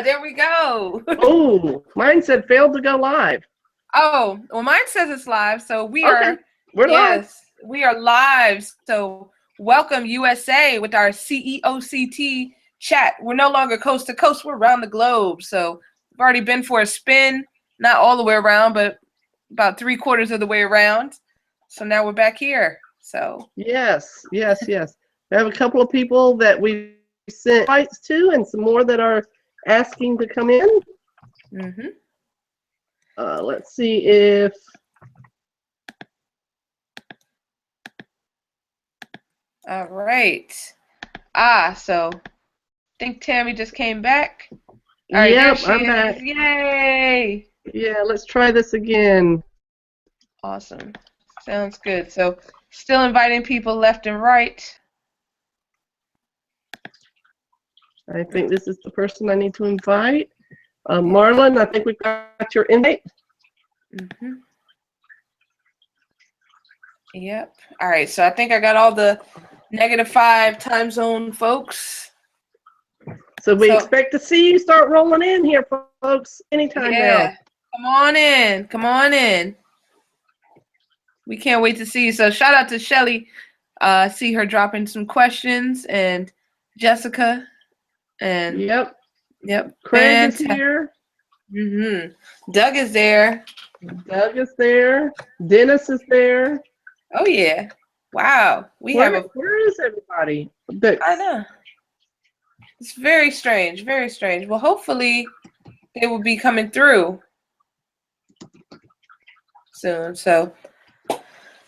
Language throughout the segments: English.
there we go. Oh, mine said failed to go live. Oh, well, mine says it's live, so Okay, we're live. we are live. So welcome USA with our CEOCT chat. We're no longer coast to coast, we're around the globe. So we've already been for a spin, not all the way around, but about 3/4 of the way around. So now we're back here. So Yes. We have a couple of people that we sent invites to, and some more that are asking to come in. Let's see if all right. So I think Tammy just came back. All right, yep, there I'm she back. is. Yay! Yeah, let's try this again. Awesome. Sounds good. So still inviting people left and right. I think this is the person I need to invite. Marlon, I think we got your invite. Yep. All right. So I think I got all the -5 time zone folks. So we expect to see you start rolling in here, folks, anytime now. Come on in. Come on in. We can't wait to see you. So shout out to Shelly. See her dropping some questions, and Jessica. And Yep. Craig is here. Doug is there. Dennis is there. Oh yeah. Wow. Where is everybody? I know. It's very strange. Very strange. Well, hopefully they will be coming through soon. So,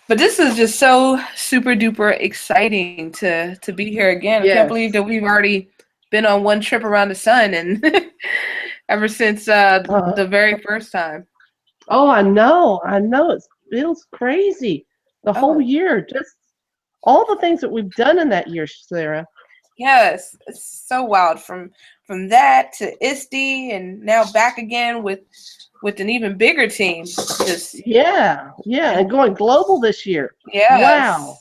but this is just so super duper exciting to be here again. I can't believe that we've already been on one trip around the sun, and ever since the very first time. Oh, I know. It feels crazy. The whole year, just all the things that we've done in that year, Sarah. Yes, it's so wild. From that to ISTE, and now back again with an even bigger team. And going global this year. Yes. Wow.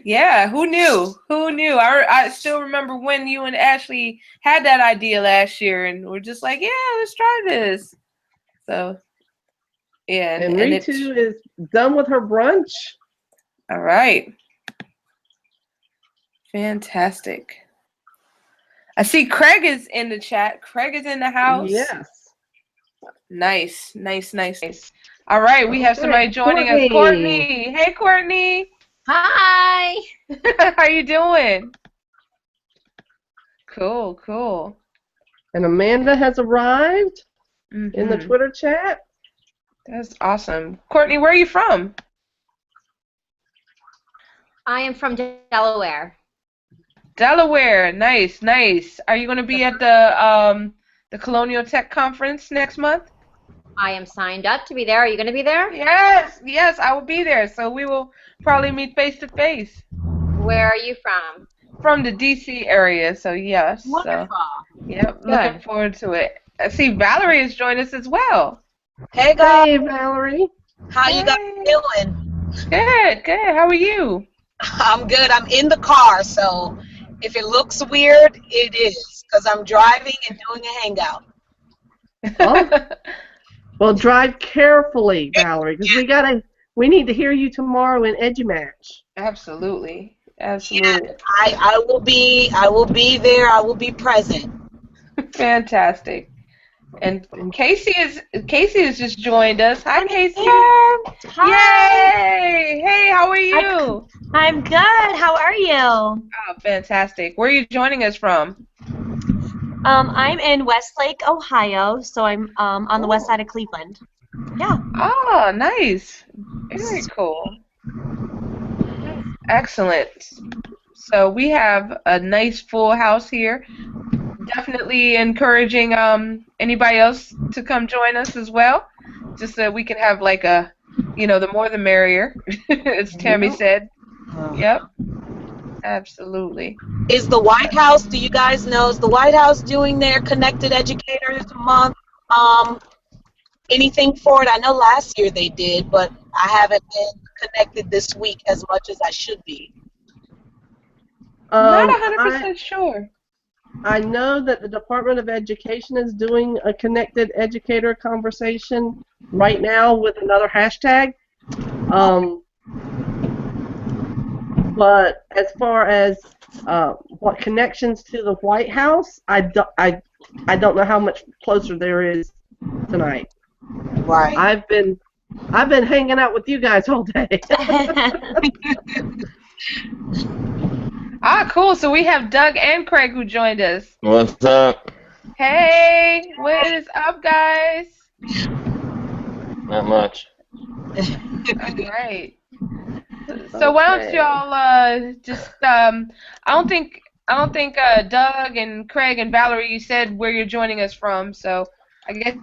Yeah, who knew? I still remember when you and Ashley had that idea last year, and we're just like, yeah, let's try this. So, yeah. And Ritu is done with her brunch. All right. Fantastic. I see Craig is in the chat. Craig is in the house. Yes. Nice. All right, we have somebody joining us. Courtney. Hey, Courtney. Hi. How you doing? Cool. And Amanda has arrived in the Twitter chat. That's awesome. Courtney, where are you from? I am from Delaware. Delaware. Nice. Are you going to be at the Colonial Tech Conference next month? I am signed up to be there. Are you going to be there? Yes, I will be there. So we will probably meet face to face. Where are you from? From the DC area. So yes. Wonderful. So, yep. Good. Looking forward to it. I see Valerie has joined us as well. Hey guys. Hey Valerie. How you guys doing? Good. How are you? I'm good. I'm in the car, so if it looks weird, it is because I'm driving and doing a hangout. Oh. Well, drive carefully, Valerie, because we need to hear you tomorrow in EduMatch. Absolutely. Yeah, I will be there. I will be present. Fantastic. And Casey has just joined us. Hi, Casey. Hi. Yay! Hey, how are you? I'm good. How are you? Oh, fantastic. Where are you joining us from? I'm in Westlake, Ohio, so I'm on the west side of Cleveland. Yeah. Oh, nice. Very cool. Excellent. So we have a nice full house here. Definitely encouraging anybody else to come join us as well, just so we can have like a, the more the merrier, as Tammy said. Yep. Absolutely. Is the White House, do you guys know, is the White House doing their Connected Educators Month? Anything for it? I know last year they did, but I haven't been connected this week as much as I should be. Not 100% sure. I know that the Department of Education is doing a connected educator conversation right now with another hashtag. But as far as what connections to the White House, I don't know how much closer there is tonight. Right. I've been hanging out with you guys all day. Ah, cool. So we have Doug and Craig who joined us. What's up? Hey, what is up, guys? Not much. All right. So why don't y'all just I don't think Doug and Craig and Valerie, you said where you're joining us from. So I guess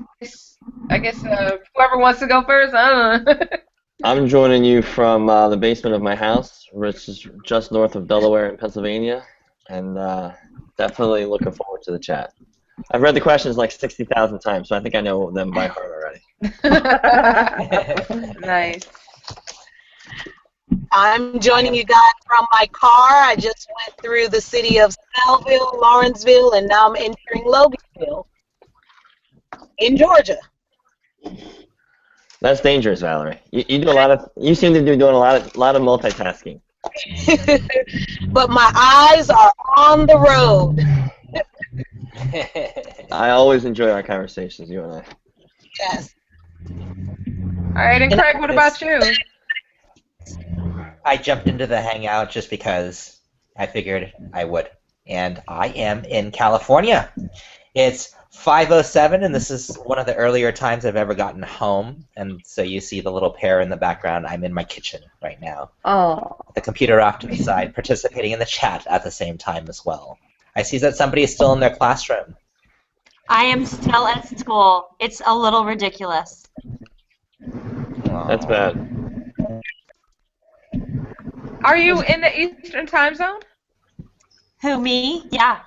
whoever wants to go first. I don't know. I'm joining you from the basement of my house, which is just north of Delaware in Pennsylvania, and definitely looking forward to the chat. I've read the questions like 60,000 times, so I think I know them by heart already. Nice. I'm joining you guys from my car. I just went through the city of Snellville, Lawrenceville, and now I'm entering Loganville in Georgia. That's dangerous, Valerie. You do a lot of. You seem to be doing a lot of multitasking. But my eyes are on the road. I always enjoy our conversations, you and I. Yes. All right, and Craig, what about you? I jumped into the Hangout just because I figured I would. And I am in California. It's 5:07, and this is one of the earlier times I've ever gotten home. And so you see the little pair in the background. I'm in my kitchen right now. Oh. The computer off to the side, participating in the chat at the same time as well. I see that somebody is still in their classroom. I am still at school. It's a little ridiculous. That's bad. Are you in the Eastern time zone? Who, me? Yeah.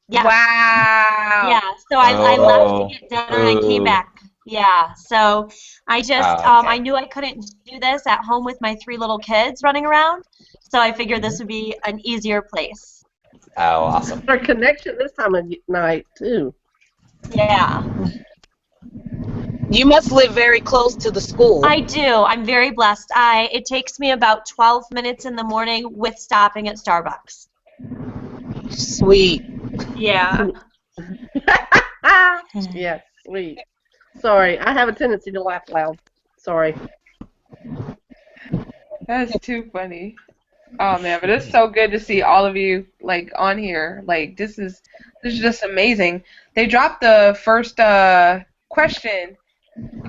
Yeah. Wow. Yeah. So I left to get dinner and came back. Yeah. So I just Okay. I knew I couldn't do this at home with my 3 little kids running around, so I figured this would be an easier place. Oh, awesome. Our connection this time of night too. Yeah. You must live very close to the school. I do. I'm very blessed. It takes me about 12 minutes in the morning with stopping at Starbucks. Sweet. Yeah. Yes, sweet. Sorry, I have a tendency to laugh loud. Sorry. That's too funny. Oh man, but it's so good to see all of you like on here. Like this is just amazing. They dropped the first question.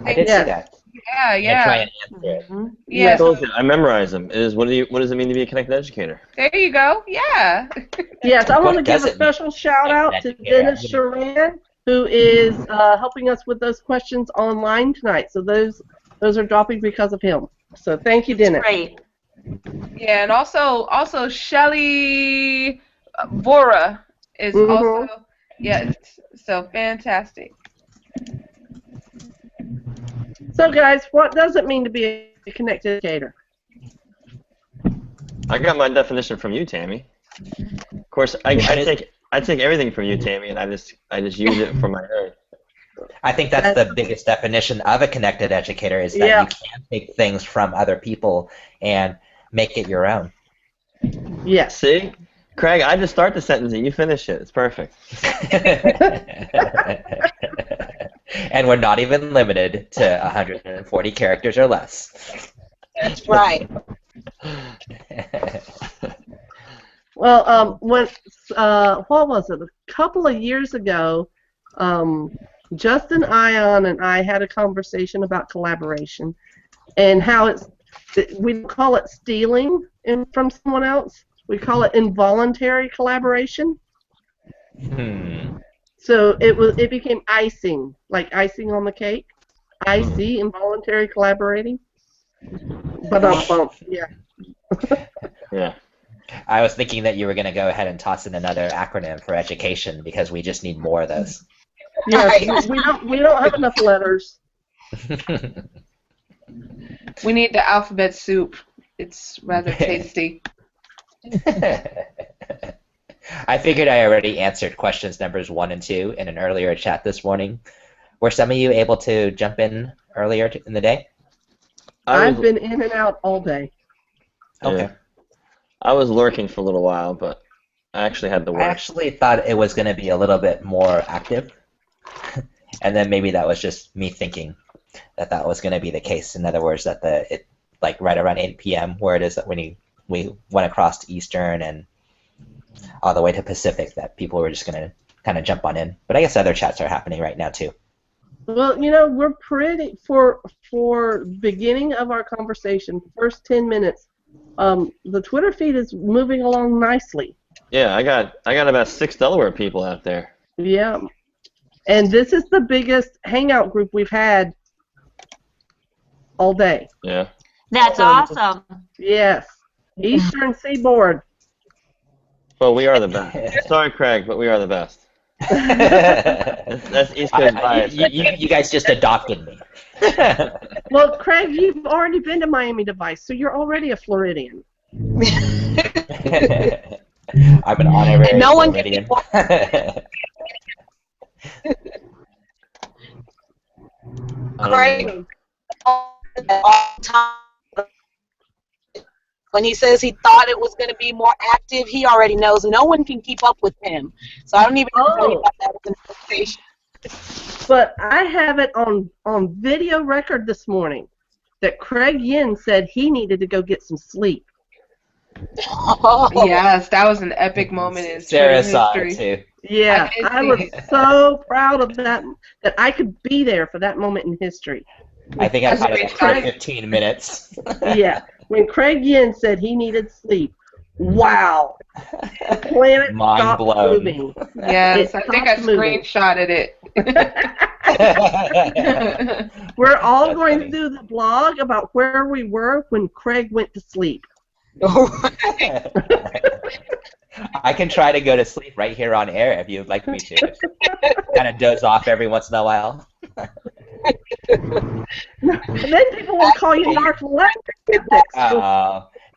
I did see that. Yeah, I'm gonna try yeah. and answer it. Mhm. I Yeah. told you, I memorize them. What does it mean to be a connected educator? There you go. Yeah. Yes, I want to What give does a it mean? special shout out to Educator. Dennis Sharan, who is helping us with those questions online tonight. So those are dropping because of him. So thank you, Dennis. Great. Yeah, and also Shelly Vora is Mhm. also so fantastic. So guys, what does it mean to be a connected educator? I got my definition from you, Tammy. Of course, I take everything from you, Tammy, and I just use it for my own. I think that's the biggest definition of a connected educator is that you can take things from other people and make it your own. Yes. See, Craig, I just start the sentence and you finish it. It's perfect. And we're not even limited to 140 characters or less. That's right. Well, what was it? A couple of years ago, Justin Ion and I had a conversation about collaboration and how we don't call it stealing from someone else. We call it involuntary collaboration. So it became icing, like icing on the cake. IC, involuntary collaborating. But yeah. Yeah. I was thinking that you were going to go ahead and toss in another acronym for education because we just need more of those. Yes, we don't have enough letters. We need the alphabet soup. It's rather tasty. I figured I already answered questions numbers 1 and 2 in an earlier chat this morning. Were some of you able to jump in earlier in the day? I've been in and out all day. Okay. Yeah. I was lurking for a little while, but I actually had to I work. actually thought it was going to be a little bit more active, and then maybe that was just me thinking that was going to be the case. In other words, that like right around 8 p.m. where it is that when we went across to Eastern and all the way to Pacific, that people were just going to kind of jump on in. But I guess other chats are happening right now too. Well, we're pretty for beginning of our conversation, first 10 minutes. The Twitter feed is moving along nicely. Yeah, I got about 6 Delaware people out there. Yeah, and this is the biggest Hangout group we've had all day. Yeah. That's awesome. Yes, Eastern Seaboard. Well, we are the best. Sorry, Craig, but we are the best. That's East Coast bias. You guys just adopted me. Well, Craig, you've already been to Miami Device, so you're already a Floridian. I'm an honorary And no one Floridian. Craig, all the time. When he says he thought it was going to be more active, he already knows no one can keep up with him. So I don't even know about that as an invitation. But I have it on video record this morning that Craig Yin said he needed to go get some sleep. Yes, that was an epic moment in Sarah Twitter saw history. it too. Yeah, I I was so proud of that I could be there for that moment in history. I think I That's caught a it great for time. 15 minutes. Yeah, when Craig Yin said he needed sleep, wow, the planet Mind stopped blown. moving. Yes, I think I stopped moving. screenshotted it. We're all That's going funny. to do the blog about where we were when Craig went to sleep. I can try to go to sleep right here on air if you'd like me to. Kind of doze off every once in a while. And then people will call you narcoleptic.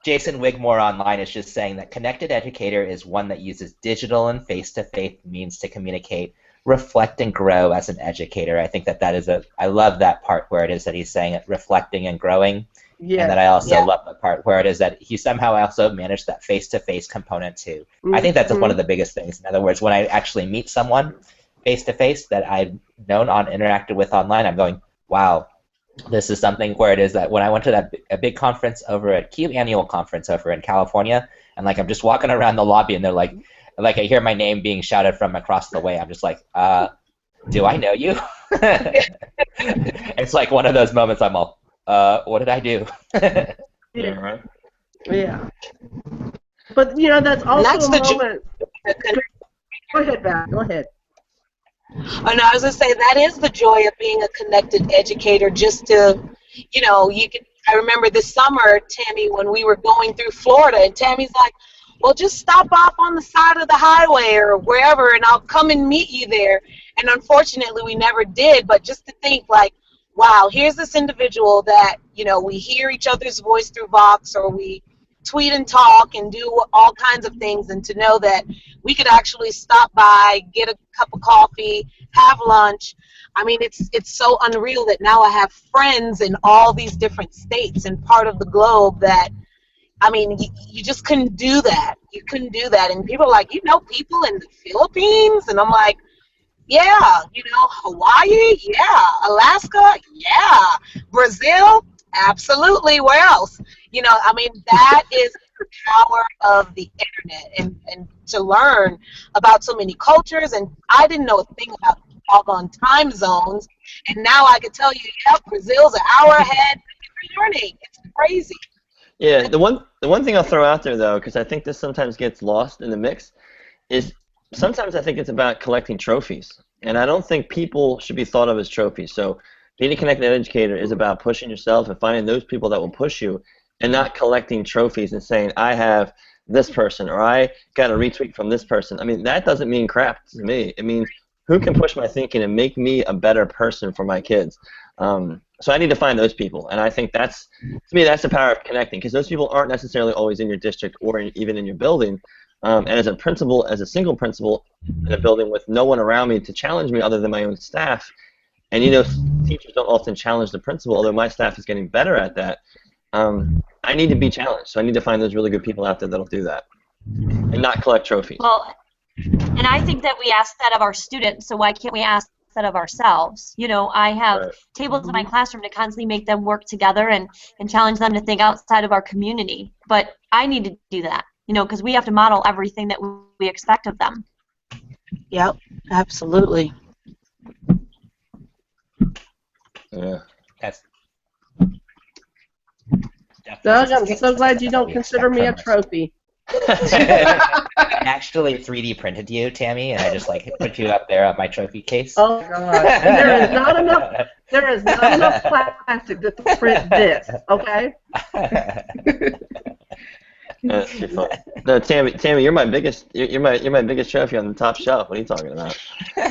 Jason Wigmore online is just saying that connected educator is one that uses digital and face-to-face means to communicate, reflect, and grow as an educator. I think that is I love that part where it is that he's saying it, reflecting and growing. Yeah. And then I also love the part where it is that he somehow also managed that face-to-face component too. I think that's one of the biggest things. In other words, when I actually meet someone face-to-face that I've known interacted with online, I'm going, wow, this is something where it is that when I went to a big conference over at Q annual conference over in California, and like I'm just walking around the lobby and they're like I hear my name being shouted from across the way. I'm just like, do I know you? It's like one of those moments I'm all, what did I do? Yeah, right. Yeah. But that's also That's a the moment. Go ahead, Val. Go ahead. Oh, no, I was going to say that is the joy of being a connected educator. Just to, you can. I remember this summer, Tammy, when we were going through Florida, and Tammy's like, "Well, just stop off on the side of the highway or wherever, and I'll come and meet you there." And unfortunately, we never did. But just to think, like, wow, here's this individual that we hear each other's voice through Vox, or we tweet and talk and do all kinds of things, and to know that we could actually stop by, get a cup of coffee, have lunch. I mean, it's so unreal that now I have friends in all these different states and part of the globe that, I mean, you just couldn't do that. You couldn't do that. And people are like, people in the Philippines? And I'm like, yeah, Hawaii? Yeah. Alaska? Yeah. Brazil? Absolutely. Where else? I mean, that is the power of the internet, and to learn about so many cultures. And I didn't know a thing about doggone time zones, and now I can tell you, Brazil's an hour ahead every morning. It's crazy. Yeah, the one thing I'll throw out there though, because I think this sometimes gets lost in the mix, is sometimes I think it's about collecting trophies, and I don't think people should be thought of as trophies. So being a connected educator is about pushing yourself and finding those people that will push you, and not collecting trophies and saying, I have this person, or I got a retweet from this person. I mean, that doesn't mean crap to me. It means who can push my thinking and make me a better person for my kids. So I need to find those people, and I think to me, that's the power of connecting, because those people aren't necessarily always in your district or even in your building, And as a principal, as a single principal in a building with no one around me to challenge me other than my own staff, and teachers don't often challenge the principal, although my staff is getting better at that. I need to be challenged, so I need to find those really good people out there that'll do that, and not collect trophies. Well, and I think that we ask that of our students, so why can't we ask that of ourselves? I have tables in my classroom to constantly make them work together and challenge them to think outside of our community. But I need to do that, because we have to model everything that we expect of them. Yep, absolutely. Yeah. That's Doug, I'm so glad you don't consider me a trophy. I actually 3D printed you, Tammy, and I just put you up there on my trophy case. Oh gosh, there is not enough. There is not enough plastic to print this. Okay. That's too fun. No, Tammy, you're my biggest. You're my biggest trophy on the top shelf. What are you talking about?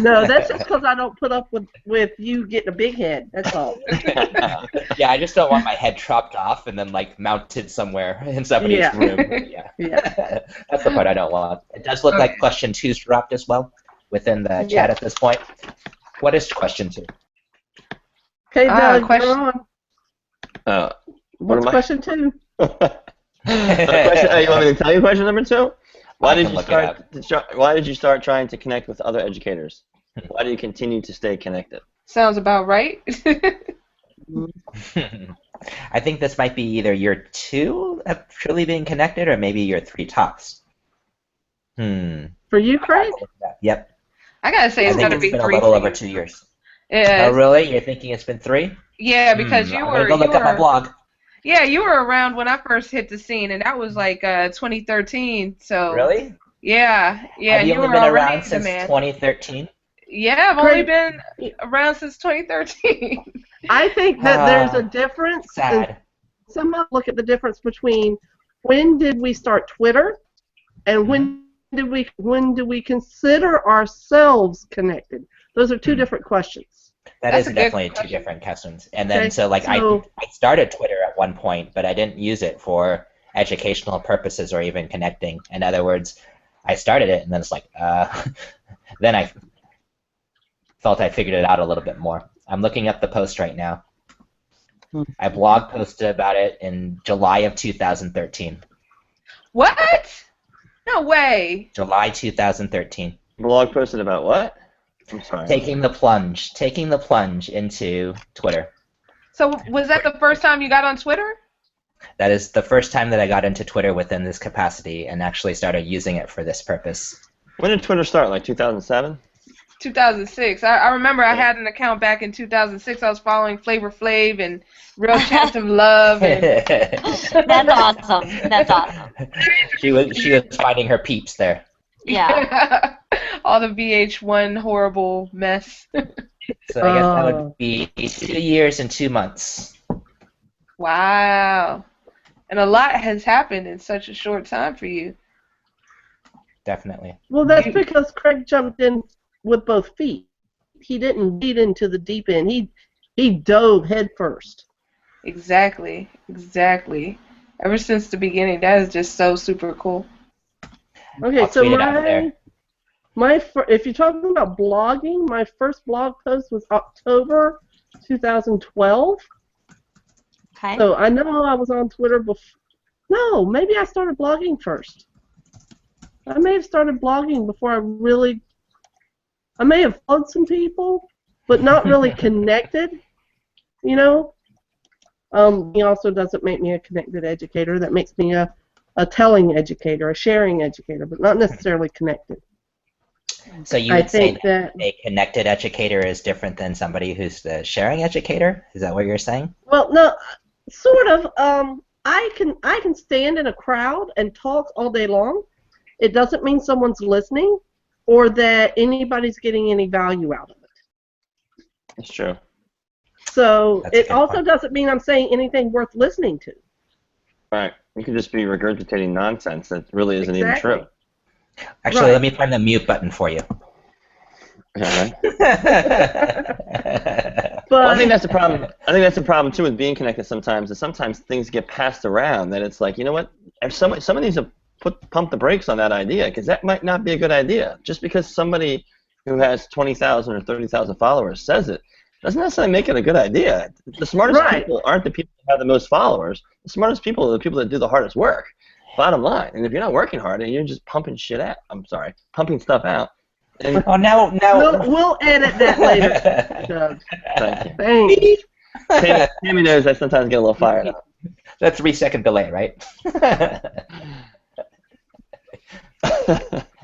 No, that's just because I don't put up with you getting a big head. That's all. Yeah, I just don't want my head chopped off and then mounted somewhere in somebody's room. Yeah. That's the part I don't want. It does look like question 2's dropped as well within the chat at this point. What is question 2? Okay, Doug, question. you're on. What's question 2? You want me to tell you question number 2? Why did you start trying to connect with other educators? Why do you continue to stay connected? Sounds about right. I think this might be either year 2 of truly being connected, or maybe year 3 tops. For you, Craig? Yep. I gotta say it's gotta be 3. It's been a little over 2 years. Yeah. Oh, really? You're thinking it's been 3? Yeah, because I'm gonna go look at my blog. Yeah, you were around when I first hit the scene, and that was 2013. So Really? Yeah. Have you only been around since 2013? Yeah, I've only been around since 2013. I think that there's a difference. Sad. Someone look at the difference between when did we start Twitter and when did we consider ourselves connected? Those are two different questions. That's definitely 2 different questions. And then I started Twitter at one point, but I didn't use it for educational purposes or even connecting. In other words, I started it and then it's then I felt I figured it out a little bit more. I'm looking up the post right now. I blog posted about it in July of 2013. What? No way. July 2013. Blog posted about what? I'm sorry. Taking the plunge into Twitter. So was that the first time you got on Twitter? That is the first time that I got into Twitter within this capacity and actually started using it for this purpose. When did Twitter start? 2007? 2006. I remember I had an account back in 2006. I was following Flavor Flav and Real Chance of Love. And That's awesome. That's awesome. She was finding her peeps there. Yeah. All the VH1 horrible mess. So I guess that would be 2 years and 2 months. Wow. And a lot has happened in such a short time for you. Definitely. Well, that's because Craig jumped in with both feet. He didn't lead into the deep end. He dove head first. Exactly. Ever since the beginning, that is just so super cool. Okay, I'll so tweet it out there. if you're talking about blogging, my first blog post was October 2012. Okay. So I know I was on Twitter before. No, maybe I started blogging first. I may have started blogging before I may have followed some people, but not really connected, He also doesn't make me a connected educator. That makes me a telling educator, a sharing educator, but not necessarily connected. So you would say that a connected educator is different than somebody who's the sharing educator? Is that what you're saying? Well, no, sort of. I can stand in a crowd and talk all day long. It doesn't mean someone's listening or that anybody's getting any value out of it. That's true. So That's a it good also point. doesn't mean I'm saying anything worth listening to. Right. You could just be regurgitating nonsense that really isn't even Exactly. true. Actually, let me find the mute button for you. Yeah, right? But Well, I think that's the problem. I think that's the problem too with being connected sometimes. Is sometimes things get passed around that it's you know what? Some of these pump the brakes on that idea, because that might not be a good idea. Just because somebody who has 20,000 or 30,000 followers says it doesn't necessarily make it a good idea. The smartest Right. people aren't the people who have the most followers. The smartest people are the people that do the hardest work. Bottom line. And if you're not working hard and you're just pumping stuff out. And Oh, now. We'll edit that later, Doug. thank you. Thanks. Tammy knows I sometimes get a little fired up. That's 3-second delay, right?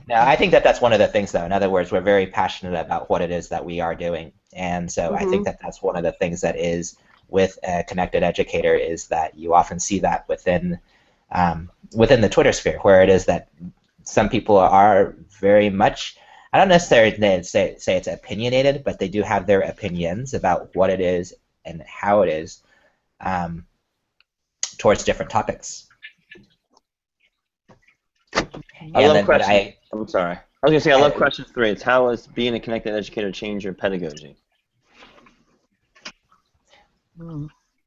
No, I think that that's one of the things, though. In other words, we're very passionate about what it is that we are doing. And so I think that that's one of the things that is with a connected educator is that you often see that within the Twitter sphere, where it is that some people are very much, I don't necessarily say it's opinionated, but they do have their opinions about what it is and how it is towards different topics. I love question. I'm sorry. I was going to say, I love question 3. It's how has being a connected educator changed your pedagogy?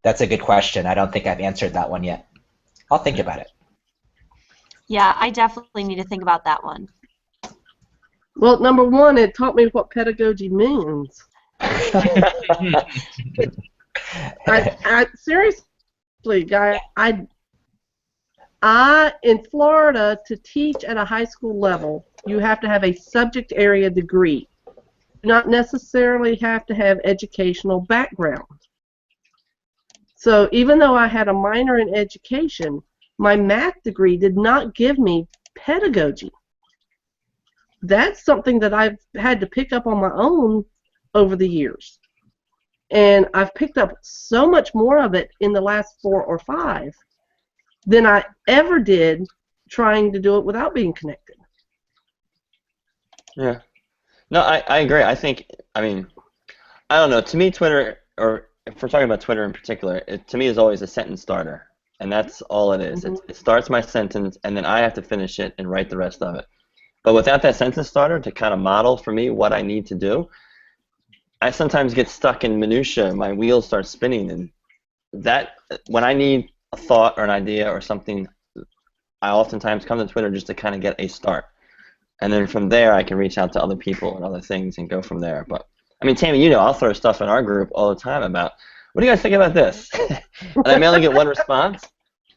That's a good question. I don't think I've answered that one yet. I'll think about it. Yeah, I definitely need to think about that one. Well, number one, it taught me what pedagogy means. I seriously, guy, I in Florida, to teach at a high school level, you have to have a subject area degree. You not necessarily have to have educational background. So even though I had a minor in education, my math degree did not give me pedagogy. That's something that I've had to pick up on my own over the years. And I've picked up so much more of it in the last 4 or 5 than I ever did trying to do it without being connected. Yeah. No, I agree. I don't know. To me, Twitter, or if we're talking about Twitter in particular, it to me is always a sentence starter. And that's all it is. It starts my sentence, and then I have to finish it and write the rest of it. But without that sentence starter to kind of model for me what I need to do, I sometimes get stuck in minutia. My wheels start spinning, and that when I need a thought or an idea or something, I oftentimes come to Twitter just to kind of get a start. And then from there, I can reach out to other people and other things and go from there. But, I mean, Tammy, I'll throw stuff in our group all the time about, what do you guys think about this? And I may only get one response.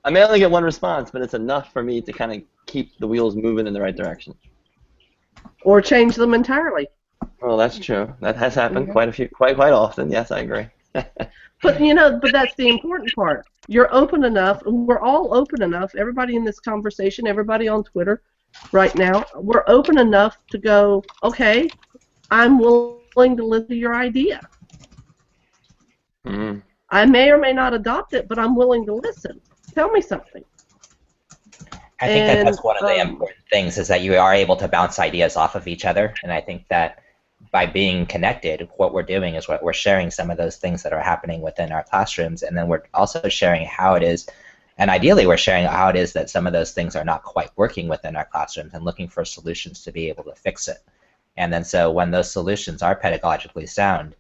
But it's enough for me to kind of keep the wheels moving in the right direction. Or change them entirely. Well, that's true. That has happened quite often. Yes, I agree. But that's the important part. You're open enough, and we're all open enough, everybody in this conversation, everybody on Twitter right now, we're open enough to go, okay, I'm willing to listen to your idea. I may or may not adopt it, but I'm willing to listen. Tell me something. I think that's one of the important things is that you are able to bounce ideas off of each other, and I think that by being connected, what we're doing is we're sharing some of those things that are happening within our classrooms, and then we're also sharing how it is, and ideally we're sharing how it is that some of those things are not quite working within our classrooms and looking for solutions to be able to fix it. And then so when those solutions are pedagogically sound,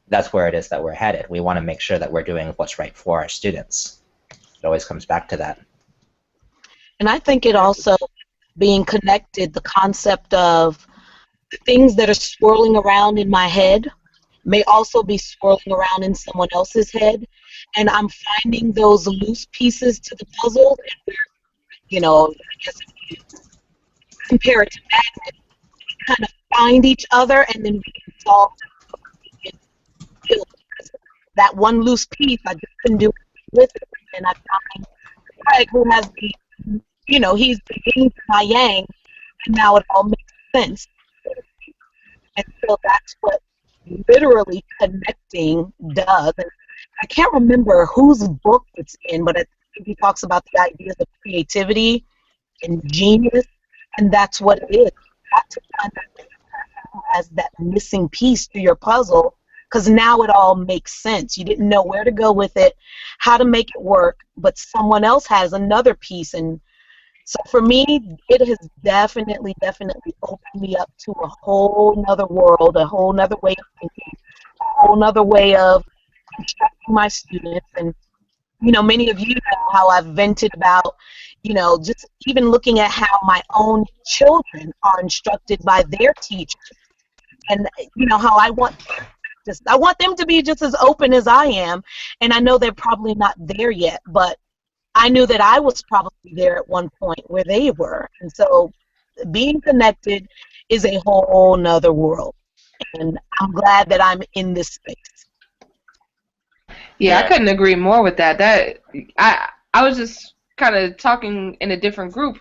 that's where it is that we're headed. We want to make sure that we're doing what's right for our students. It always comes back to that. And I think it also, being connected, the concept of things that are swirling around in my head may also be swirling around in someone else's head. And I'm finding those loose pieces to the puzzle. And I guess if you compare it to magnets, we kind of find each other and then we can solve that one loose piece. I just couldn't do it with it. And I find Craig, who has the he's the yin to my yang, and now it all makes sense. And so that's what literally connecting does. And I can't remember whose book it's in, but he talks about the ideas of creativity and genius, and that's what it is. You got to find that as that missing piece to your puzzle, because now it all makes sense. You didn't know where to go with it, how to make it work, but someone else has another piece. And so for me, it has definitely opened me up to a whole nother world, a whole nother way of thinking, a whole nother way of instructing my students. And many of you know how I've vented about, just even looking at how my own children are instructed by their teachers, and how I want them to be just as open as I am, and I know they're probably not there yet, but I knew that I was probably there at one point where they were, and so being connected is a whole nother world, and I'm glad that I'm in this space. Yeah, I couldn't agree more with that. I was just kind of talking in a different group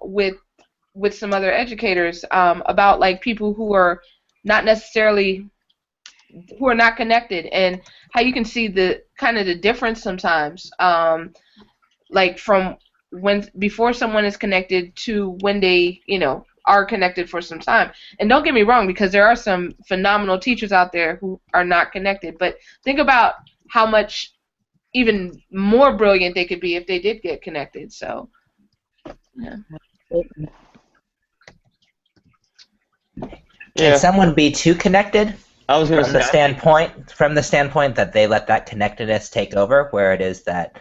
with some other educators about like people who are not necessarily who are not connected, and how you can see the kind of the difference sometimes, like from when before someone is connected to when they are connected for some time. And don't get me wrong, because there are some phenomenal teachers out there who are not connected, but think about how much even more brilliant they could be if they did get connected. So yeah. Can someone be too connected? I was going to say, from the standpoint that they let that connectedness take over, where it is that,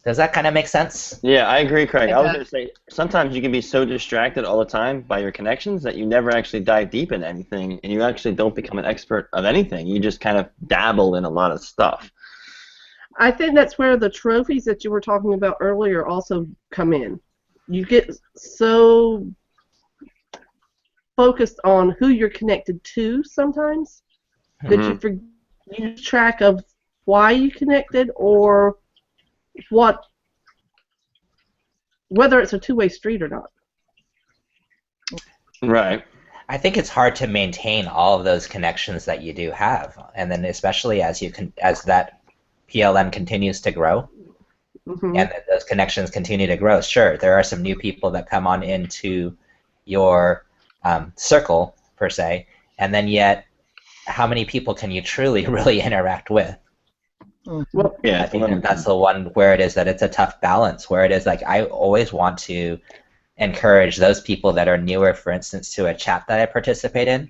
does that kind of make sense? Yeah, I agree, Craig. I was going to say, sometimes you can be so distracted all the time by your connections that you never actually dive deep into anything, and you actually don't become an expert of anything. You just kind of dabble in a lot of stuff. I think that's where the trophies that you were talking about earlier also come in. You get so focused on who you're connected to sometimes that you lose track of why you connected, or whether it's a two-way street or not. Right. I think it's hard to maintain all of those connections that you do have, and then especially as that PLN continues to grow, and those connections continue to grow. Sure, there are some new people that come on into your circle per se, and then yet, how many people can you truly really interact with? Well, Yeah, I think that's the one where it is that it's a tough balance, where it is like I always want to encourage those people that are newer, for instance, to a chat that I participate in.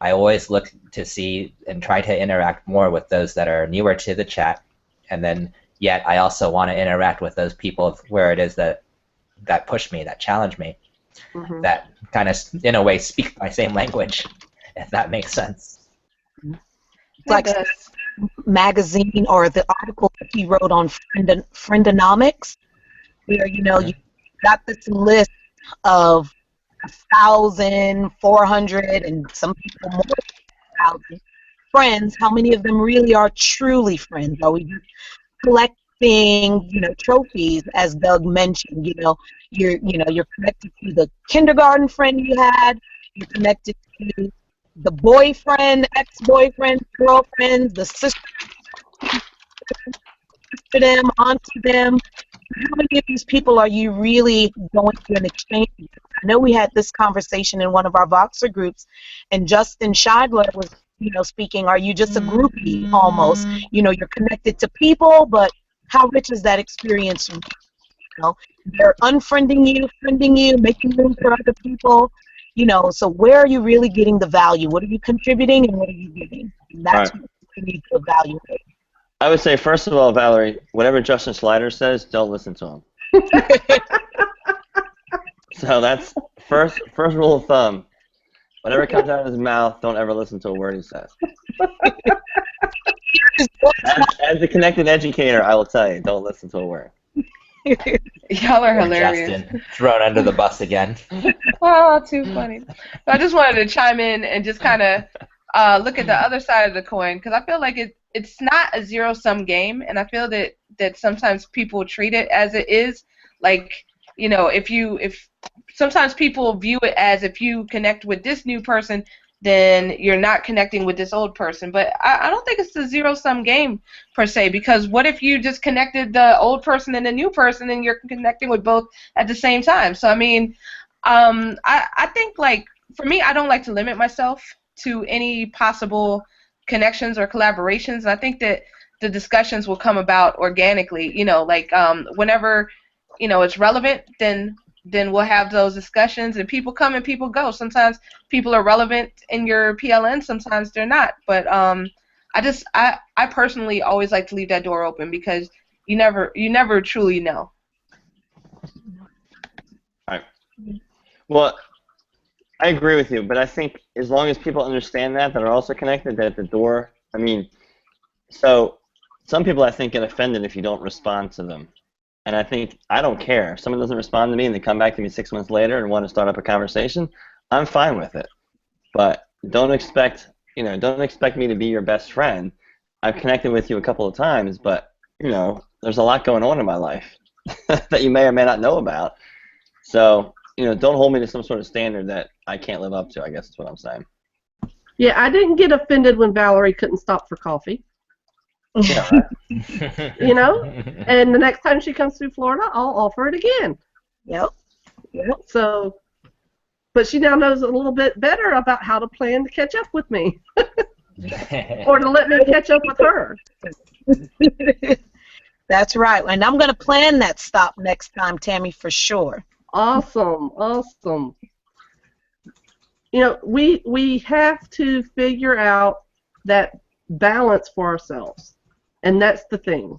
I always look to see and try to interact more with those that are newer to the chat, and then yet I also want to interact with those people where it is that push me, that challenge me, that kind of, in a way, speak my same language, if that makes sense. Like magazine or the article that he wrote on Friendonomics, where you got this list of 1,400 and some people more than 1,000 friends. How many of them really are truly friends? Are we just collecting, trophies, as Doug mentioned? You're connected to the kindergarten friend you had. You're connected to the boyfriend, ex-boyfriend, girlfriend, the sister, to them, onto them. How many of these people are you really going through an exchange with? I know we had this conversation in one of our Voxer groups, and Justin Scheidler was, speaking, are you just a groupie almost? You're connected to people, but how rich is that experience? They're unfriending you, friending you, making room for other people. So where are you really getting the value? What are you contributing and what are you giving? And that's what you need to evaluate. I would say, first of all, Valerie, whatever Justin Slider says, don't listen to him. So that's first rule of thumb. Whatever comes out of his mouth, don't ever listen to a word he says. As a connected educator, I will tell you, don't listen to a word. Y'all are hilarious. Justin, thrown under the bus again. Oh, too funny. I just wanted to chime in and just kind of look at the other side of the coin, because I feel like it's not a zero-sum game, and I feel that sometimes people treat it as it is. Like, if sometimes people view it as if you connect with this new person, then you're not connecting with this old person. But I don't think it's a zero-sum game per se, because what if you just connected the old person and the new person and you're connecting with both at the same time? So, I mean, I think, like, for me, I don't like to limit myself to any possible connections or collaborations. I think that the discussions will come about organically, whenever, it's relevant, then we'll have those discussions, and people come and people go. Sometimes people are relevant in your PLN, sometimes they're not. But I personally always like to leave that door open because you never truly know. Right. Well, I agree with you, but I think as long as people understand that are also connected, that the door, I mean, so some people I think get offended if you don't respond to them. And I think I don't care. If someone doesn't respond to me and they come back to me 6 months later and want to start up a conversation, I'm fine with it. But don't expect me to be your best friend. I've connected with you a couple of times, but there's a lot going on in my life that you may or may not know about. So, don't hold me to some sort of standard that I can't live up to, I guess is what I'm saying. Yeah, I didn't get offended when Valerie couldn't stop for coffee. Yeah, right? And the next time she comes through Florida, I'll offer it again. Yep. So, but she now knows a little bit better about how to plan to catch up with me, or to let me catch up with her. That's right. And I'm going to plan that stop next time, Tammy, for sure. Awesome. We have to figure out that balance for ourselves, and that's the thing.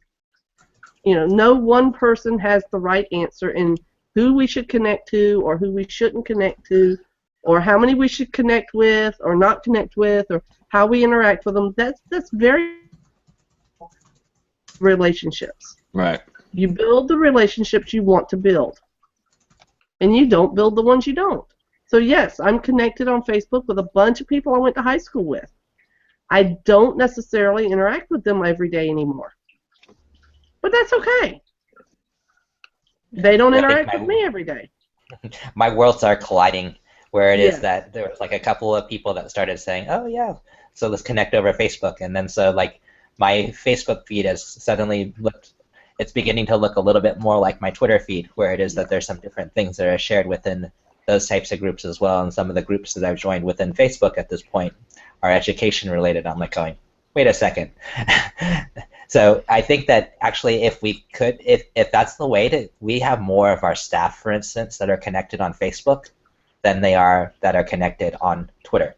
No one person has the right answer in who we should connect to or who we shouldn't connect to, or how many we should connect with or not connect with, or how we interact with them. That's very relationships. Right. You build the relationships you want to build, and you don't build the ones you don't. So yes, I'm connected on Facebook with a bunch of people I went to high school with. I don't necessarily interact with them every day anymore, but that's okay. They don't interact with me every day. My worlds are colliding, where it is that there was like a couple of people that started saying, oh yeah, so let's connect over Facebook, and then so like my Facebook feed has suddenly it's beginning to look a little bit more like my Twitter feed, where it is that there's some different things that are shared within those types of groups as well, and some of the groups that I've joined within Facebook at this point are education related. I'm like going, wait a second. So I think that actually if we could, if that's the way we have more of our staff, for instance, that are connected on Facebook than they are that are connected on Twitter.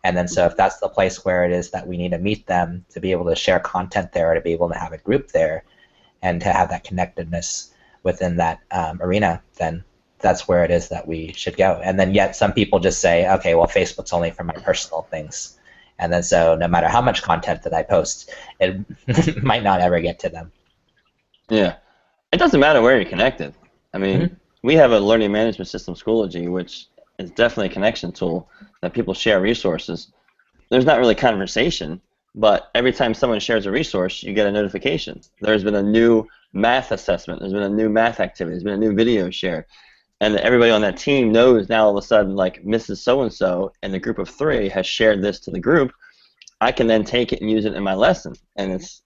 And then so if that's the place where it is that we need to meet them to be able to share content there, to be able to have a group there, and to have that connectedness within that arena, then that's where it is that we should go. And then yet some people just say, okay, well, Facebook's only for my personal things. And then so no matter how much content that I post, it might not ever get to them. Yeah. It doesn't matter where you're connected. I mean, we have a learning management system, Schoology, which is definitely a connection tool that people share resources. There's not really conversation, but every time someone shares a resource, you get a notification. There's been a new math assessment. There's been a new math activity. There's been a new video shared. And everybody on that team knows now all of a sudden, like, Mrs. So-and-so and the group of 3 has shared this to the group. I can then take it and use it in my lesson. And it's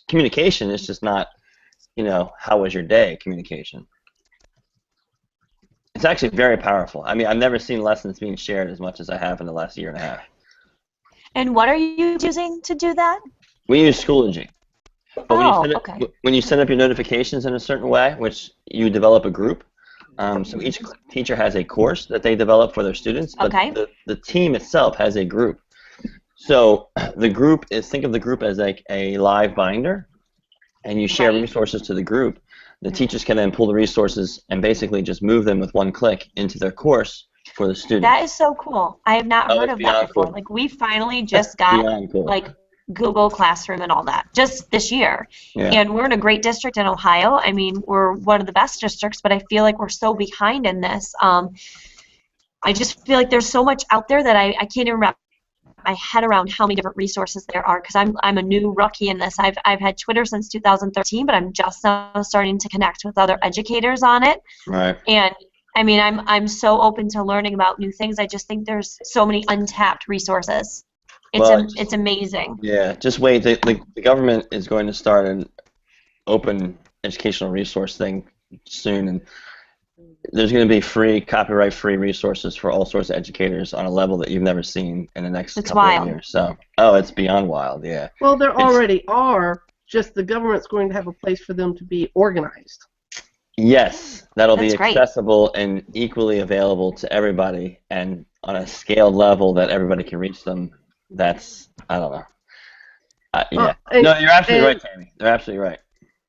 communication. It's just not, how was your day communication. It's actually very powerful. I mean, I've never seen lessons being shared as much as I have in the last year and a half. And what are you using to do that? We use Schoology. But okay. When you set up your notifications in a certain way, which you develop a group, so each teacher has a course that they develop for their students, but the team itself has a group. So the group think of the group as like a live binder, and you share resources to the group. The teachers can then pull the resources and basically just move them with one click into their course for the students. That is so cool. I have not heard of that before. Cool. Like, we finally just got like Google Classroom and all that just this year. Yeah. And we're in a great district in Ohio. I mean, we're one of the best districts, but I feel like we're so behind in this. I just feel like there's so much out there that I can't even wrap my head around how many different resources there are, because I'm a new rookie in this. I've had Twitter since 2013, but I'm just now starting to connect with other educators on it. Right. And I mean, I'm so open to learning about new things. I just think there's so many untapped resources. It's amazing. Yeah, just wait. The government is going to start an open educational resource thing soon, and there's going to be copyright-free resources for all sorts of educators on a level that you've never seen in the next couple of years. So, it's beyond wild, yeah. Well, there already are, just the government's going to have a place for them to be organized. Yes, that'll be accessible and equally available to everybody, and on a scaled level that everybody can reach them. That's, I don't know. Yeah. And, No, you're absolutely and right, Tammy. They're absolutely right.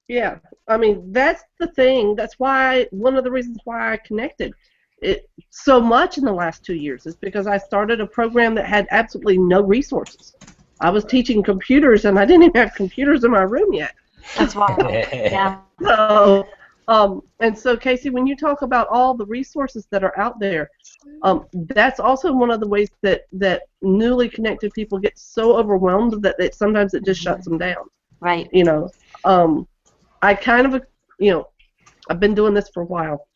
yeah, I mean that's the thing. That's why one of the reasons why I connected it so much in the last 2 years is because I started a program that had absolutely no resources. I was teaching computers, and I didn't even have computers in my room yet. That's wild. Yeah. So, and so Casey, when you talk about all the resources that are out there, that's also one of the ways that newly connected people get so overwhelmed that sometimes it just shuts them down. Right. You know, I kind of, I've been doing this for a while,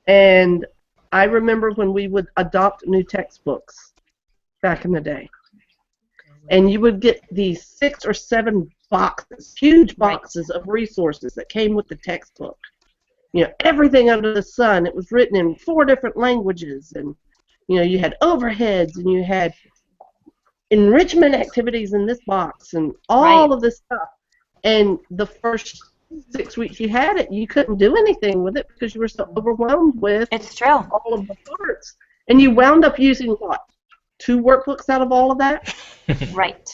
and I remember when we would adopt new textbooks back in the day, and you would get these 6 or 7 boxes, huge boxes of resources that came with the textbook. Everything under the sun. It was written in 4 different languages, and you had overheads, and you had enrichment activities in this box, and all of this stuff. And the first 6 weeks you had it, you couldn't do anything with it because you were so overwhelmed with It's true. all of the parts. And you wound up using what? 2 workbooks out of all of that? Right.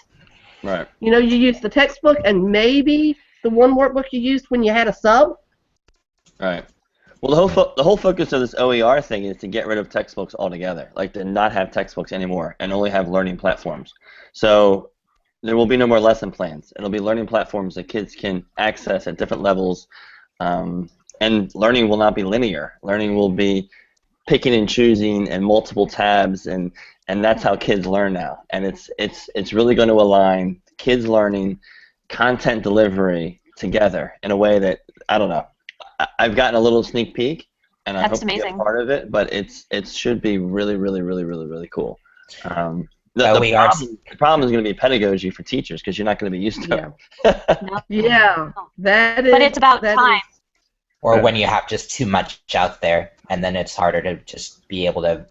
Right. You used the textbook and maybe the 1 workbook you used when you had a sub. Right. Well, the whole focus of this OER thing is to get rid of textbooks altogether, like to not have textbooks anymore and only have learning platforms. So there will be no more lesson plans. It'll be learning platforms that kids can access at different levels, and learning will not be linear. Learning will be picking and choosing and multiple tabs, and that's how kids learn now. And it's really going to align kids learning, content delivery together in a way that, I don't know. I've gotten a little sneak peek, and I hope to be a part of it. But it should be really, really, really, really, really cool. The problem is going to be pedagogy for teachers because you're not going to be used to it. Yeah, that is. But it's about time. Or when you have just too much out there, and then it's harder to just be able to.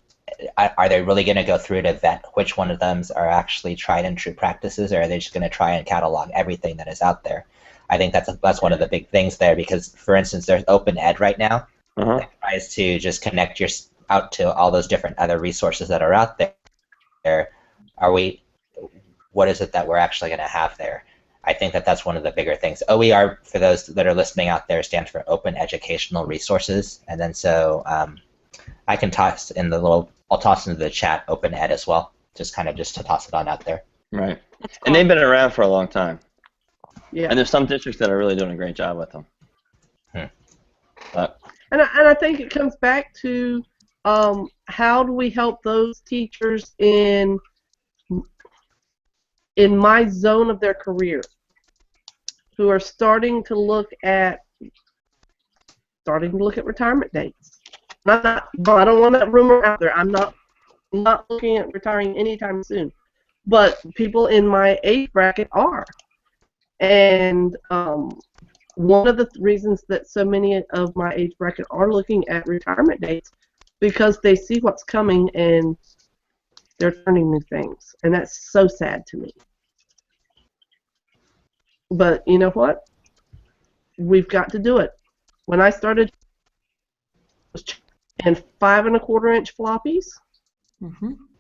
Are they really going to go through to vet which one of them are actually tried and true practices, or are they just going to try and catalog everything that is out there? I think that's one of the big things there because, for instance, there's Open Ed right now that tries to just connect your out to all those different other resources that are out there. What is it that we're actually going to have there? I think that's one of the bigger things. OER, for those that are listening out there, stands for Open Educational Resources, and then so I can toss in I'll toss into the chat Open Ed as well, just to toss it on out there. Right, and they've been around for a long time. Yeah. And there's some districts that are really doing a great job with them. But. And I think it comes back to how do we help those teachers in my zone of their career who are starting to look at retirement dates. I don't want that rumor out there. I'm not looking at retiring anytime soon. But people in my age bracket are. And one of the reasons that so many of my age bracket are looking at retirement dates because they see what's coming and they're turning new things. And that's so sad to me. But you know what? We've got to do it. When I started, and 5 1/4-inch floppies,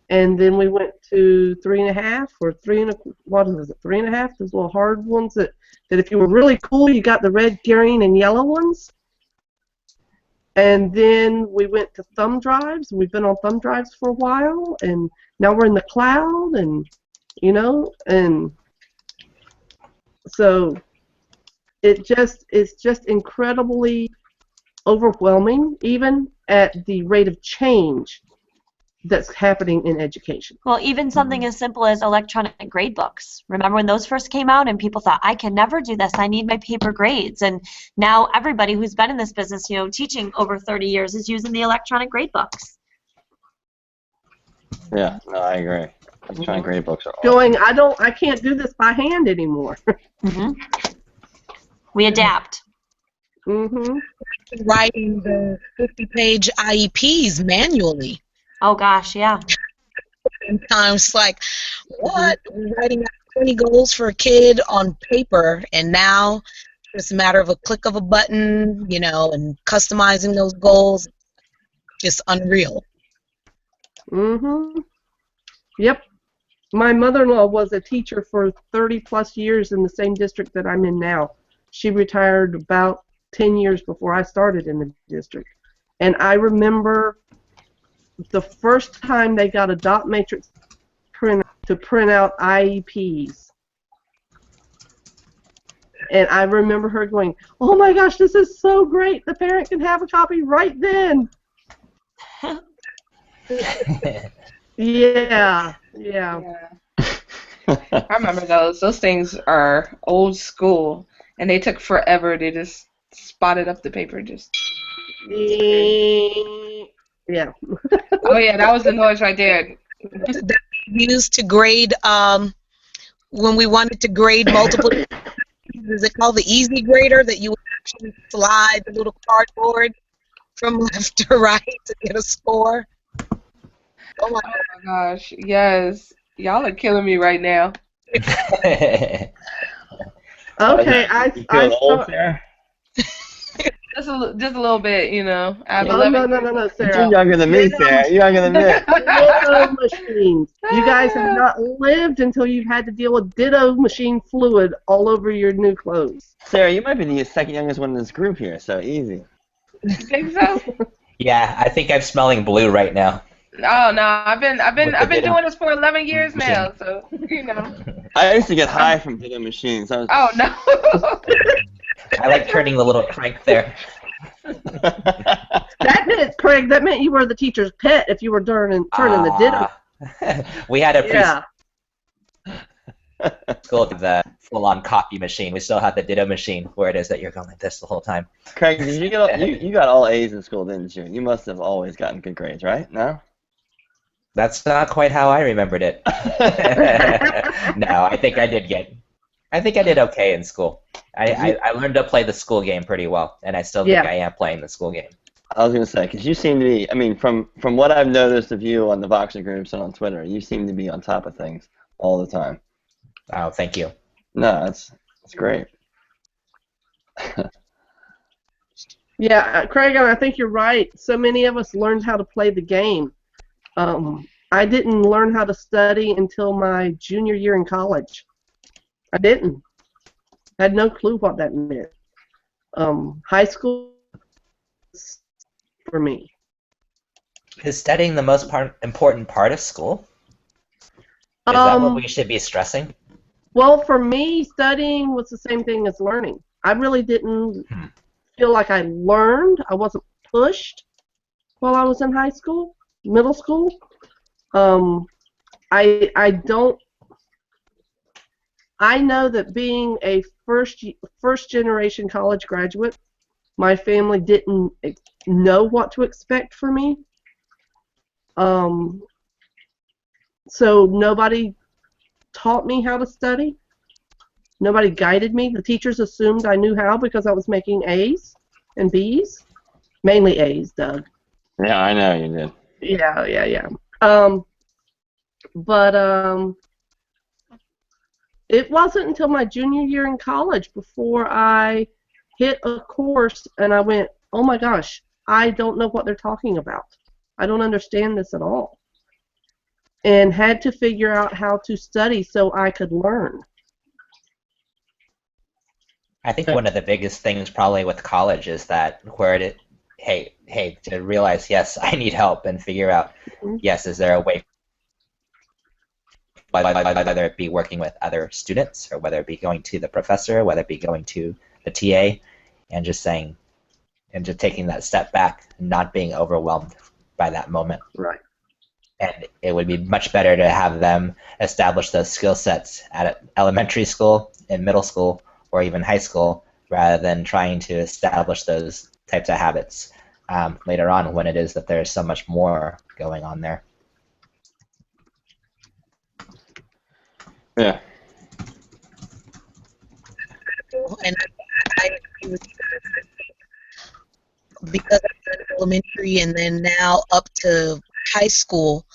and then we went to 3.5 or 3.5? Those little hard ones that if you were really cool, you got the red, green, and yellow ones. And then we went to thumb drives. We've been on thumb drives for a while, and now we're in the cloud, and and so it's just incredibly overwhelming, even at the rate of change that's happening in education. Well, even something as simple as electronic grade books. Remember when those first came out and people thought, I can never do this, I need my paper grades. And now everybody who's been in this business, teaching over 30 years is using the electronic grade books. Yeah, no, I agree. Electronic grade books are awesome. I can't do this by hand anymore. We adapt. Writing the 50-page IEPs manually. Oh gosh, yeah. Sometimes like, what? Writing out 20 goals for a kid on paper, and now it's a matter of a click of a button, and customizing those goals. Just unreal. Yep. My mother-in-law was a teacher for 30 plus years in the same district that I'm in now. She retired about 10 years before I started in the district. And I remember the first time they got a dot matrix printer to print out IEPs. And I remember her going, "Oh my gosh, this is so great. The parent can have a copy right then." Yeah, yeah. I remember those. Those things are old school, and they took forever. They just spotted up the paper. Just Yeah. oh yeah, that was the noise right there. That we used to grade when we wanted to grade multiple. Is it called the easy grader that you would actually slide the little cardboard from left to right to get a score? Oh my Oh my gosh, yes, y'all are killing me right now. Okay, You feel old, Sarah? Just a little bit, you know. I have Oh 11 no, years. Sarah. You're younger than me, Sarah. You're younger than me. Ditto machines. You guys have not lived until you've had to deal with ditto machine fluid all over your new clothes. Sarah, you might be the second youngest one in this group here, so easy. You think so? Yeah, I think I'm smelling blue right now. Oh no, I've been With the ditto doing this for 11 years machine. now, so you know. I used to get high from ditto machines. I was... Oh no. I like turning the little crank there. That meant, Craig, that meant you were the teacher's pet if you were turning the ditto. We had a Yeah. preschool with the full-on copy machine. We still had the ditto machine where it is that you're going like this the whole time. Craig, did you get you got all A's in school, didn't you? You must have always gotten good grades, right? No? That's not quite how I remembered it. No, I think I did okay in school. I learned to play the school game pretty well, and I still think Yeah. I am playing the school game. I was going to say, because you seem to be, I mean, from what I've noticed of you on the Voxer groups and on Twitter, you seem to be on top of things all the time. Oh, thank you. No, that's great. Yeah, Craig, and I think you're right. So many of us learned how to play the game. I didn't learn how to study until my junior year in college. I didn't. I had no clue what that meant. High school for me. Is studying the most important part of school? Is that what we should be stressing? Well, for me, studying was the same thing as learning. I really didn't feel like I learned. I wasn't pushed while I was in high school, middle school. I don't. I know that being a first generation college graduate, my family didn't know what to expect for me. So nobody taught me how to study. Nobody guided me. The teachers assumed I knew how because I was making A's and B's, mainly A's, Doug. Yeah, I know you did. Yeah. But it wasn't until my junior year in college before I hit a course and I went, oh my gosh, I don't know what they're talking about. I don't understand this at all. And had to figure out how to study so I could learn. I think one of the biggest things probably with college is that hey, to realize, yes, I need help and figure out, yes, is there a way, whether it be working with other students or whether it be going to the professor, whether it be going to the TA, and just saying, and just taking that step back and not being overwhelmed by that moment. Right. And it would be much better to have them establish those skill sets at elementary school, in middle school, or even high school, rather than trying to establish those types of habits later on when it is that there's so much more going on there. Yeah. And I agree with you because I've done elementary and then now up to high school,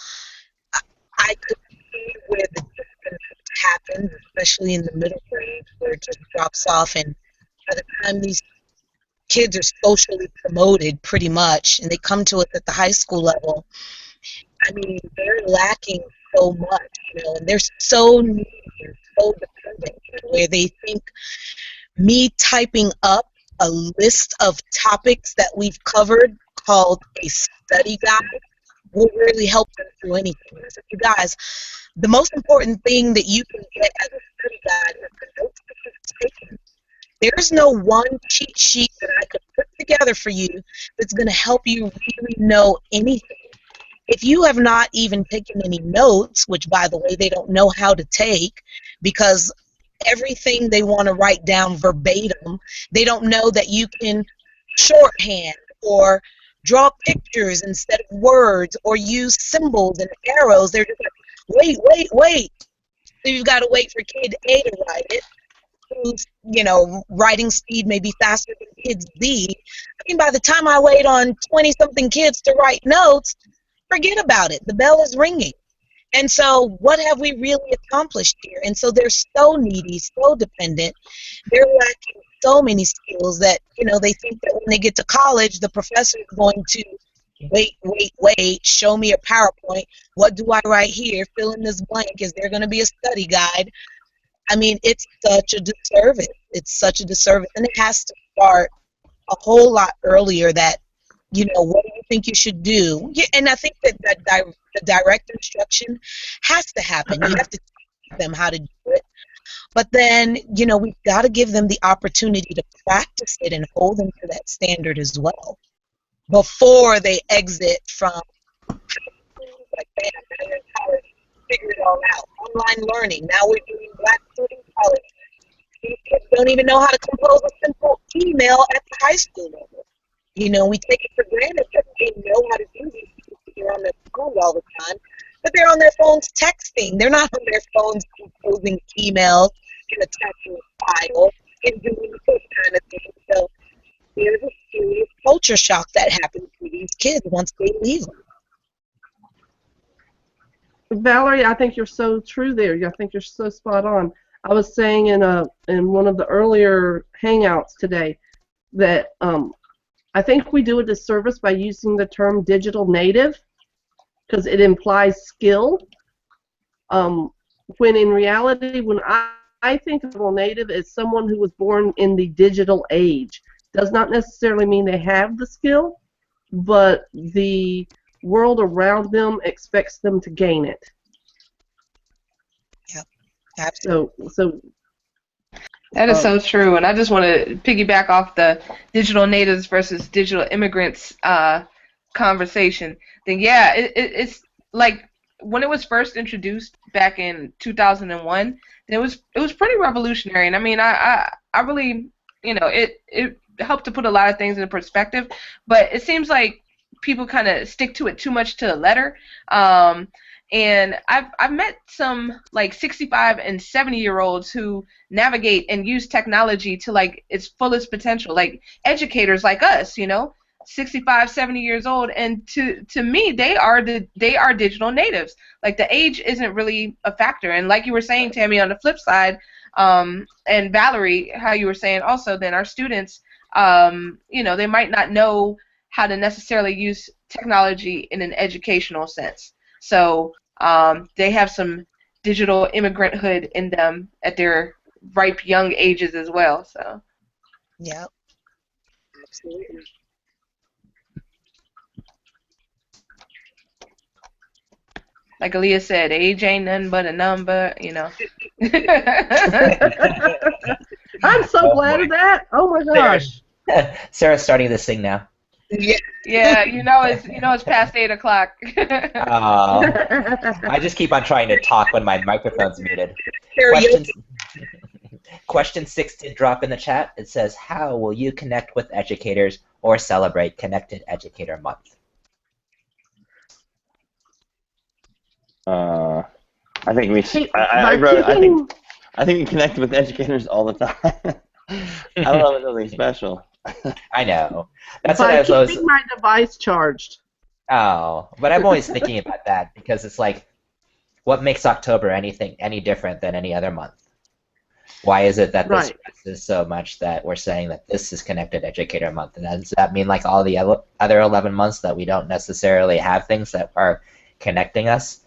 I could see where the difference happens, especially in the middle grade, where it just drops off. And by the time these kids are socially promoted, pretty much, and they come to us at the high school level, I mean, they're lacking so much, and they're so needy and so dependent, where they think me typing up a list of topics that we've covered called a study guide will really help them through anything. So you guys, the most important thing that you can get as a study guide is the notes that you've taken. There's no one cheat sheet that I could put together for you that's going to help you really know anything. If you have not even taken any notes, which, by the way, they don't know how to take because everything they want to write down verbatim, they don't know that you can shorthand or draw pictures instead of words or use symbols and arrows. They're just like, wait. So you've got to wait for kid A to write it, whose writing speed may be faster than kids B. I mean, by the time I wait on 20-something kids to write notes, forget about it. The bell is ringing. And so what have we really accomplished here? And so they're so needy, so dependent. They're lacking so many skills that, they think that when they get to college, the professor is going to wait, show me a PowerPoint. What do I write here? Fill in this blank. Is there going to be a study guide? I mean, it's such a disservice. It's such a disservice. And it has to start a whole lot earlier that, what do you think you should do? Yeah, and I think that the direct instruction has to happen. You have to teach them how to do it. But then, we've got to give them the opportunity to practice it and hold them to that standard as well before they exit from like, man, now you're in college, figure it all out. Online learning. Now we're doing Black student college. These kids don't even know how to compose a simple email at the high school level. We take it for granted that they know how to do these things. They're on their phones all the time, but they're on their phones texting. They're not on their phones composing emails and attaching a file and doing this kind of thing. So there's a serious culture shock that happens to these kids once they leave them. Valerie, I think you're so true there. I think you're so spot on. I was saying in one of the earlier Hangouts today that I think we do a disservice by using the term digital native because it implies skill. When in reality, when I think of digital native as someone who was born in the digital age, does not necessarily mean they have the skill, but the world around them expects them to gain it. Yep, absolutely. So that is so true, and I just want to piggyback off the digital natives versus digital immigrants conversation. Then yeah, it's like when it was first introduced back in 2001, it was pretty revolutionary, and I mean I really it helped to put a lot of things into perspective, but it seems like people kind of stick to it too much to the letter. And I've met some like 65 and 70-year-olds who navigate and use technology to like its fullest potential, like educators like us, 65, 70 years old, and to me they are digital natives. Like the age isn't really a factor, and like you were saying, Tammy, on the flip side, and Valerie, how you were saying also, then our students, they might not know how to necessarily use technology in an educational sense. So they have some digital immigranthood in them at their ripe young ages as well. So. Yeah. Absolutely. Like Aaliyah said, age ain't nothing but a number, I'm so glad of that. Oh my gosh. Sarah's starting to sing now. Yeah. Yeah, it's past 8 o'clock. I just keep on trying to talk when my microphone's muted. Question 6 did drop in the chat. It says, how will you connect with educators or celebrate Connected Educator Month? I think we connect with educators all the time. I don't know if it's something special. I know. That's by what I was. keeping my device charged. Oh, but I'm always thinking about that because it's like, what makes October any different than any other month? Why is it that this is so much that we're saying that this is Connected Educator Month? And does that mean like all the other 11 months that we don't necessarily have things that are connecting us?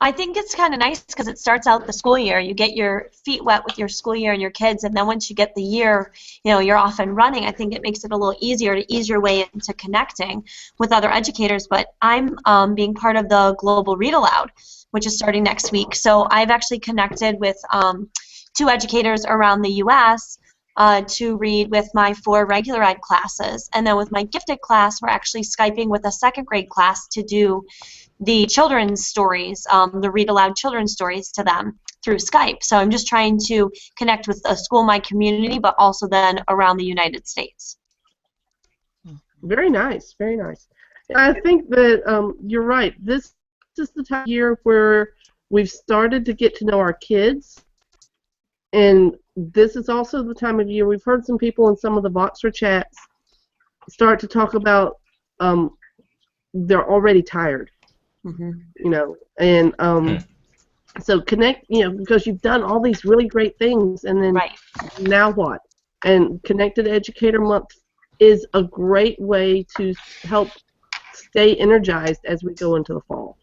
I think it's kind of nice because it starts out the school year. You get your feet wet with your school year and your kids, and then once you get the year, you're off and running. I think it makes it a little easier to ease your way into connecting with other educators. But I'm being part of the Global Read Aloud, which is starting next week. So I've actually connected with 2 educators around the U.S. To read with my 4 regular ed classes. And then with my gifted class, we're actually Skyping with a 2nd grade class to do the children's stories, the read aloud children's stories to them through Skype. So I'm just trying to connect with a school in my community, but also then around the United States. Very nice, very nice. I think that you're right. This is the time of year where we've started to get to know our kids, and this is also the time of year we've heard some people in some of the Voxer chats start to talk about they're already tired. And so connect, because you've done all these really great things, and then now what? And Connected Educator Month is a great way to help stay energized as we go into the fall.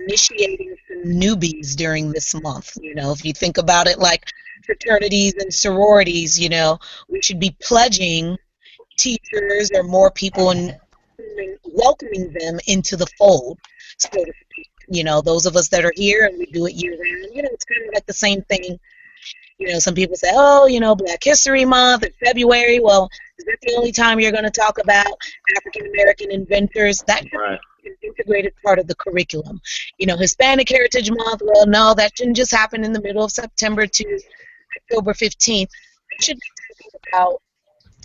Initiating some newbies during this month. If you think about it like fraternities and sororities, we should be pledging teachers or more people and welcoming them into the fold, so to speak. Those of us that are here and we do it year round, it's kind of like the same thing. Some people say, Black History Month or February. Well, is that the only time you're going to talk about African American inventors? That should be an integrated part of the curriculum. Hispanic Heritage Month, well, no, that shouldn't just happen in the middle of September to October 15th. We should be talking about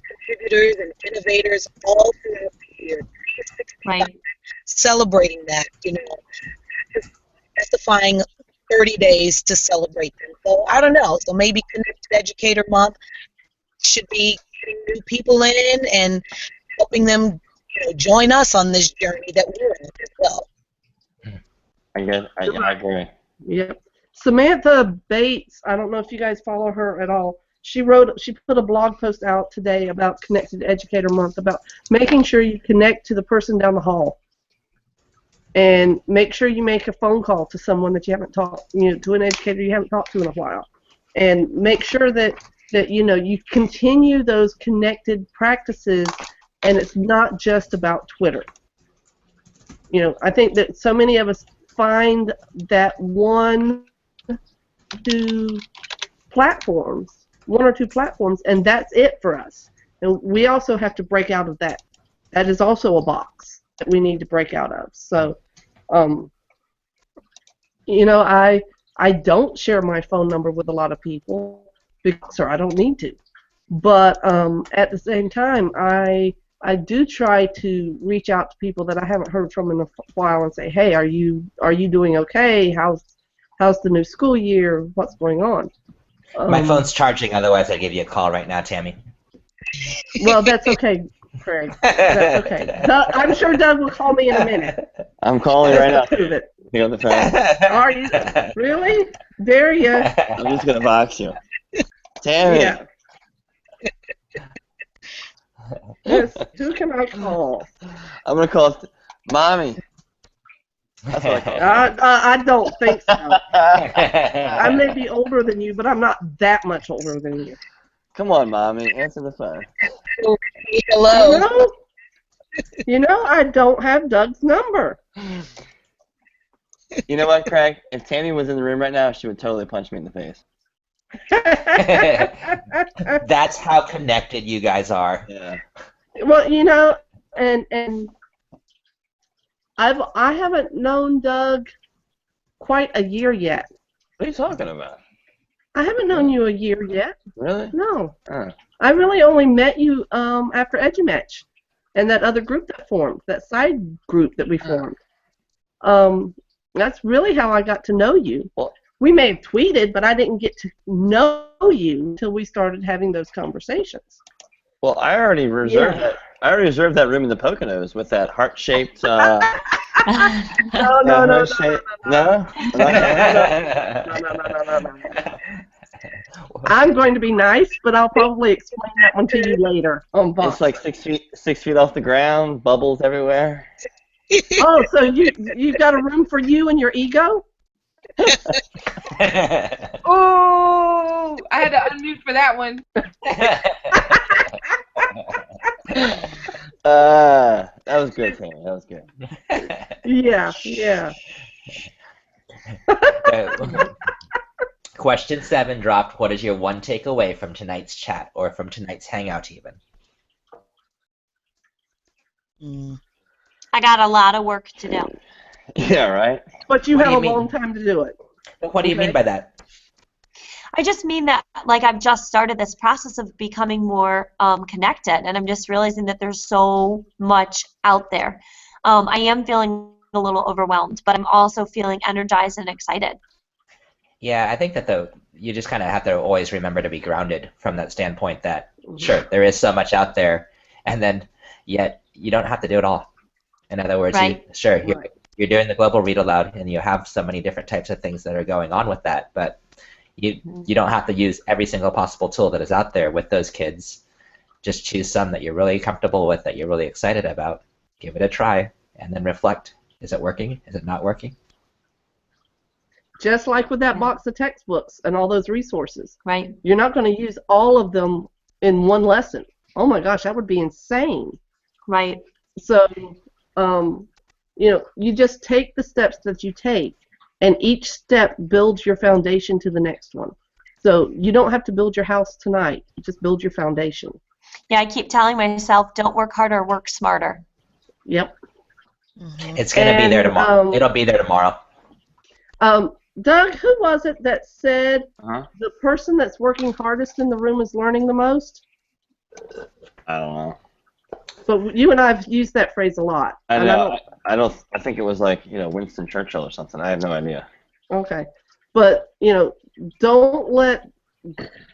contributors and innovators all throughout the year. Celebrating that, just specifying 30 days to celebrate them. So I don't know. So maybe Connected Educator Month should be getting new people in and helping them, join us on this journey that we're on as well. I agree. Yep. Samantha Bates, I don't know if you guys follow her at all. She put a blog post out today about Connected Educator Month, about making sure you connect to the person down the hall. And make sure you make a phone call to someone that you haven't talked, to an educator you haven't talked to in a while. And make sure that you continue those connected practices, and it's not just about Twitter. I think that so many of us find that one or two platforms, and that's it for us. And we also have to break out of that. That is also a box that we need to break out of. So, I don't share my phone number with a lot of people because I don't need to. But at the same time, I do try to reach out to people that I haven't heard from in a while and say, hey, are you doing okay? How's the new school year? What's going on? My phone's charging, otherwise I'd give you a call right now, Tammy. Well, that's okay, Craig. That's okay. I'm sure Doug will call me in a minute. I'm calling right now. Prove it. Pick up the phone. Are you? Really? Dare you? I'm just going to box you. Tammy. Yeah. Yes. Who can I call? I'm going to call Mommy. That's what I call her. I don't think so. I may be older than you, but I'm not that much older than you. Come on, Mommy. Answer the phone. Hello. I don't have Doug's number. You know what, Craig? If Tammy was in the room right now, she would totally punch me in the face. That's how connected you guys are. Yeah. Well, and I haven't known Doug quite a year yet. What are you talking about? I haven't known you a year yet. Really? No. Oh. I really only met you after EduMatch and that other group that formed, that side group that we formed. That's really how I got to know you. Well, we may have tweeted, but I didn't get to know you until we started having those conversations. Well, I already reserved that. I already reserved that room in the Poconos with that heart-shaped. No. No. I'm going to be nice, but I'll probably explain that one to you later on Vox. It's like 6 feet off the ground, bubbles everywhere. Oh, so you've got a room for you and your ego? Oh, I had to unmute for that one. That was good, Tammy. That was good. Yeah, yeah. Question 7 dropped. What is your one takeaway from tonight's chat or from tonight's hangout even? I got a lot of work to do. Yeah, right? But you What do have you a long mean? time to do it. What do you mean by that? I just mean that, like, I've just started this process of becoming more connected, and I'm just realizing that there's so much out there. I am feeling a little overwhelmed, but I'm also feeling energized and excited. Yeah, I think that you just kind of have to always remember to be grounded from that standpoint that, sure, there is so much out there, and then yet you don't have to do it all. In other words, Right. You're doing the global read aloud, and you have so many different types of things that are going on with that, but you don't have to use every single possible tool that is out there with those kids. Just choose some that you're really comfortable with, that you're really excited about. Give it a try, and then reflect. Is it working? Is it not working? Just like with that box of textbooks and all those resources. Right. You're not going to use all of them in one lesson. Oh my gosh, that would be insane. Right. So, you just take the steps that you take, and each step builds your foundation to the next one. So you don't have to build your house tonight. Just build your foundation. Yeah, I keep telling myself, don't work harder, work smarter. Yep. It's going to be there tomorrow. It'll be there tomorrow. Doug, who was it that said Uh-huh. the person that's working hardest in the room is learning the most? I don't know. But you and I have used that phrase a lot. I And know. I think it was like, Winston Churchill or something. I have no idea. Okay. But, don't let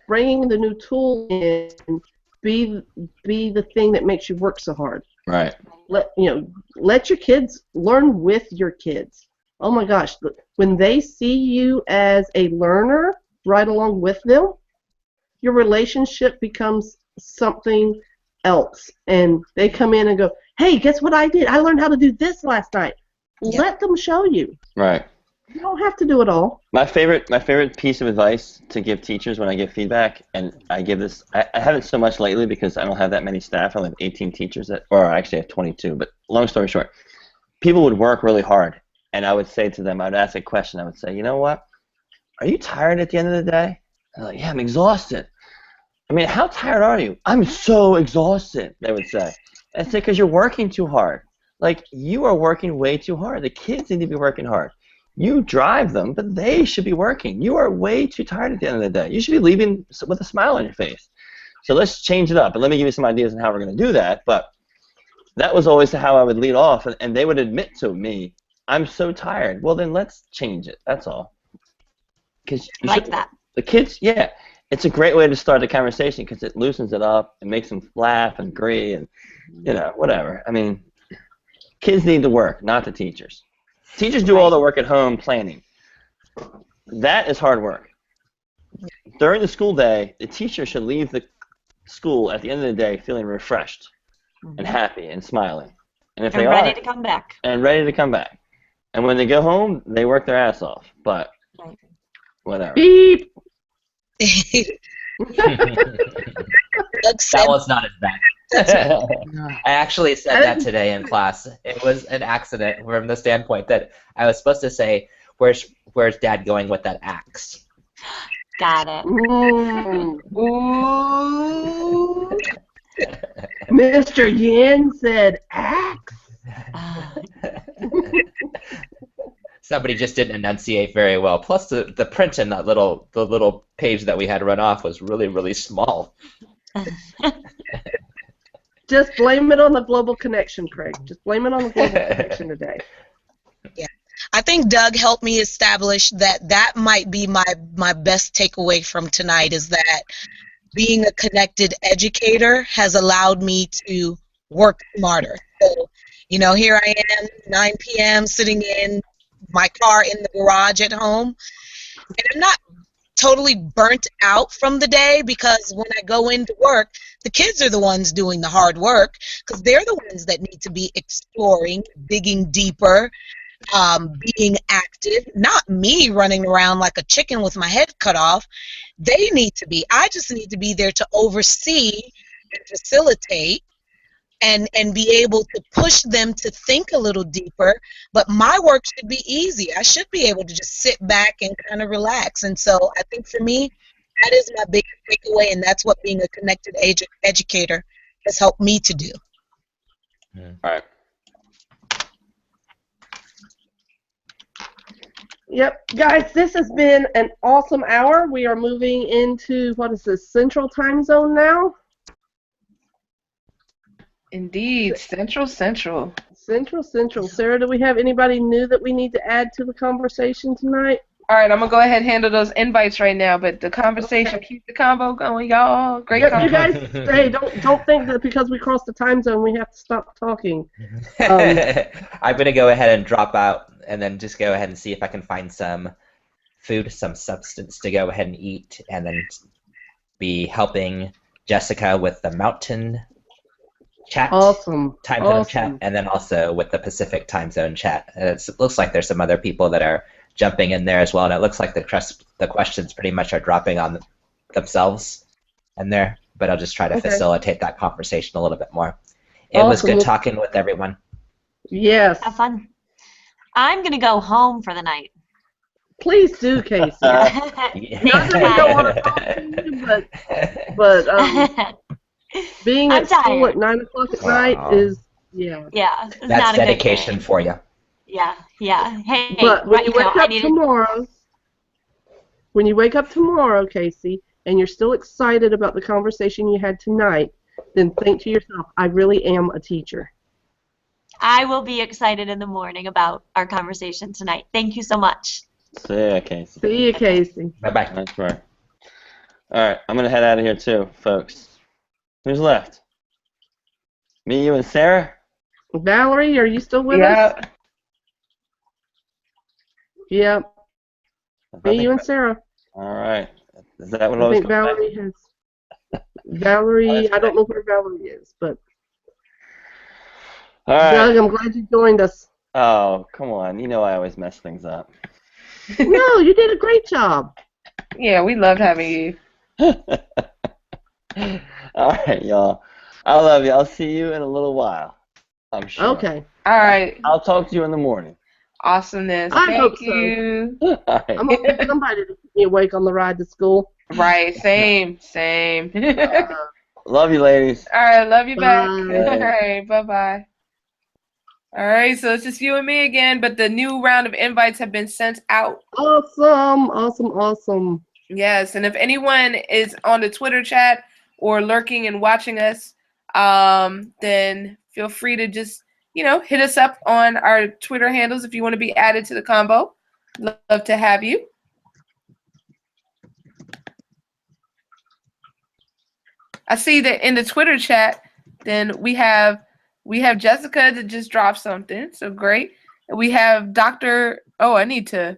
bringing the new tool in be the thing that makes you work so hard. Right. Let your kids learn with your kids. Oh my gosh, when they see you as a learner right along with them, your relationship becomes something else. And they come in and go, hey, guess what I did? I learned how to do this last night. Yeah. Let them show you. Right. You don't have to do it all. My favorite piece of advice to give teachers when I give feedback, and I give this, I haven't so much lately because I don't have that many staff. I only have 18 teachers, or I actually have 22. But long story short, people would work really hard, and I would say to them, I would ask a question. I would say, you know what? Are you tired at the end of the day? And they're like, yeah, I'm exhausted. I mean, how tired are you? I'm so exhausted, they would say. And I say, because you're working too hard. Like, you are working way too hard. The kids need to be working hard. You drive them, but they should be working. You are way too tired at the end of the day. You should be leaving with a smile on your face. So let's change it up. And let me give you some ideas on how we're going to do that. But that was always how I would lead off. And they would admit to me, I'm so tired. Well, then let's change it. That's all. Because Like that. the kids, yeah. It's a great way to start the conversation because it loosens it up. It makes them laugh and agree and, whatever. I mean, kids need to work, not the teachers. Teachers do all the work at home planning. That is hard work. During the school day, the teacher should leave the school at the end of the day feeling refreshed and happy and smiling. And if they ready are, to come back. and ready to come back. And when they go home, they work their ass off. But whatever. Beep. That was not as bad. I actually said that today in class. It was an accident from the standpoint that I was supposed to say, where's Dad going with that axe? Got it. Ooh. Mr. Yin said axe. Somebody just didn't enunciate very well. Plus, the print in that the little page that we had run off was really, really small. Just blame it on the global connection, Craig. Just blame it on the global connection today. Yeah. I think Doug helped me establish that might be my best takeaway from tonight is that being a connected educator has allowed me to work smarter. So, here I am, 9 p.m., sitting in my car in the garage at home, and I'm not totally burnt out from the day, because when I go into work, the kids are the ones doing the hard work, because they're the ones that need to be exploring, digging deeper, being active, not me running around like a chicken with my head cut off. They need to be. I just need to be there to oversee and facilitate and be able to push them to think a little deeper. But my work should be easy. I should be able to just sit back and kind of relax. And so I think for me, that is my biggest takeaway, and that's what being a connected educator has helped me to do. All right. Yep, guys, this has been an awesome hour. We are moving into, what is this, Central Time Zone now? Indeed, Central. Central. Sarah, do we have anybody new that we need to add to the conversation tonight? All right, I'm going to go ahead and handle those invites right now, but the conversation, keep the combo going, y'all. Great You convo. guys, hey, don't think that because we crossed the time zone we have to stop talking. I'm going to go ahead and drop out and then just go ahead and see if I can find some food, some substance to go ahead and eat, and then be helping Jessica with the mountain chat, Awesome. time zone chat, and then also with the Pacific time zone chat. And it looks like there's some other people that are jumping in there as well, and it looks like the questions pretty much are dropping on themselves in there, but I'll just try to facilitate that conversation a little bit more. It was good talking with everyone. Yes. Have fun. I'm going to go home for the night. Please do, Casey. Not that we don't want to talk to you, but being I'm at school tired. at 9 o'clock at night is, yeah. Yeah, it's That's not a good dedication day. for you. Yeah. Hey, But when you wake I up needed tomorrow, Casey, and you're still excited about the conversation you had tonight, then think to yourself, I really am a teacher. I will be excited in the morning about our conversation tonight. Thank you so much. See ya, Casey. See you, Casey. Bye-bye. That's right. All right, I'm going to head out of here too, folks. Who's left? Me, you, and Sarah? Valerie, are you still with us? Yep. Me, you, and Sarah. All right. Is that what I I was think going Valerie has. Valerie, I don't know where Valerie is, but All right. Doug, I'm glad you joined us. Oh, come on. You know I always mess things up. No, you did a great job. Yeah, we loved having you. All right, y'all. I love you. I'll see you in a little while. I'm sure. Okay. All right. I'll talk to you in the morning. Awesomeness. I hope Thank so. you. All right. I'm going to get somebody to keep me awake on the ride to school. Right. Same. Love you, ladies. All right. Love you back. Bye. All right. Bye-bye. All right. So it's just you and me again, but the new round of invites have been sent out. Awesome. Yes. And if anyone is on the Twitter chat or lurking and watching us, then feel free to just, hit us up on our Twitter handles if you want to be added to the combo. Love to have you. I see that in the Twitter chat, then we have Jessica that just dropped something, so great. We have Dr. Oh, I need to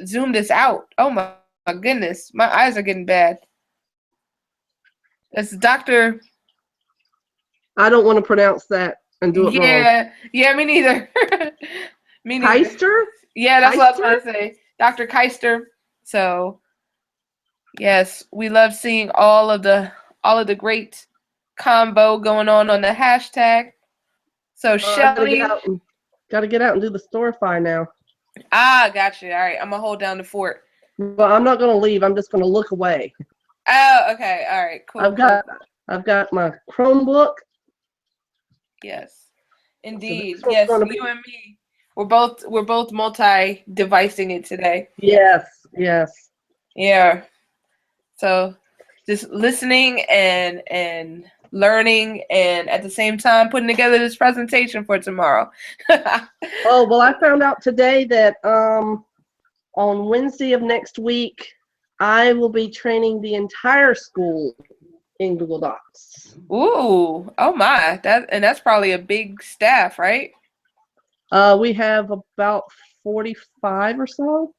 zoom this out. Oh my goodness, my eyes are getting bad. That's Dr. I don't want to pronounce that and do it wrong. Yeah, me neither. Me neither. Keister? Yeah, that's what I was Keister? going to say. Dr. Keister. So, yes, we love seeing all of the great combo going on the hashtag. So, Shelly. Gotta get out and do the Storify now. Gotcha. All right, I'm going to hold down the fort. But I'm not going to leave. I'm just going to look away. Oh, okay. All right, cool. I've got my Chromebook. Yes, indeed. Yes, you and me. We're both multi-devicing it today. Yes. Yeah. So just listening and learning, and at the same time putting together this presentation for tomorrow. Oh, well, I found out today that on Wednesday of next week, I will be training the entire school in Google Docs. Ooh, oh my, that's probably a big staff, right? We have about 45 or so.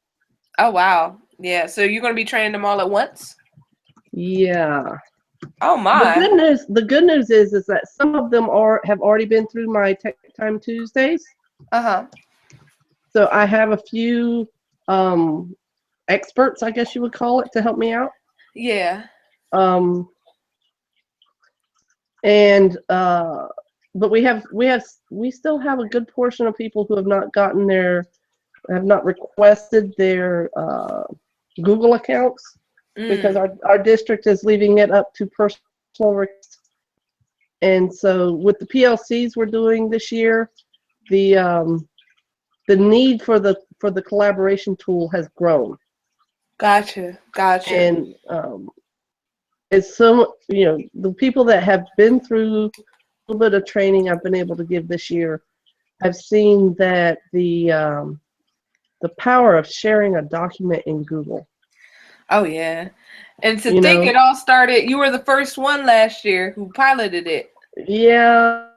Oh wow, Yeah. So you're going to be training them all at once? Yeah. Oh my. The good news is that some of them have already been through my Tech Time Tuesdays. Uh-huh. So I have a few experts, I guess you would call it, to help me out. Yeah. Um, and but we still have a good portion of people who have not requested their Google accounts because our district is leaving it up to personal requests. And so with the PLCs we're doing this year, the need for the collaboration tool has grown. Gotcha. And it's so, the people that have been through a little bit of training I've been able to give this year, I've seen that the power of sharing a document in Google. Oh yeah. And to You think know? it all started, you were the first one last year who piloted it. Yeah.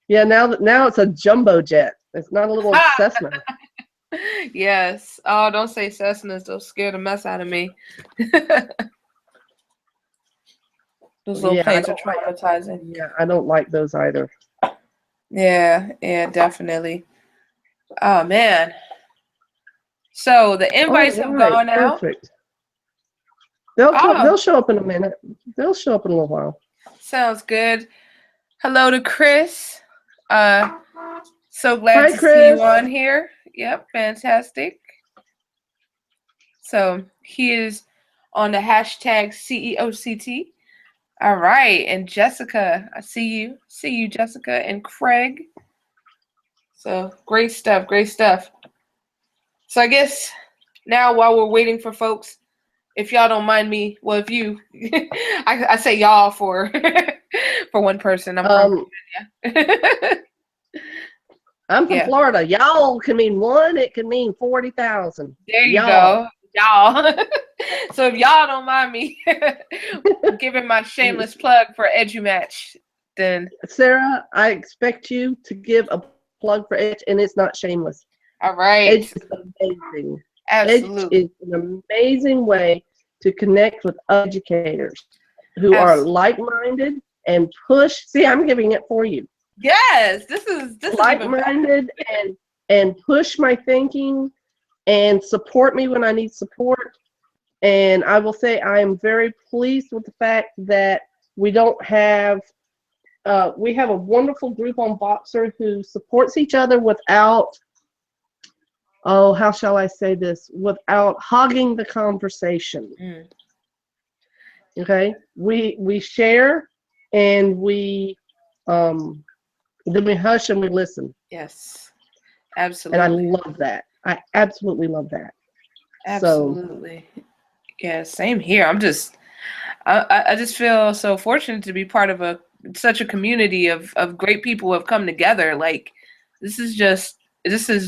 Yeah, now it's a jumbo jet. It's not a little Cessna. Yes. Oh, don't say Cessnas. They'll scare the mess out of me. Those little planes are traumatizing. Yeah, I don't like those either. Yeah, definitely. Oh man. So the invites have gone out. Perfect. They'll show up in a minute. They'll show up in a little while. Sounds good. Hello to Chris. So glad to see you on here. Yep, fantastic. So he is on the hashtag CEOCT. All right, and Jessica, I see you. See you, Jessica, and Craig. So great stuff, great stuff. So I guess now while we're waiting for folks, if y'all don't mind me, well, if you, I say y'all for for one person. I'm from Virginia. I'm from Florida. Y'all can mean one. It can mean 40,000. There you go, y'all. So if y'all don't mind me giving my shameless plug for EduMatch, then Sarah, I expect you to give a plug for Edge, and it's not shameless. All right. Edge is amazing. Absolutely. Edge is an amazing way to connect with educators who are like-minded and push. See, I'm giving it for you. Yes, this is like-minded and push my thinking and support me when I need support. And I will say I am very pleased with the fact that we don't have we have a wonderful group on Voxer who supports each other without, oh, how shall I say this, without hogging the conversation. Okay, we share and then we hush and we listen. Yes, absolutely. And I love that. I absolutely love that. Absolutely. So, yeah, same here. I just feel so fortunate to be part of such a community of great people who have come together. Like this has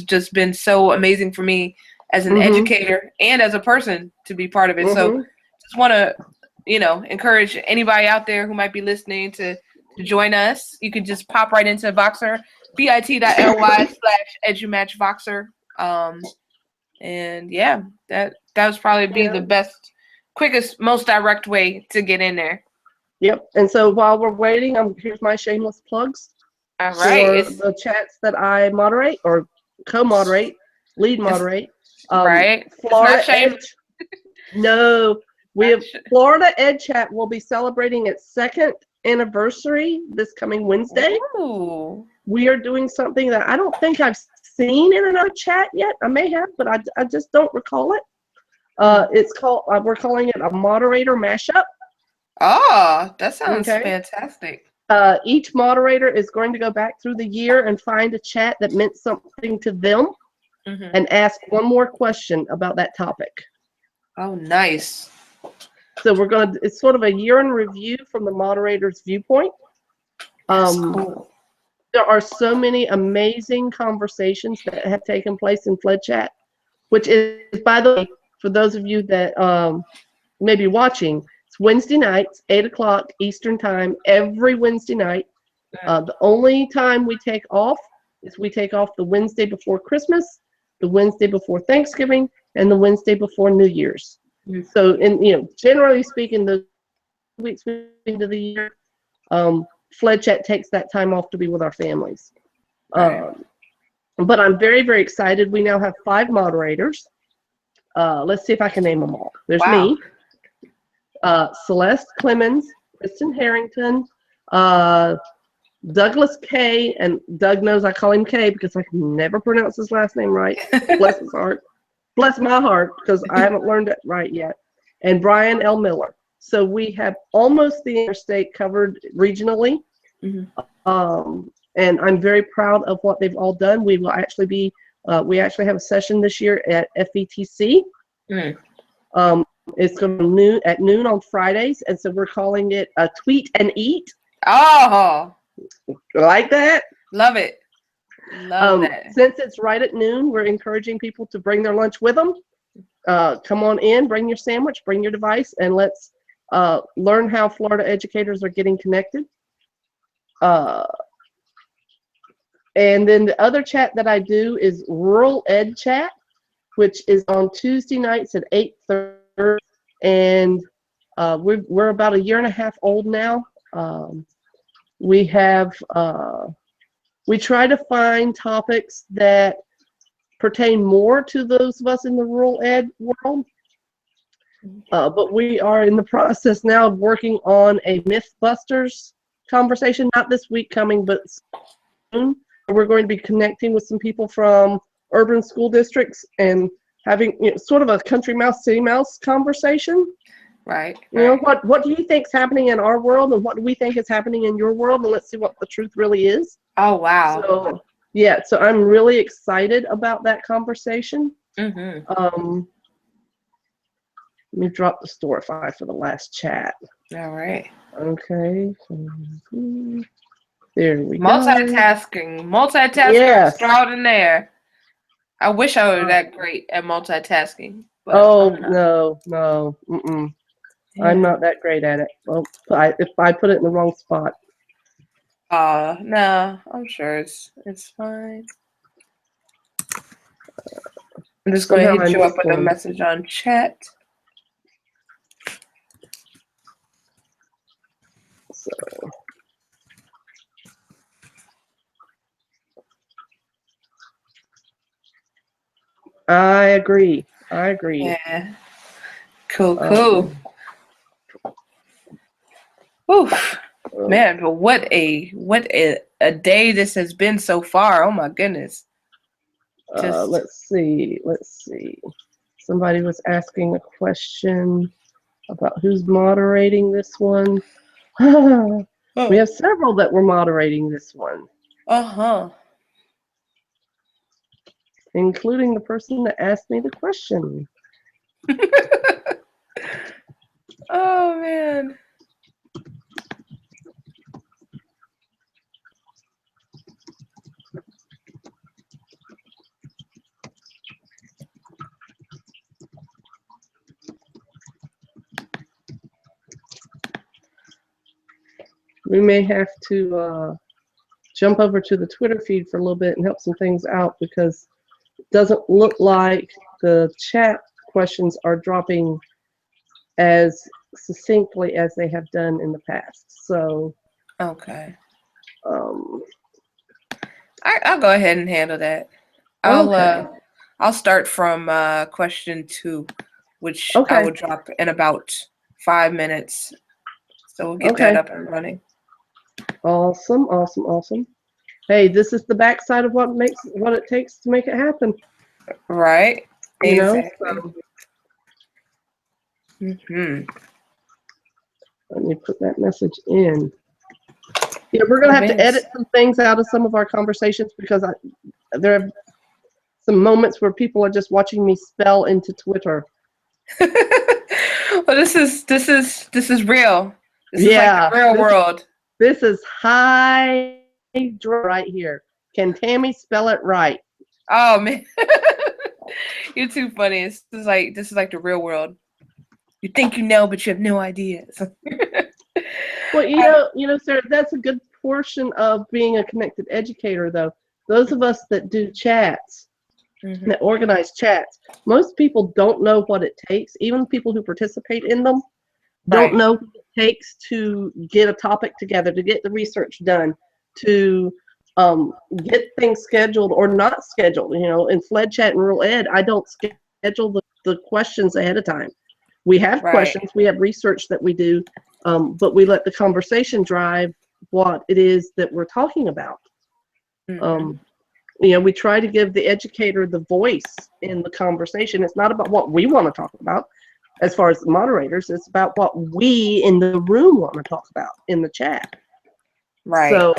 just been so amazing for me as an educator and as a person to be part of it. So just want to, encourage anybody out there who might be listening to join us. You can just pop right into Voxer, bit.ly/EduMatchVoxer. And yeah, that would probably be the best, quickest, most direct way to get in there. Yep. And so while we're waiting, here's my shameless plugs. All right. For the chats that I moderate or co-moderate, lead moderate. Right. Florida Edge. No, we have Florida Ed Chat will be celebrating its 2nd anniversary this coming Wednesday. Ooh. We are doing something that I don't think I've seen in another chat yet. I may have, but I just don't recall it. It's called, we're calling it a moderator mashup. Oh, that sounds fantastic. Each moderator is going to go back through the year and find a chat that meant something to them and ask one more question about that topic. Oh, nice. So it's sort of a year in review from the moderator's viewpoint. That's cool. There are so many amazing conversations that have taken place in Fled Chat, which is, by the way, for those of you that may be watching, it's Wednesday nights, 8 o'clock Eastern time, every Wednesday night. The only time we take off is we take off the Wednesday before Christmas, the Wednesday before Thanksgiving, and the Wednesday before New Year's. Mhm. So, generally speaking, the weeks into the year, Fled Chat takes that time off to be with our families. Right. But I'm very, very excited. We now have 5 moderators. Let's see if I can name them all. There's Wow. me, Celeste Clemens, Kristen Harrington, Douglas K, and Doug knows I call him K because I can never pronounce his last name right. Bless his heart. Bless my heart because I haven't learned it right yet. And Brian L. Miller. So we have almost the interstate covered regionally. Mhm. And I'm very proud of what they've all done. We will actually be, we actually have a session this year at FETC. Mm. It's going to at noon on Fridays, and so we're calling it a Tweet and Eat. Oh, Like that? love it. Love that. Since it's right at noon, we're encouraging people to bring their lunch with them. Come on in, bring your sandwich, bring your device, and let's learn how Florida educators are getting connected. And then the other chat that I do is Rural Ed Chat, which is on Tuesday nights at 8:30, and we're about a year and a half old now. We try to find topics that pertain more to those of us in the rural ed world, but we are in the process now of working on a Mythbusters conversation, not this week coming, but soon. We're going to be connecting with some people from urban school districts and having sort of a country mouse, city mouse conversation. Right. What do you think's happening in our world, and what do we think is happening in your world, and let's see what the truth really is. Oh, wow. So so I'm really excited about that conversation. Mm-hmm. Let me drop the Storify for the last chat. All right. Okay. There we go. Multitasking Yes. extraordinaire. I wish I were that great at multitasking. But no. Mm-mm. Yeah. I'm not that great at it. Well, if I put it in the wrong spot. No, I'm sure it's fine. I'm just going to hit you up with a message on chat. So. I agree. Yeah. Cool. Oof. Man, but what a day this has been so far. Oh my goodness. Let's see. Somebody was asking a question about who's moderating this one. We have several that were moderating this one. Including the person that asked me the question. Oh man. We may have to jump over to the Twitter feed for a little bit and help some things out because it doesn't look like the chat questions are dropping as succinctly as they have done in the past. So, okay. I'll go ahead and handle that. I'll start from question 2, which I will drop in about 5 minutes. So we'll get that up and running. Awesome. Hey, this is the backside of what it takes to make it happen. Right. Exactly. So. Let me put that message in. Yeah, we're going to have to edit some things out of some of our conversations because there are some moments where people are just watching me spell into Twitter. Well, this is real. This is like the real world. This is high right here. Can Tammy spell it right? Oh man, you're too funny. This is like the real world. You think you know, but you have no idea. Well, Sarah, that's a good portion of being a connected educator, though. Those of us that do chats, Mhm. that organize chats. Most people don't know what it takes. Even people who participate in them don't Right. know what it takes to get a topic together, to get the research done, to get things scheduled or not scheduled. You know, in Fled Chat and Rural Ed, I don't schedule the questions ahead of time. We have Right. questions, we have research that we do, but we let the conversation drive what it is that we're talking about. Mhm. Um, you know, we try to give the educator the voice in the conversation. It's not about what we want to talk about as far as the moderators, it's about what we in the room want to talk about in the chat. Right.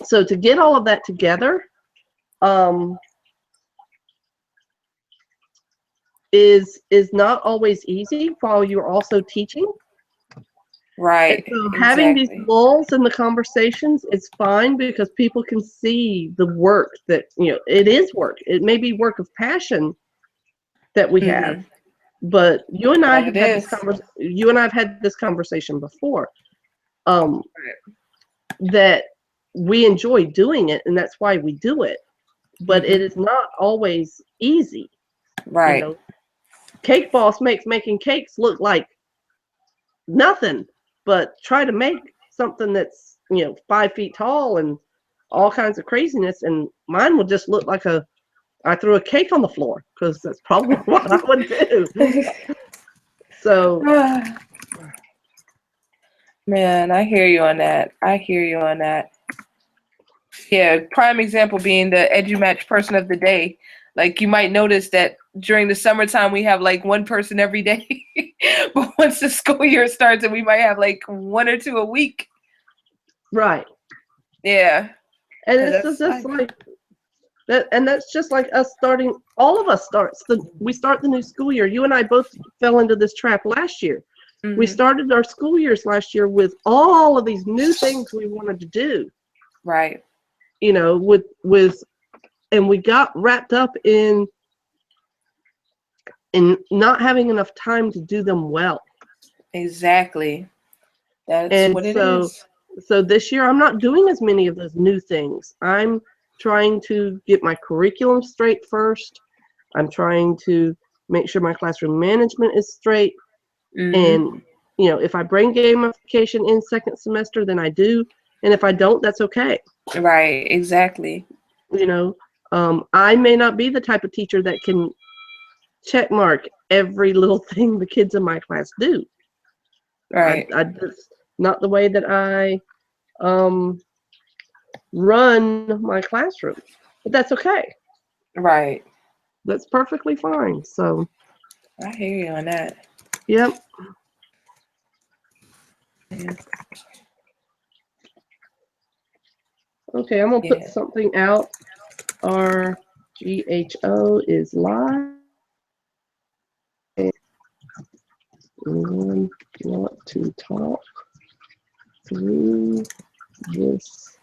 So to get all of that together um, is not always easy while you're also teaching. And Right. so having these Exactly. lulls in the conversations is fine because people can see the work that, you know, it is work. It may be work of passion that we have, Mhm. but you and I That have it had this is. you and I have had this conversation before. Um, Right. that we enjoy doing it and that's why we do it. But it Mhm. is not always easy. You Right. know, Cake Boss makes making cakes look like nothing, but try to make something that's, you know, 5 feet tall and all kinds of craziness, and mine would just look like I threw a cake on the floor because that's probably what I would do. So Man, I hear you on that. I hear you on that. Yeah, prime example being the EduMatch person of the day. Like you might notice that during the summertime we have like one person every day, but once the school year starts, and we might have like one or two a week. right, Yeah, and because it's that's just like. like that, and that's just like us starting. All of us we start the new school year. You and I both fell into this trap last year. We Mhm. started our school years last year with all of these new things we wanted to do. Right. You know, and we got wrapped up in not having enough time to do them well. Exactly. That's And what it is. so this year I'm not doing as many of those new things. I'm trying to get my curriculum straight first. I'm trying to make sure my classroom management is straight. Mhm. And you know, if I bring gamification in second semester, then I do. And if I don't, that's okay. Right. Exactly. You know, I may not be the type of teacher that can check mark every little thing the kids in my class do. Right. I just not the way that I um, run my classroom, but that's okay. Right. That's perfectly fine. So, I hear you on that. yep. Yeah. Okay, I'm gonna put Yeah. something out. Our GHO is live. And want to talk through this.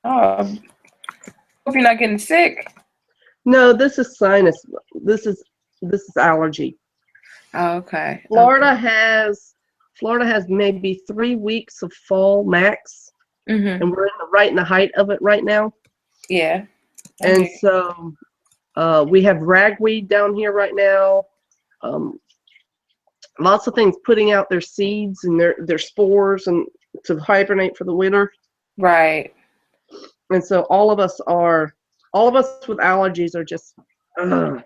Oh, hope you're not getting sick. No, this is sinus. This is this is allergy. Oh, okay. Okay. Florida has Florida has maybe 3 weeks of fall max, Mhm. and we're right in the height of it right now. Yeah. I And hear you. so we have ragweed down here right now. Um, lots of things putting out their seeds and their spores and to hibernate for the winter. Right. And so all of us with allergies are just ugh.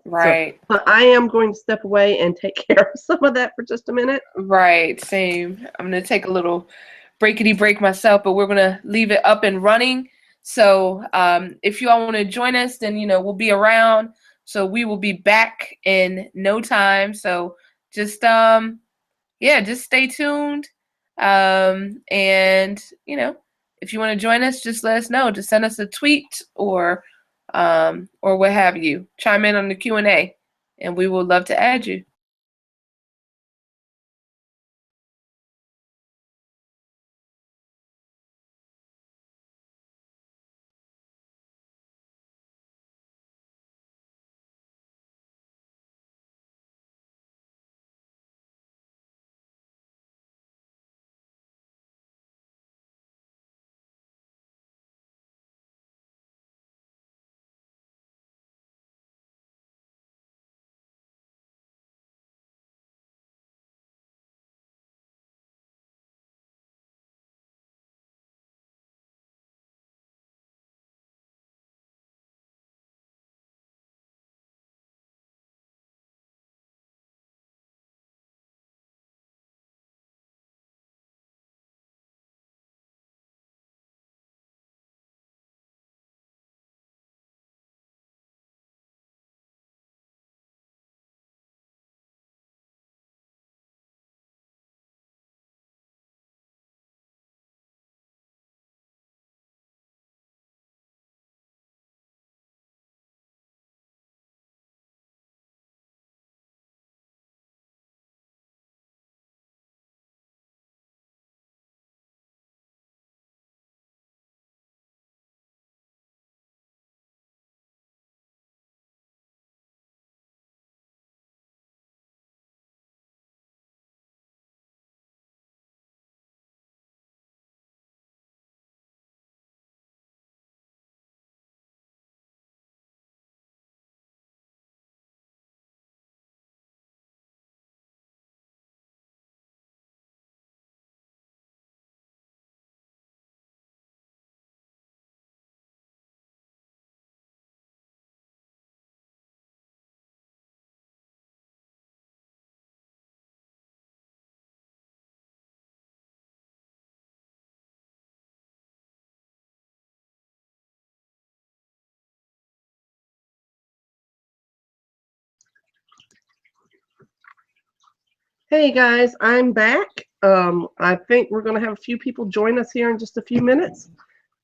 So Right. but I am going to step away and take care of some of that for just a minute. Right. Same. I'm gonna take a little breakity break myself, but we're gonna leave it up and running. So if you all want to join us, then we'll be around. So we will be back in no time. So just yeah, just stay tuned. And if you want to join us, just let us know. Just send us a tweet or what have you. Chime in on the Q&A, and we will love to add you. Hey guys, I'm back. I think we're going to have a few people join us here in just a few minutes.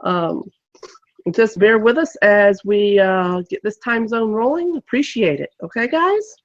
Um, just bear with us as we get this time zone rolling. Appreciate it. Okay, guys?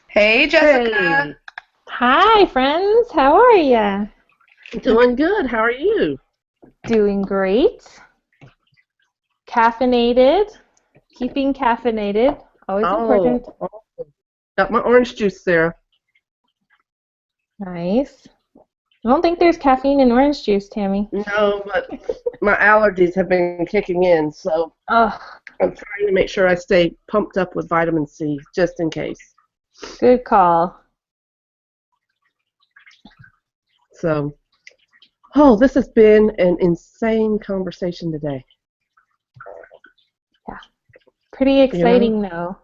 Hey, Jessica. Hey, Hi, friends. How are ya? doing good. How are you? Doing great. Caffeinated. Keeping caffeinated. Always Oh, important. awesome. Got my orange juice there. Nice. I don't think there's caffeine in orange juice, Tammy. No, but my allergies have been kicking in, so Ugh, I'm trying to make sure I stay pumped up with vitamin C just in case. good call. So, oh, this has been an insane conversation today. Pretty You know? exciting, though.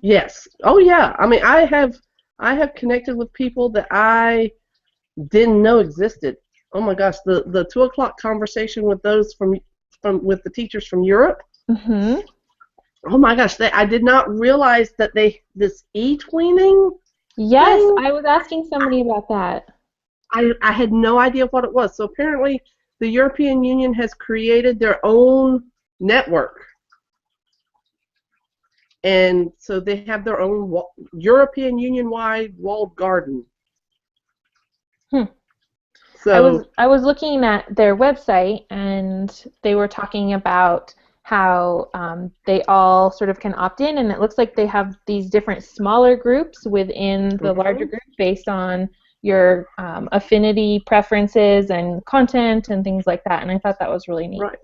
Yes. Oh yeah. I mean, I have connected with people that I didn't know existed. Oh my gosh, the 2 o'clock conversation with those from with the teachers from Europe. Mm-hmm. Oh my gosh, I did not realize that they this e-tweening Yes, thing. I was asking somebody about that. I had no idea what it was. So apparently, the European Union has created their own network. And so they have their own European Union-wide walled garden. Hmm. So I was looking at their website and they were talking about how they all sort of can opt in, and it looks like they have these different smaller groups within the larger mhm, group based on your affinity preferences and content and things like that. And I thought that was really neat. right,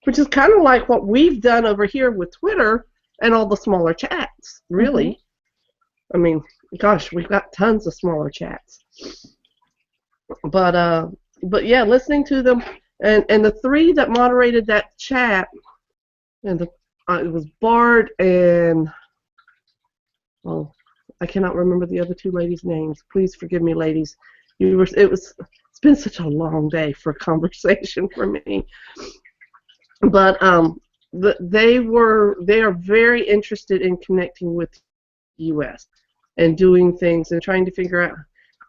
which is kind of like what we've done over here with Twitter and all the smaller chats. Hmm. Really, I mean, gosh, we've got tons of smaller chats. But but yeah, listening to them and the three that moderated that chat, and it was Bart and, well, I cannot remember the other two ladies' names. Please forgive me, ladies. It's been such a long day for conversation for me. But they are very interested in connecting with the U.S. and doing things and trying to figure out.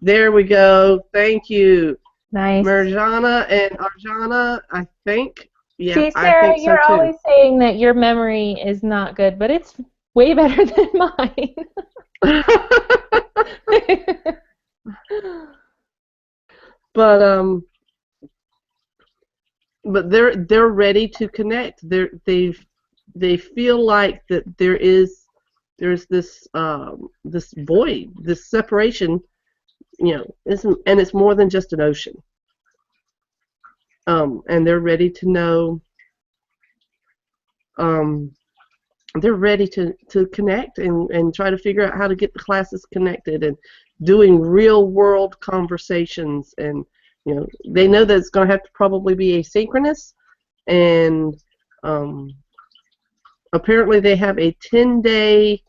There we go. Thank you, Nice. Merjana and Arjana. I think. Yeah, See, I Sarah, think so you're too. always saying that your memory is not good, but it's way better than mine. But they're ready to connect. They feel like that there's this void, this separation. And it's more than just an ocean. And they're ready to know. Um, they're ready to connect and try to figure out how to get the classes connected and doing real world conversations. And they know that it's going to have to probably be asynchronous. And apparently they have a 10-day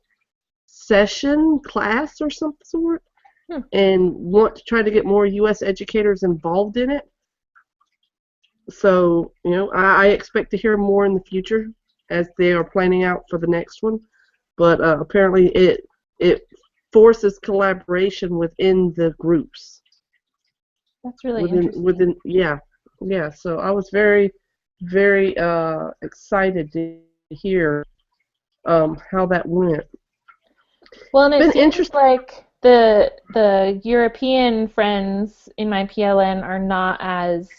session class or some sort, and want to try to get more U.S. educators involved in it. So, I expect to hear more in the future as they are planning out for the next one. But apparently it forces collaboration within the groups. That's really interesting. Yeah. So I was very, very excited to hear how that went. Well, and it Been seems interesting. like the European friends in my PLN are not as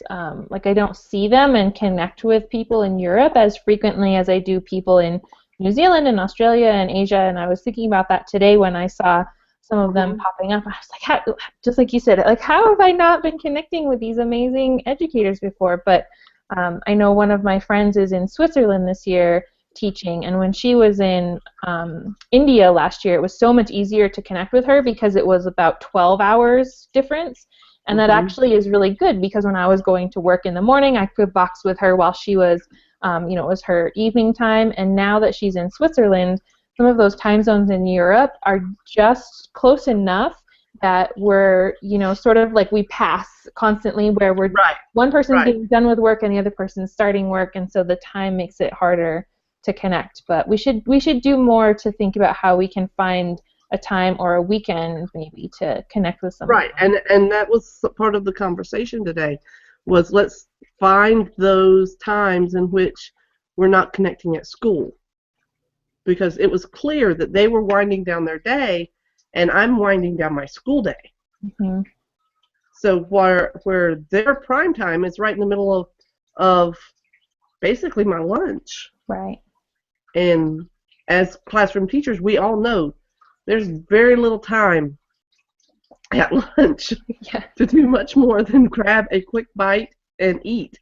like I don't see them and connect with people in Europe as frequently as I do people in New Zealand and Australia and Asia. And I was thinking about that today when I saw some of them popping up. I was like, just like you said, like how have I not been connecting with these amazing educators before? But I know one of my friends is in Switzerland this year teaching, and when she was in India last year, it was so much easier to connect with her because it was about 12 hours difference, and that actually is really good because when I was going to work in the morning, I could box with her while she was, it was her evening time, and now that she's in Switzerland, some of those time zones in Europe are just close enough that we're, sort of like we pass constantly where we're one person's getting done with work and the other person's starting work, and so the time makes it harder to connect. But we should do more to think about how we can find a time or a weekend maybe to connect with someone. Right, and that was part of the conversation today, was let's find those times in which we're not connecting at school. Because it was clear that they were winding down their day, and I'm winding down my school day. So where their prime time is right in the middle of basically my lunch. Right. And as classroom teachers, we all know there's very little time at lunch to do much more than grab a quick bite and eat.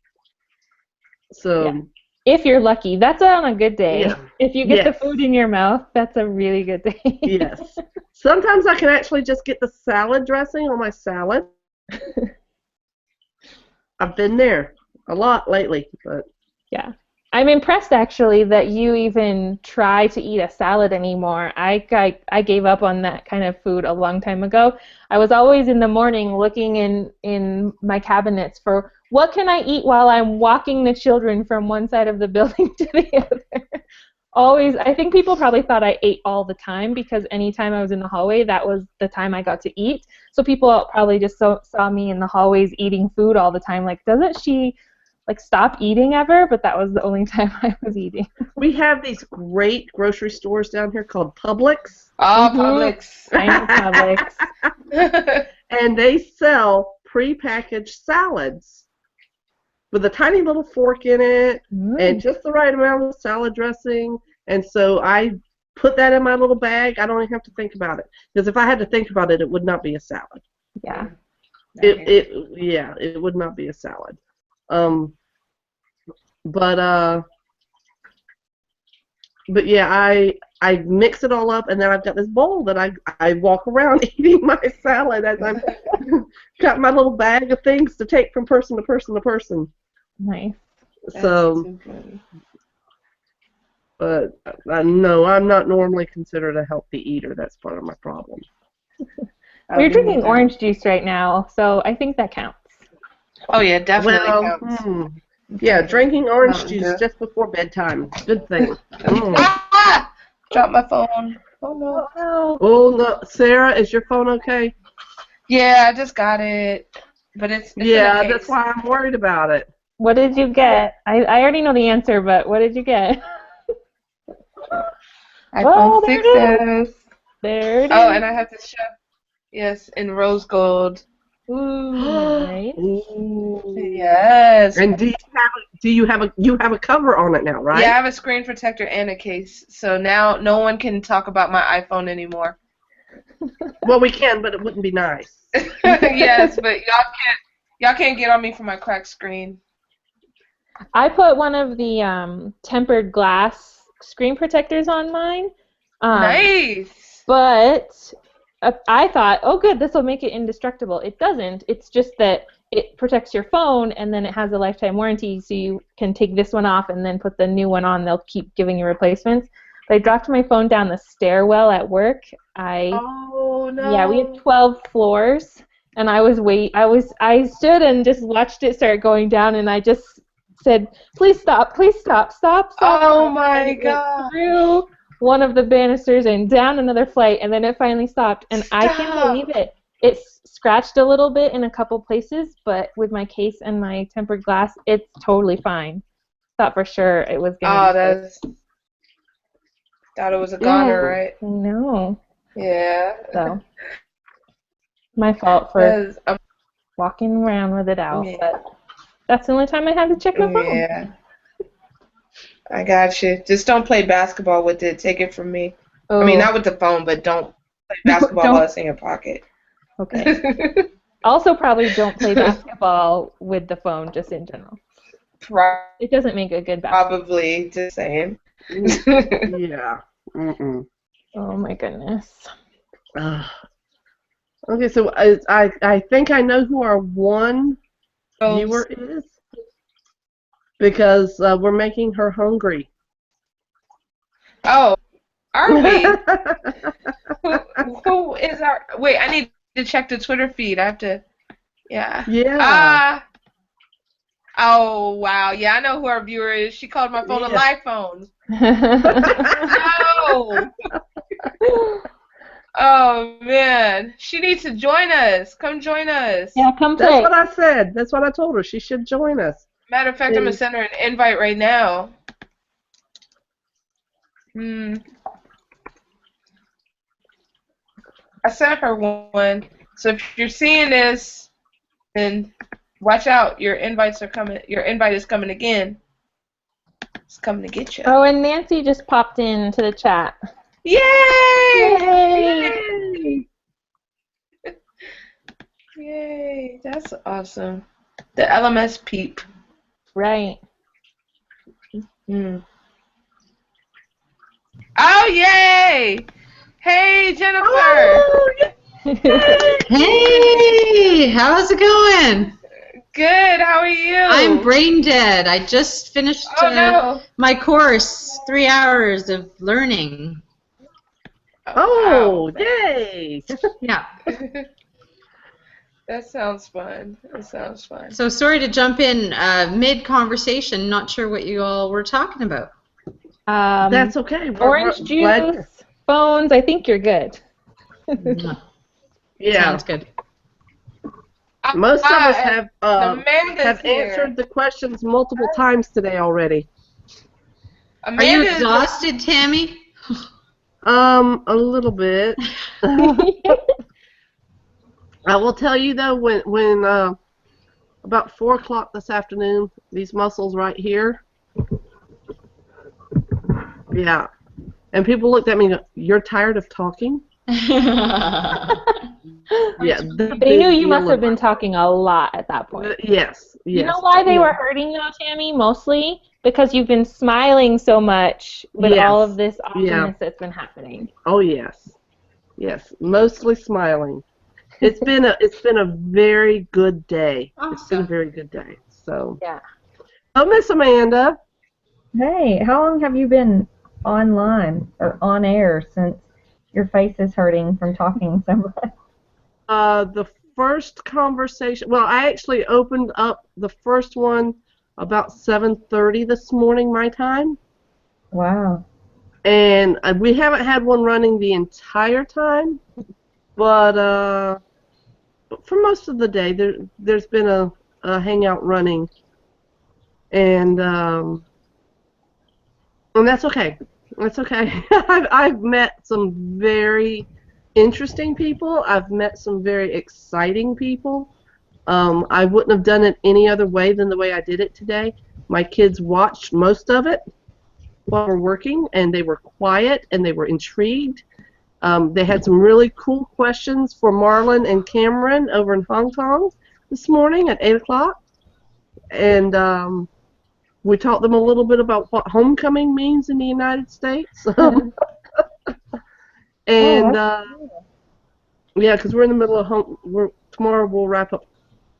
So. If you're lucky, that's on a good day. Yeah. If you get the food in your mouth, that's a really good day. Yes. Sometimes I can actually just get the salad dressing on my salad. I've been there a lot lately, but yeah. I'm impressed actually that you even try to eat a salad anymore. I gave up on that kind of food a long time ago. I was always in the morning looking in my cabinets for what can I eat while I'm walking the children from one side of the building to the other. Always, I think people probably thought I ate all the time because anytime I was in the hallway, that was the time I got to eat. So people probably just saw me in the hallways eating food all the time. Like, doesn't she stop eating ever? But that was the only time I was eating. We have these great grocery stores down here called Publix. Oh, Publix. I know Publix. And they sell prepackaged salads with a tiny little fork in it and just the right amount of salad dressing. And so I put that in my little bag. I don't even have to think about it. Because if I had to think about it, it would not be a salad. Yeah. It would not be a salad. But yeah, I mix it all up, and then I've got this bowl that I walk around eating my salad as I'm got my little bag of things to take from person to person to person. Nice. So, but no, I'm not normally considered a healthy eater. That's part of my problem. We're drinking orange juice right now, so I think that counts. Oh yeah, definitely counts. Yeah, drinking orange juice just before bedtime. Good thing. Dropped my phone. Oh no. Oh no, Sarah, is your phone okay? Yeah, I just got it, but it's yeah, that's why I'm worried about it. What did you get? I already know the answer, but what did you get? iPhone 6s. There it is. Oh, and I have to show. Yes, in rose gold. Ooh, nice. Yes. And do you have a cover on it now, right? Yeah, I have a screen protector and a case, so now no one can talk about my iPhone anymore. Well, we can, but it wouldn't be nice. Yes, but y'all can't get on me for my cracked screen. I put one of the tempered glass screen protectors on mine. Nice. But I thought, oh good, this will make it indestructible. It doesn't. It's just that it protects your phone, and then it has a lifetime warranty, so you can take this one off and then put the new one on. They'll keep giving you replacements. But I dropped my phone down the stairwell at work. Oh no. Yeah, we have 12 floors, and I stood and just watched it start going down, and I just said, please stop, stop. Oh my God. Through one of the banisters and down another flight, and then it finally stopped, and I can't believe it. It scratched a little bit in a couple places, but with my case and my tempered glass, it's totally fine. Thought for sure it was gonna thought it was a goner, right? I know. Yeah. So My fault for 'Cause walking around with it out, yeah, but that's the only time I have to check my phone. yeah, I got you. Just don't play basketball with it. Take it from me. I mean, Oh, not with the phone, but don't play basketball while don't. it's in your pocket. Okay. Also, probably don't play basketball with the phone, just in general. It doesn't make a good basketball. Probably, just saying. Yeah. Mm-mm. Oh my goodness. Okay, so I think I know who our one viewer is because we're making her hungry. Oh, are we? Who is our? Wait, I need to check the Twitter feed. I have to. Yeah. Yeah. Oh wow. Yeah, I know who our viewer is. She called my phone a Yeah. live phone. No. Oh man, she needs to join us. Come join us. Yeah, come That's play. what I said. That's what I told her. She should join us. Matter of fact, I'm gonna send her an invite right now. I sent her one. So if you're seeing this, then watch out. Your invites are coming. Your invite is coming again. It's coming to get you. Oh, and Nancy just popped into the chat. Yay! Yay! Yay! That's awesome. The LMS peep. Right. Oh, yay! Hey, Jennifer! Oh, Hey, how's it going? Good, how are you? I'm brain dead. I just finished my course, 3 hours of learning. Oh, yay! Yeah. That sounds fun. That sounds fun. So sorry to jump in mid-conversation. Not sure what you all were talking about. That's okay. Orange juice, phones. I think you're good. Yeah. Sounds good. Most of us have answered the questions multiple times today already. Are you exhausted, Tammy? A little bit. I will tell you though, when about 4 o'clock this afternoon, these muscles right here. Yeah. And people looked at me and go, "You're tired of talking?" Yeah. They knew you must have been talking a lot at that point. Yes. You know why they were hurting though, Tammy? Mostly because you've been smiling so much with all of this awesomeness that's been happening. Oh yes. Yes. Mostly smiling. It's been a very good day. Awesome. It's been a very good day. So yeah. Oh, Miss Amanda. Hey, how long have you been online or on air since your face is hurting from talking so much? The first conversation. Well, I actually opened up the first one about 7:30 this morning, my time. Wow. And we haven't had one running the entire time, but for most of the day, there's been a hangout running, and that's okay. That's okay. I've met some very interesting people. I've met some very exciting people. I wouldn't have done it any other way than the way I did it today. My kids watched most of it while we're working, and they were quiet and they were intrigued. They had some really cool questions for Marlon and Cameron over in Hong Kong this morning at 8 o'clock. And we taught them a little bit about what homecoming means in the United States. And yeah, because we're in the middle of tomorrow we'll wrap up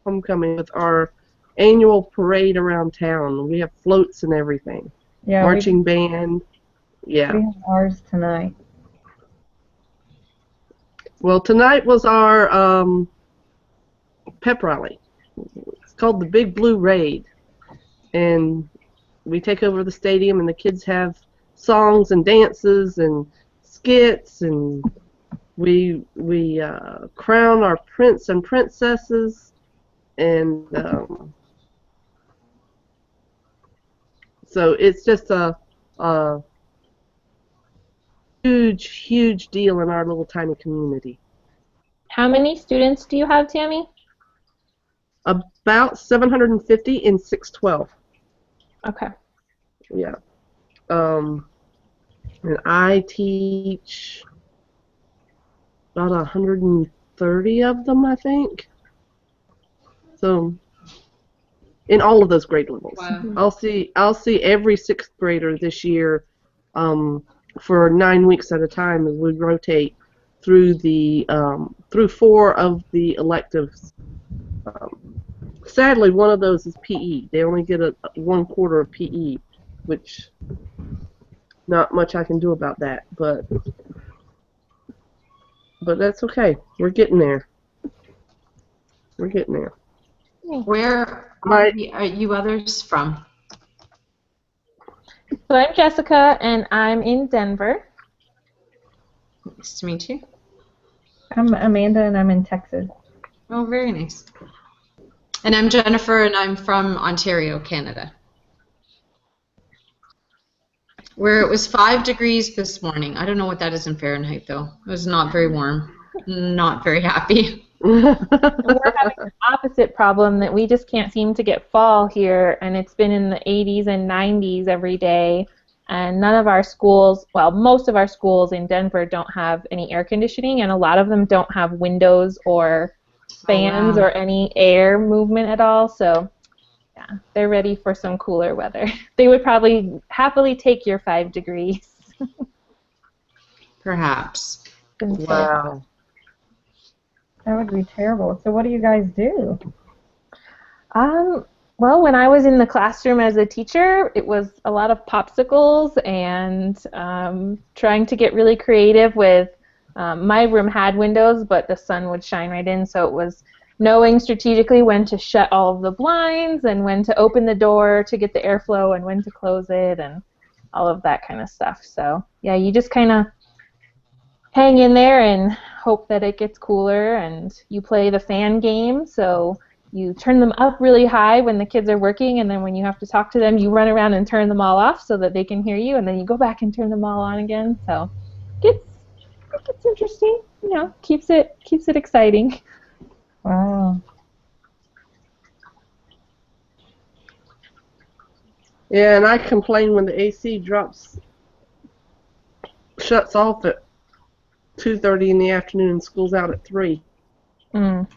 homecoming with our annual parade around town. We have floats and everything. Yeah, marching band. Yeah. We have ours tonight. Well, tonight was our pep rally. It's called the Big Blue Raid, and we take over the stadium, and the kids have songs and dances and skits, and we crown our prince and princesses, and so it's just a huge deal in our little tiny community. How many students do you have, Tammy? About 750 in 612. Okay. Yeah. And I teach about 130 of them, I think. So in all of those grade levels. Wow. I'll see every sixth grader this year for 9 weeks at a time as we rotate through the through 4 of the electives. Sadly, one of those is PE. They only get a 1/4 of PE, which not much I can do about that, but that's okay. We're getting there. We're getting there. Where My, are you others from? So I'm Jessica, and I'm in Denver. Nice to meet you. I'm Amanda, and I'm in Texas. Oh, very nice. And I'm Jennifer, and I'm from Ontario, Canada, where it was 5 degrees this morning. I don't know what that is in Fahrenheit, though. It was not very warm. Not very happy. And we're having the opposite problem that we just can't seem to get fall here, and it's been in the 80s and 90s every day. And none of our schools, well, most of our schools in Denver don't have any air conditioning, and a lot of them don't have windows or fans wow. or any air movement at all. So, yeah, they're ready for some cooler weather. They would probably happily take your 5 degrees. Perhaps. And so, wow. That would be terrible. So what do you guys do? well, when I was in the classroom as a teacher, it was a lot of popsicles and trying to get really creative with. My room had windows, but the sun would shine right in, so it was knowing strategically when to shut all of the blinds and when to open the door to get the airflow and when to close it and all of that kind of stuff. So, yeah, you just kind of hang in there and hope that it gets cooler, and you play the fan game, so you turn them up really high when the kids are working, and then when you have to talk to them, you run around and turn them all off so that they can hear you, and then you go back and turn them all on again. So it gets interesting, keeps it exciting. Wow. Yeah, and I complain when the AC shuts off at 2:30 in the afternoon and school's out at 3. Mm.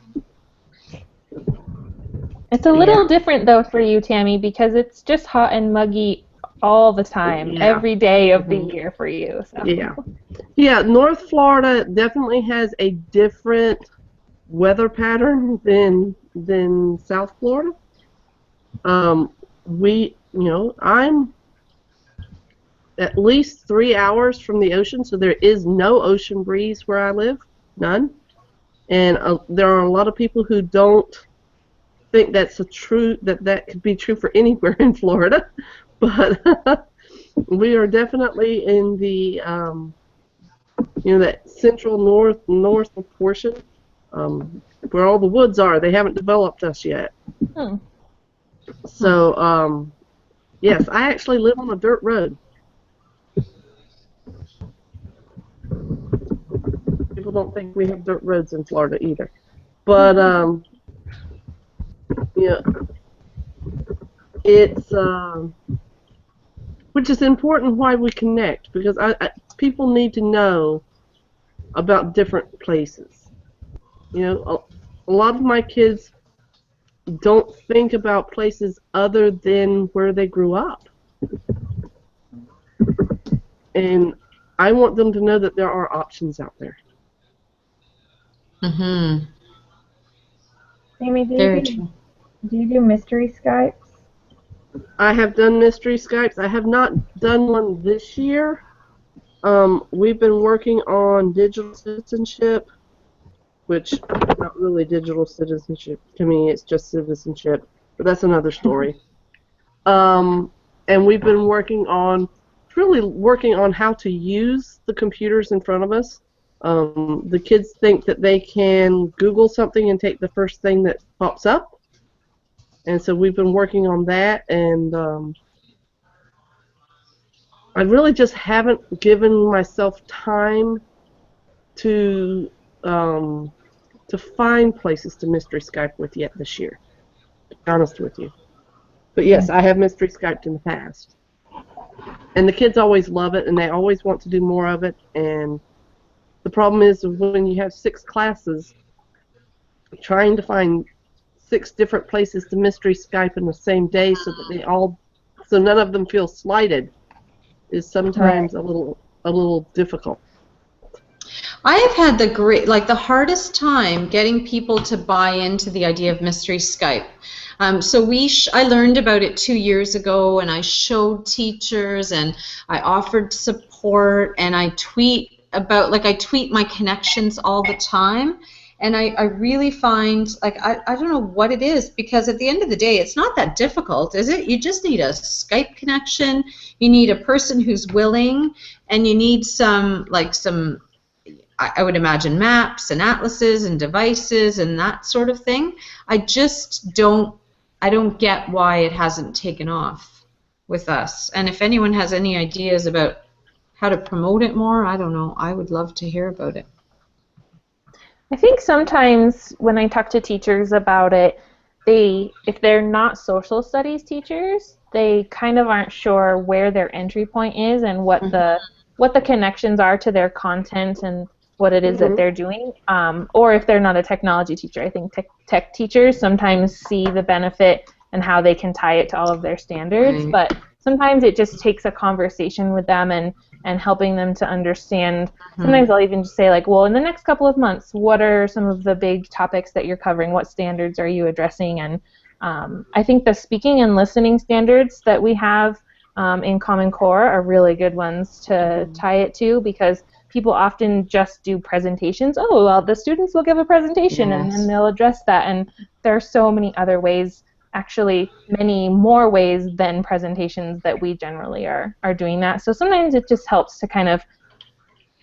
It's a little different, though, for you, Tammy, because it's just hot and muggy all the time, every day of the year for you. So. Yeah, North Florida definitely has a different weather pattern than South Florida. I'm at least 3 hours from the ocean, so there is no ocean breeze where I live, none. And there are a lot of people who don't think that could be true for anywhere in Florida, but we are definitely in the that central north portion where all the woods are. They haven't developed us yet. So yes, I actually live on a dirt road. People don't think we have dirt roads in Florida either, but it's which is important why we connect, because people need to know about different places. A lot of my kids don't think about places other than where they grew up. And I want them to know that there are options out there. Mm-hmm. Amy, do you do mystery Skypes? I have done mystery Skypes. I have not done one this year. We've been working on digital citizenship, which is not really digital citizenship. To me, it's just citizenship, but that's another story. And we've been working on how to use the computers in front of us. The kids think that they can Google something and take the first thing that pops up. And so we've been working on that, and I really just haven't given myself time to to find places to mystery Skype with yet this year, to be honest with you. But yes, I have mystery Skyped in the past. And the kids always love it, and they always want to do more of it. And the problem is when you have 6 classes, trying to find 6 different places to mystery Skype in the same day so that so none of them feel slighted is sometimes a little difficult. I have had the hardest time getting people to buy into the idea of mystery Skype. So I learned about it 2 years ago, and I showed teachers, and I offered support, and I tweet my connections all the time. And I really find, I don't know what it is, because at the end of the day, it's not that difficult, is it? You just need a Skype connection, you need a person who's willing, and you need some I would imagine maps and atlases and devices and that sort of thing. I don't get why it hasn't taken off with us. And if anyone has any ideas about how to promote it more, I don't know. I would love to hear about it. I think sometimes when I talk to teachers about it, if they're not social studies teachers, they kind of aren't sure where their entry point is and what the connections are to their content and what it is that they're doing. Or if they're not a technology teacher, I think tech teachers sometimes see the benefit and how they can tie it to all of their standards. But sometimes it just takes a conversation with them and helping them to understand. Sometimes I'll even just say, like, well, in the next couple of months, what are some of the big topics that you're covering? What standards are you addressing? And I think the speaking and listening standards that we have in Common Core are really good ones to tie it to, because people often just do presentations. Oh, well, the students will give a presentation and then they'll address that. And there are so many other ways, actually many more ways than presentations, that we generally are doing that. So sometimes it just helps to kind of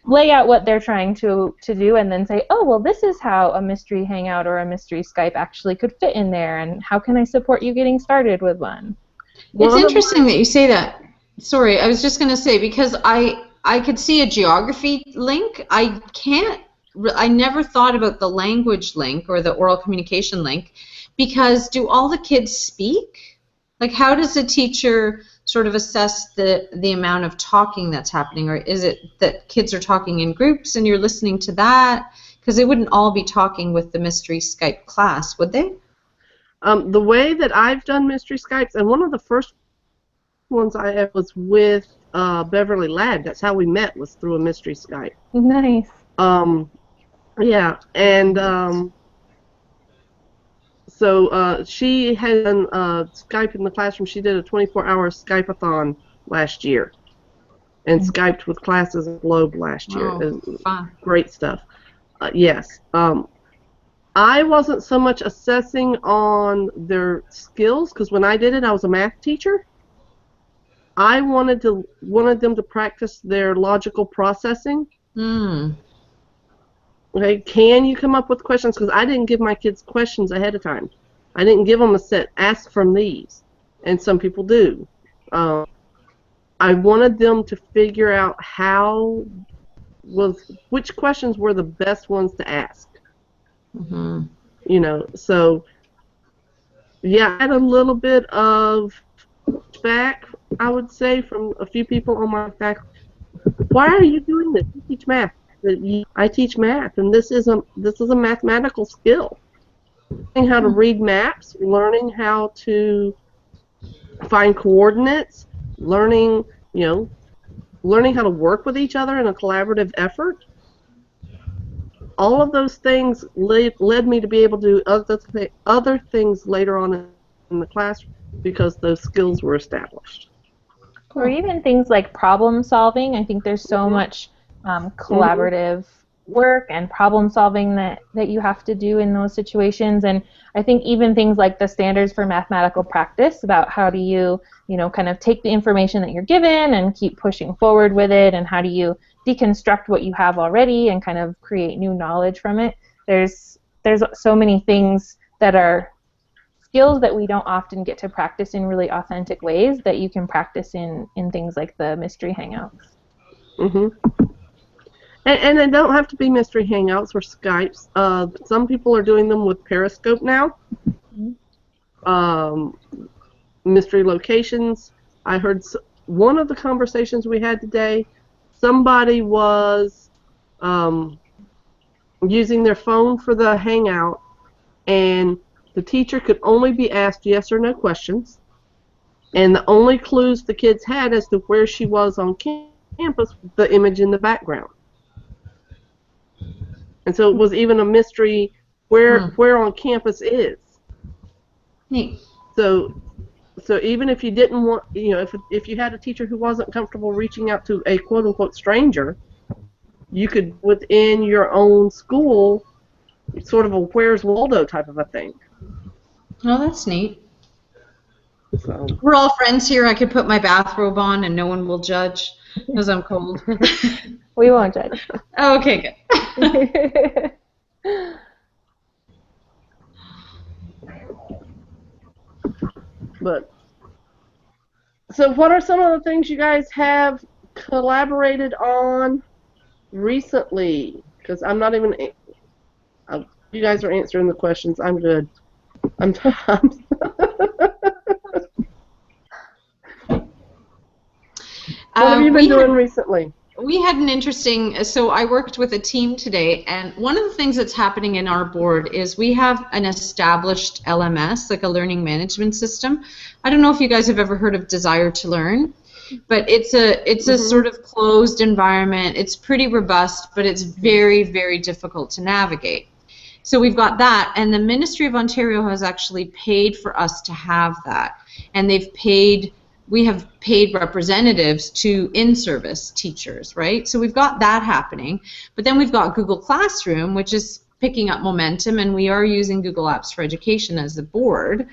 lay out what they're trying to do and then say, oh, well, this is how a mystery Hangout or a mystery Skype actually could fit in there, and how can I support you getting started with one? It's interesting that you say that. Sorry, I was just going to say, because I could see a geography link. I never thought about the language link or the oral communication link, because do all the kids speak? Like, how does a teacher sort of assess the amount of talking that's happening? Or is it that kids are talking in groups and you're listening to that? Because they wouldn't all be talking with the mystery Skype class, would they? The way that I've done mystery Skypes, and one of the first ones I had was with Beverly Ladd. That's how we met, was through a mystery Skype. Nice. Yeah, and so she had done Skype in the classroom. She did a 24-hour Skype-a-thon last year, and Skyped with classes at Globe last year. Fun. Great stuff. Yes. I wasn't so much assessing on their skills, because when I did it, I was a math teacher. I wanted them to practice their logical processing. Okay, can you come up with questions? Because I didn't give my kids questions ahead of time. I didn't give them a set, ask from these, and some people do. I wanted them to figure out which questions were the best ones to ask. You know, so yeah, I had a little bit of back, I would say, from a few people on my faculty. Why are you doing this? You teach math. I teach math, and this is a mathematical skill. Learning how to read maps, learning how to find coordinates, learning how to work with each other in a collaborative effort. All of those things led me to be able to do other things later on in the class, because those skills were established. Or even things like problem solving. I think there's so much collaborative work and problem solving that you have to do in those situations. And I think even things like the standards for mathematical practice, about how do you, kind of take the information that you're given and keep pushing forward with it, and how do you deconstruct what you have already and kind of create new knowledge from it. There's so many things that are skills that we don't often get to practice in really authentic ways that you can practice in things like the mystery Hangouts. And they don't have to be mystery hangouts or Skypes. Some people are doing them with Periscope now. Mystery locations. I heard one of the conversations we had today, somebody was using their phone for the hangout, and the teacher could only be asked yes or no questions, and the only clues the kids had as to where she was on campus, the image in the background. And so it was even a mystery where on campus is. Neat. So even if you didn't want, if you had a teacher who wasn't comfortable reaching out to a quote unquote stranger, you could within your own school, sort of a Where's Waldo type of a thing. Oh, that's neat. So We're all friends here. I could put my bathrobe on and no one will judge because I'm cold. We won't judge. Oh, okay, good. But so what are some of the things you guys have collaborated on recently? Because I'm not even. You guys are answering the questions. I'm good. What have you been doing recently? We had an interesting, so I worked with a team today, and one of the things that's happening in our board is we have an established LMS, like a learning management system. I don't know if you guys have ever heard of Desire to Learn, but it's a sort of closed environment. It's pretty robust, but it's very, very difficult to navigate. So we've got that, and the Ministry of Ontario has actually paid for us to have that, and we have paid representatives to in-service teachers, right? So we've got that happening, but then we've got Google Classroom, which is picking up momentum, and we are using Google Apps for Education as a board.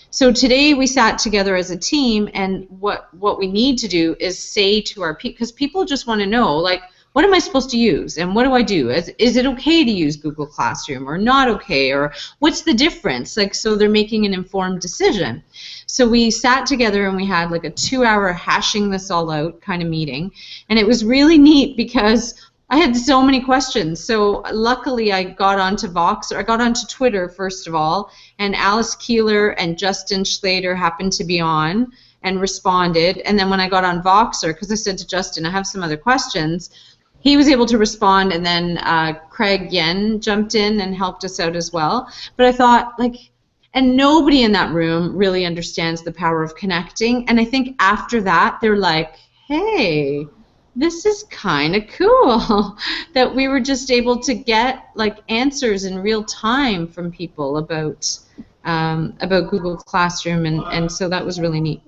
So today we sat together as a team, and what we need to do is say to our people, because people just want to know, like, what am I supposed to use, and what do I do? Is it okay to use Google Classroom or not okay, or what's the difference? Like, so they're making an informed decision. So we sat together and we had like a 2-hour hashing this all out kind of meeting, and it was really neat because I had so many questions. So luckily I got onto Voxer. I got onto Twitter first of all, and Alice Keeler and Justin Schlater happened to be on and responded. And then when I got on Voxer, because I said to Justin, I have some other questions, he was able to respond, and then Craig Yen jumped in and helped us out as well. But I thought, like, and nobody in that room really understands the power of connecting. And I think after that, they're like, hey, this is kind of cool that we were just able to get like answers in real time from people about Google Classroom, and so that was really neat.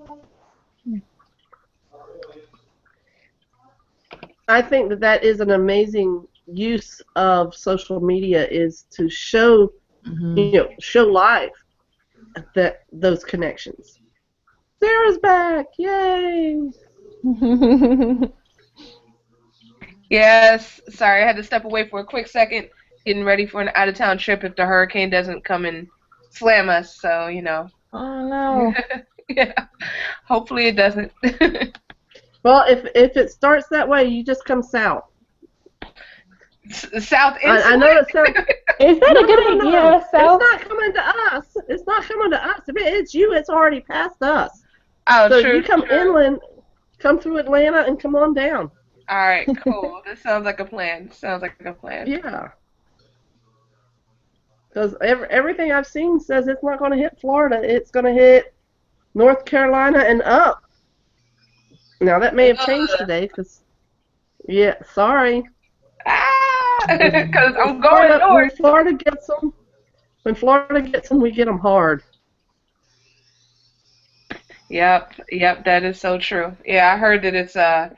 I think that is an amazing use of social media, is to show, show live those connections. Sarah's back! Yay! Yes, sorry, I had to step away for a quick second, getting ready for an out-of-town trip if the hurricane doesn't come and slam us, so, Oh, no. Yeah, hopefully it doesn't. Well, if it starts that way, you just come south. South I know it sounds... Is that a good idea, South? It's not coming to us. It's not coming to us. If it hits you, it's already past us. Oh, so true. You come inland, come through Atlanta, and come on down. All right, cool. This sounds like a plan. Yeah. Because everything I've seen says it's not going to hit Florida. It's going to hit North Carolina and up. Now, that may have changed today, because, yeah, sorry. Because I'm going north. When Florida gets them, we get them hard. Yep, that is so true. Yeah, I heard that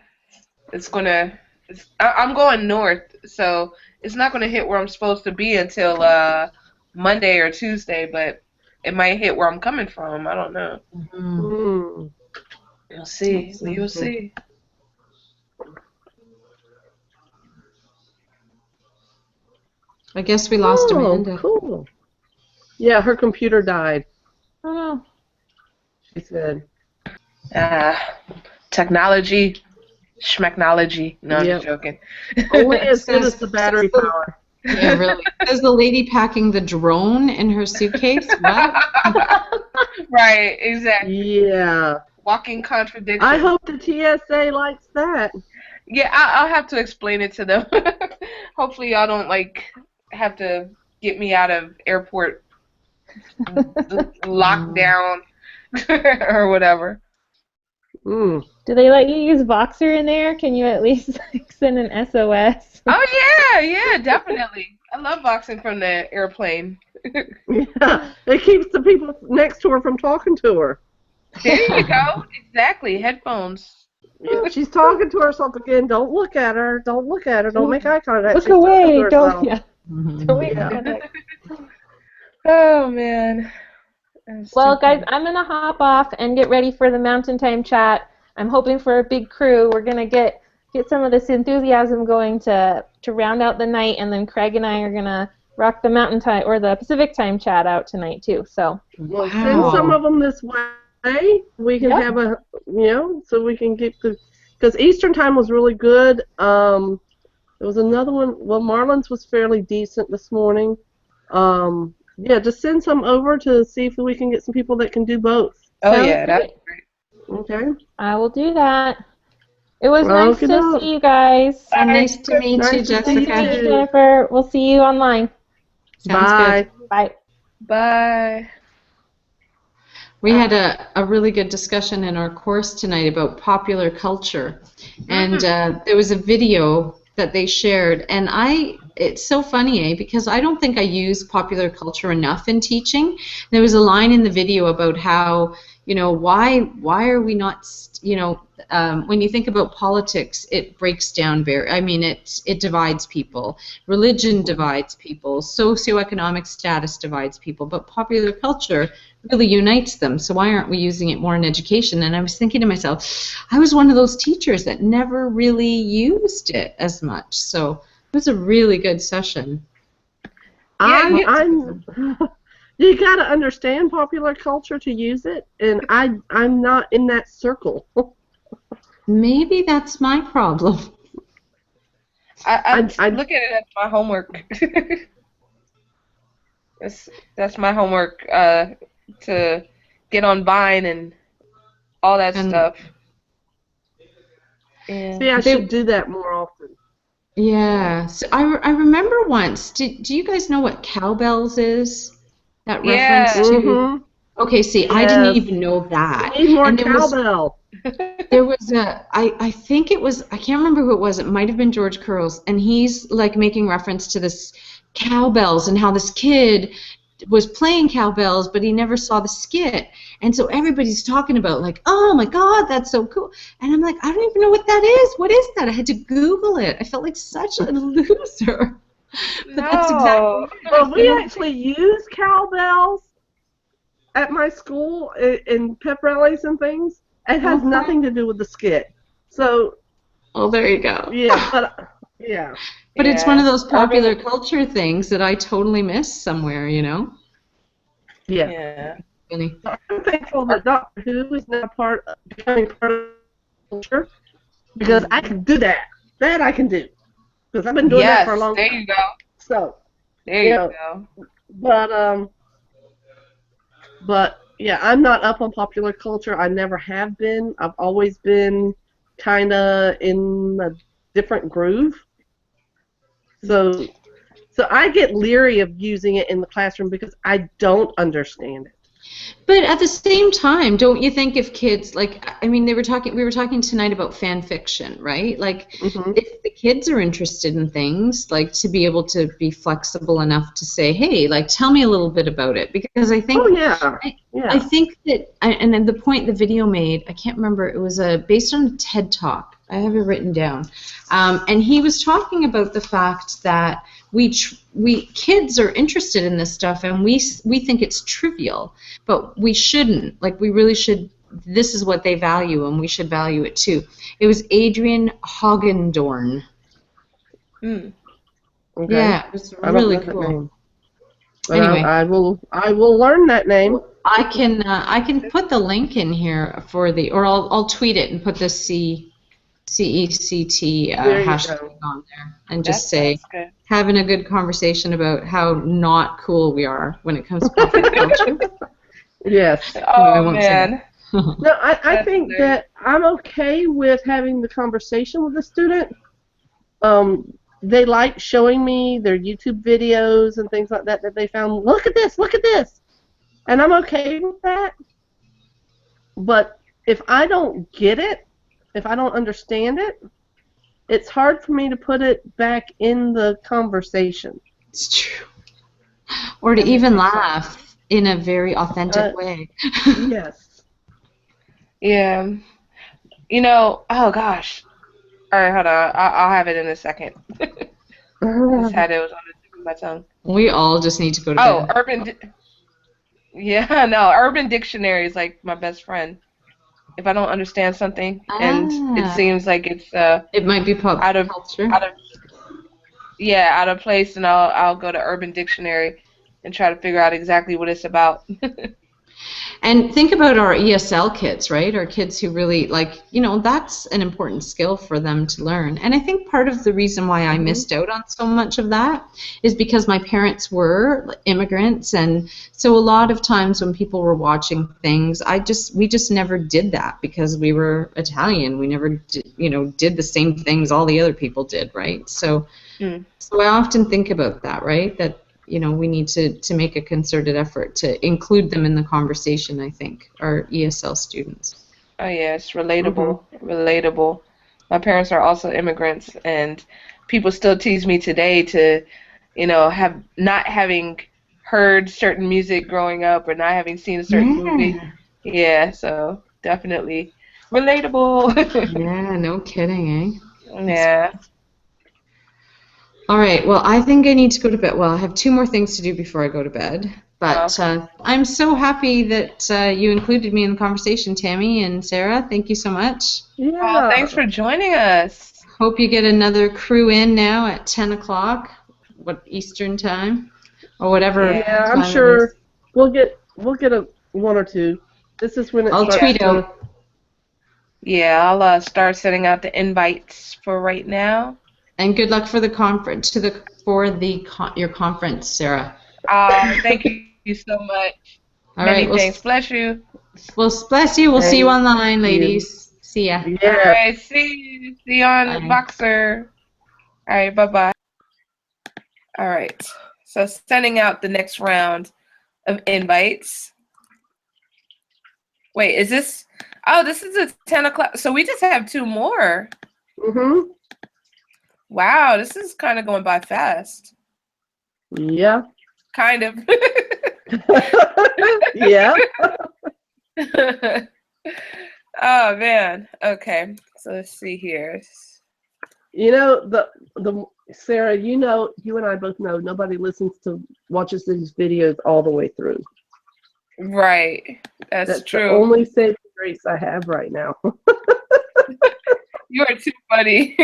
I'm going north, so it's not gonna hit where I'm supposed to be until Monday or Tuesday, but it might hit where I'm coming from. I don't know. Mm. We'll see. We'll see. I guess we lost Amanda. Cool. Yeah, her computer died. Oh, She said. Technology. Schmechnology. No, I'm just Yep. joking. Only as good as Says- the battery says the- power. Yeah, really. There's the lady packing the drone in her suitcase. What? Right, exactly. Yeah. Walking contradiction. I hope the TSA likes that. Yeah, I'll have to explain it to them. Hopefully, y'all don't like have to get me out of airport lockdown or whatever. Mm. Do they let you use Voxer in there? Can you at least like, send an SOS? Oh yeah, definitely. I love boxing from the airplane. Yeah. It keeps the people next to her from talking to her. There you go. Exactly. Headphones. Yeah, she's talking to herself again. Don't look at her. Don't look at her. Don't make eye contact. Look She's talking to away! herself. Don't. Yeah. Don't make Yeah. contact. Oh man. That's Well, too guys, funny. I'm gonna hop off and get ready for the Mountain Time chat. I'm hoping for a big crew. We're gonna get some of this enthusiasm going to round out the night, and then Craig and I are gonna rock the Mountain Time or the Pacific Time chat out tonight too. So Well, send some of them this way. We can Yeah. have a, so we can get the, because Eastern time was really good. There was another one. Well, Marlins was fairly decent this morning. Yeah, just send some over to see if we can get some people that can do both. Oh sounds yeah, that's great. great. Okay. I will do that. It was nice to Okey-doke. see you guys. And nice to meet Nice you, to see you Jessica. Thank you, too. Jennifer. We'll see you online. Sounds Bye. good. Bye. Bye. We had a really good discussion in our course tonight about popular culture, and there was a video that they shared, and it's so funny, because I don't think I use popular culture enough in teaching. There was a line in the video about how, why are we not, when you think about politics, it breaks down it divides people. Religion divides people. Socioeconomic status divides people. But popular culture really unites them. So why aren't we using it more in education? And I was thinking to myself, I was one of those teachers that never really used it as much. So it was a really good session. I'm you got to understand popular culture to use it, and I'm not in that circle. Maybe that's my problem. I I- look at it as my homework. That's my homework to get on Vine and all that And- stuff. Yeah. See, I should do that more often. Yeah. So I remember once, do you guys know what cowbells is? That Yeah. reference to... Mhm. Okay, see, I didn't Yes. even know that. We need more And there was- cowbell. There was I think it was, I can't remember who it was, it might have been George Curls, and he's like making reference to this cowbells and how this kid was playing cowbells, but he never saw the skit. And so everybody's talking about like, oh my God, that's so cool. And I'm like, I don't even know what that is. What is that? I had to Google it. I felt like such a loser. But that's exactly Well, we actually use cowbells at my school in pep rallies and things. It has nothing to do with the skit. So, Oh, there you go. yeah, but yeah. But it's one of those Yeah. popular culture things that I totally missed somewhere, Yeah. Yeah. Really. I'm thankful that Doctor Who is now becoming part of the culture, because I can do that. That I can do. Because I've been doing that Yes, for a long there time. you go. So, There you Yeah. go. but yeah, I'm not up on popular culture. I never have been. I've always been kind of in a different groove. So I get leery of using it in the classroom because I don't understand it. But at the same time, don't you think if kids, like, I mean, we were talking tonight about fan fiction, right? Like, Mhm. if the kids are interested in things, like, to be able to be flexible enough to say, hey, like, tell me a little bit about it. Because I think, Oh yeah, I yeah. think that, and then the point the video made, I can't remember, it was based on a TED Talk. I have it written down. And he was talking about the fact that we kids are interested in this stuff, and we think it's trivial, but we shouldn't. Like, we really should. This is what they value, and we should value it too. It was Adrian Hoggendorn. Mm. Okay. Yeah, it was I don't really know that cool. name. But Anyway. I will learn that name. I can put the link in here or I'll tweet it and put the CECT There you hashtag go. on there and That just say, sounds good. having a good conversation about how not cool we are when it comes to popular culture. Yes. No, I Oh won't say that. man, No, I that's think hilarious. that I'm okay with having the conversation with the student. They like showing me their YouTube videos and things like that that they found. Look at this, look at this. And I'm okay with that. But if I don't get it, if I don't understand it, it's hard for me to put it back in the conversation. It's true. Or to That even makes sense. laugh in a very authentic Uh, way. Yes. Yeah. You know, oh gosh. All right, hold on. I'll have it in a second. Just had it was on the tip of my tongue. We all just need to go to Oh, bed. Yeah, no, Urban Dictionary is like my best friend. If I don't understand something and it Ah, seems like it's it might be pop out of culture. out of yeah, out of place, and I'll go to Urban Dictionary and try to figure out exactly what it's about. And think about our ESL kids, right? Our kids who really that's an important skill for them to learn. And I think part of the reason why I missed out on so much of that is because my parents were immigrants. And so a lot of times when people were watching things, we just never did that because we were Italian. We never did the same things all the other people did, right? So Mm. So I often think about that, right? That we need to make a concerted effort to include them in the conversation, I think, our ESL students. Oh yeah, it's Mhm. relatable. My parents are also immigrants, and people still tease me today to, have not having heard certain music growing up or not having seen a certain movie. Yeah. Yeah, so definitely relatable. Yeah, no kidding, eh? Yeah. All right, well, I think I need to go to bed. Well, I have two more things to do before I go to bed. But Okay. I'm so happy that you included me in the conversation, Tammy and Sarah. Thank you so much. Well, Yeah. thanks for joining us. Hope you get another crew in now at 10 o'clock, what, Eastern time? Or whatever Yeah, Yeah. I'm time it is. sure we'll get a one or two. This is when it I'll starts tweet to. out. Yeah, I'll start sending out the invites for right now. And good luck for the conference, your conference, Sarah. Thank you so much. All right, Many thanks. Bless you. bless you. We'll see you Thank online, you. ladies. See ya. All Yes. right, see you. See you on Bye. Voxer. All right, bye-bye. All right, so sending out the next round of invites. Wait, is this? Oh, this is at 10 o'clock. So we just have two more. Mhm. Wow, this is kind of going by fast. Yeah. Kind of. Yeah. Oh man. Okay. So let's see here. The Sarah, you and I both know nobody watches these videos all the way through. Right. That's That's the true. only saving grace I have right now. You are too funny.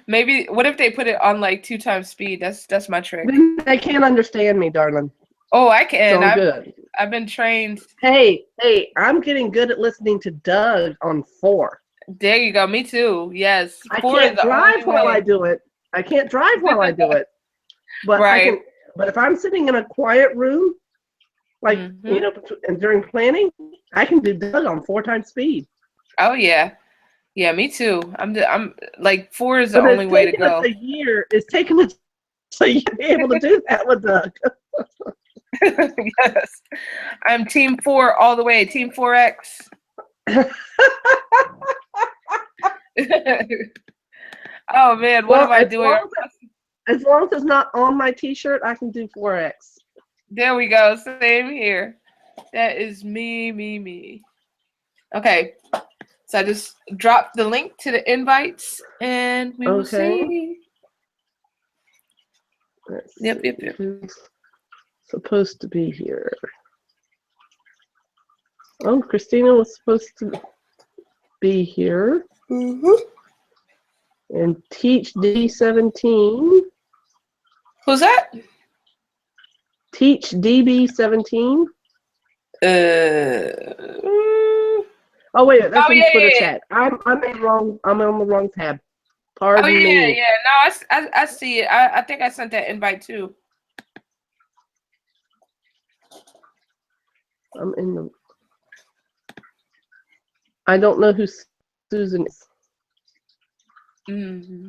Maybe what if they put it on like 2 times speed? That's my trick. Then they can't understand me, darling. Oh, I So can. I'm good. I've been trained. Hey, I'm getting good at listening to Doug on 4. There you go. Me too. Yes. I 4 is can't the only drive while I way. do it. I can't drive while I do it. But I Right. can. But if I'm sitting in a quiet room, like Mhm. and during planning, I can do Doug on 4 times speed. Oh yeah. Yeah, me too. I'm like 4 is the But only way to go. It's taken us a year to be able to do that with Doug. Yes. I'm team 4 all the way. Team 4X. Oh man, what am I doing? As long as it's not on my T-shirt, I can do 4X. There we go. Same here. That is me. Okay. So I just dropped the link to the invites and we will Okay. see. Let's Yep. see who's supposed to be here. Oh, Christina was supposed to be here. And Teach D17. Who's that? Teach DB17. Oh wait, that's Oh in yeah, Twitter yeah, yeah. chat. I'm in wrong. I'm on the wrong tab. Oh Pardon yeah, me. yeah. No, I see it. I think I sent that invite too. I'm in the. I don't know who Susan is. Hmm.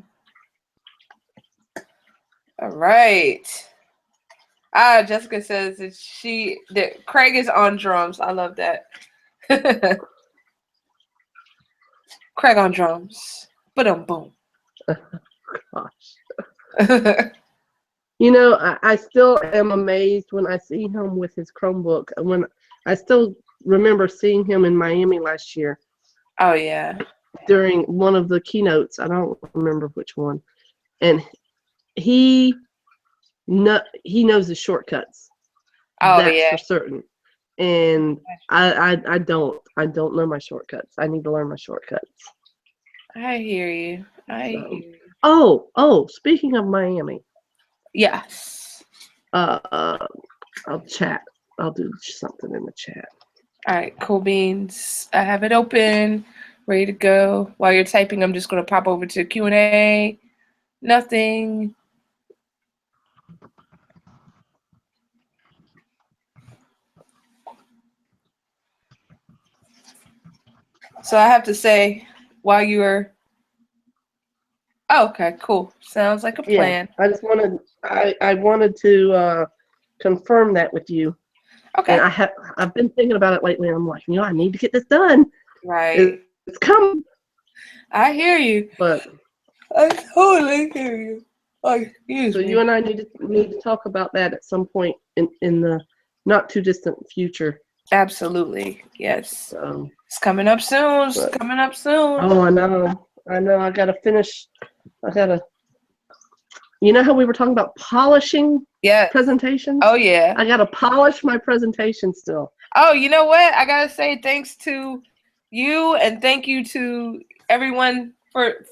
All right. Jessica says that Craig is on drums. I love that. Craig on drums. Boom. Gosh. You know, I still am amazed when I see him with his Chromebook. When I still remember seeing him in Miami last year Oh yeah. during one of the keynotes. I don't remember which one, and he he knows the shortcuts. Oh That's yeah. for certain. And I don't know my shortcuts. I need to learn my shortcuts. I hear you. So, oh, speaking of Miami, Yes. I'll chat. I'll do something in the chat. All right, cool beans. I have it open, ready to go. While you're typing, I'm just gonna pop over to Q&A. Nothing. So I have to say, while you were, oh, okay, cool. Sounds like a Yeah, plan. I just wanted I wanted to confirm that with you. Okay. And I've been thinking about it lately. And I'm like, I need to get this done. Right. It's coming. I hear you. But I totally hear you. Oh, excuse so me. you and I need to talk about that at some point in the not too distant future. Absolutely. Yes. So, It's coming up soon. It's but, coming up soon. oh, I know. I gotta finish. I gotta. You know how we were talking about polishing Yeah. presentations? Oh yeah. I gotta polish my presentation still. Oh, you know what? I gotta say thanks to you and thank you to everyone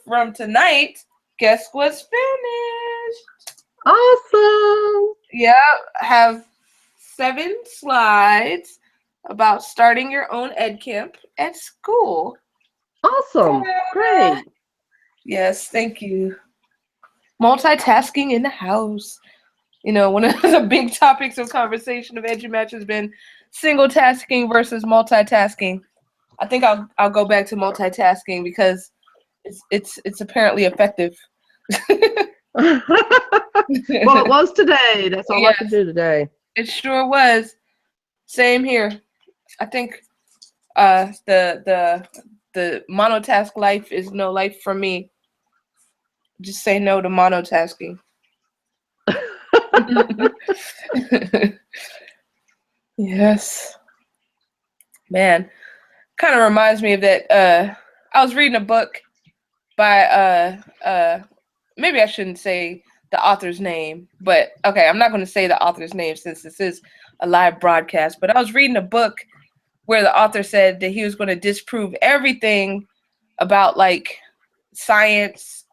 from tonight. Guess what's finished? Awesome. Yeah, have 7 slides about starting your own ed camp at school. Awesome. Great. Yes, thank you. Multitasking in the house. You know, one of the big topics of conversation of EduMatch has been single tasking versus multitasking. I think I'll go back to multitasking because it's apparently effective. Well, it was today. That's all I Yes, could do today. it sure was. Same here. I think the monotask life is no life for me. Just say no to monotasking. Yes. Man, kind of reminds me of that. I was reading a book by maybe I shouldn't say the author's name, but okay, I'm not going to say the author's name since this is a live broadcast. But I was reading a book where the author said that he was going to disprove everything about like science.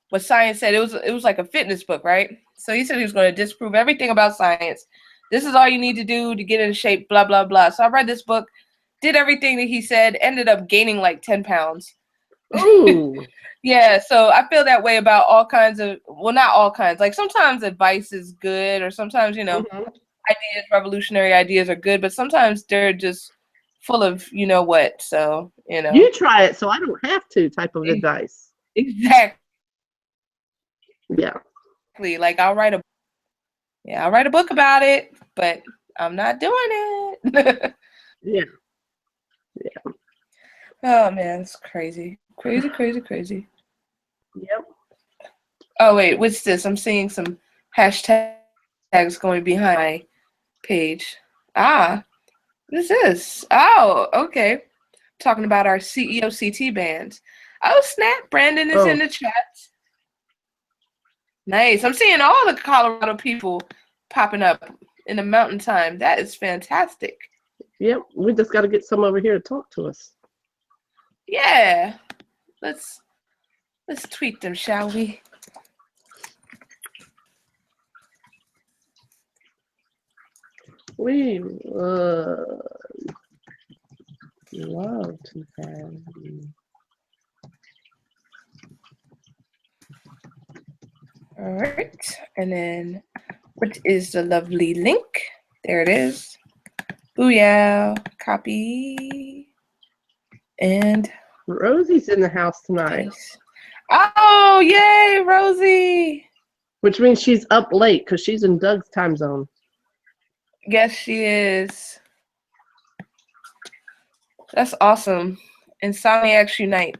What science said, it was like a fitness book, right? So he said he was going to disprove everything about science. This is all you need to do to get in shape, blah blah blah. So I read this book, did everything that he said, ended up gaining like 10 pounds. Ooh. Yeah, so I feel that way about all kinds of, well, not all kinds. Like sometimes advice is good, or sometimes, ideas, revolutionary ideas are good, but sometimes they're just full of you know what. So, You try it so I don't have to type of advice. Exactly. Yeah. Like I'll write a book about it, but I'm not doing it. Yeah. Oh man, it's crazy. Crazy. Yep. Oh wait, what's this? I'm seeing some hashtags going behind my page. What is this? Oh, okay. Talking about our CEO CT band. Oh snap! Brandon is in the chat. Nice. I'm seeing all the Colorado people popping up in the mountain time. That is fantastic. Yep. We just got to get some over here to talk to us. Yeah. Let's tweet them, shall we? Love to have you. All right, and then what is the lovely link? There it is. Booyah! Copy and Rosie's in the house tonight, paste. Oh, yay, Rosie! which means she's up late because she's in Doug's time zone. Yes, she is. That's awesome. Insomniacs Unite.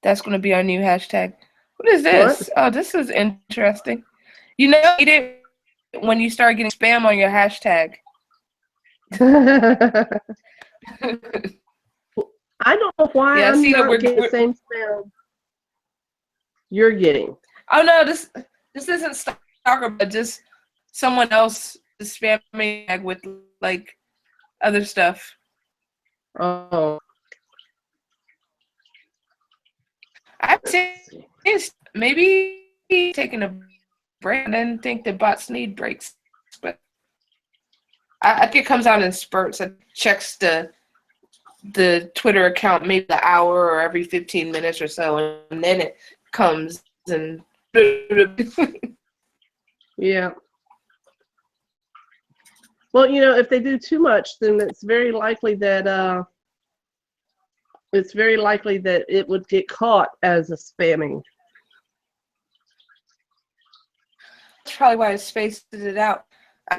That's going to be our new hashtag. What is this? What? Oh, this is interesting. You know, you did when you start getting spam on your hashtag. I don't know why Yeah, I I'm see that not getting the same spell you're getting. Oh no, this isn't stalker, but just someone else is spamming me with like other stuff. Oh. I've seen maybe taking a break. I didn't think that bots need breaks, but I think it comes out in spurts. It checks the Twitter account maybe an hour or every 15 minutes or so, and then it comes and Yeah. Well, you know, if they do too much, then it's very likely that it would get caught as a spamming. that's probably why it spaced it out.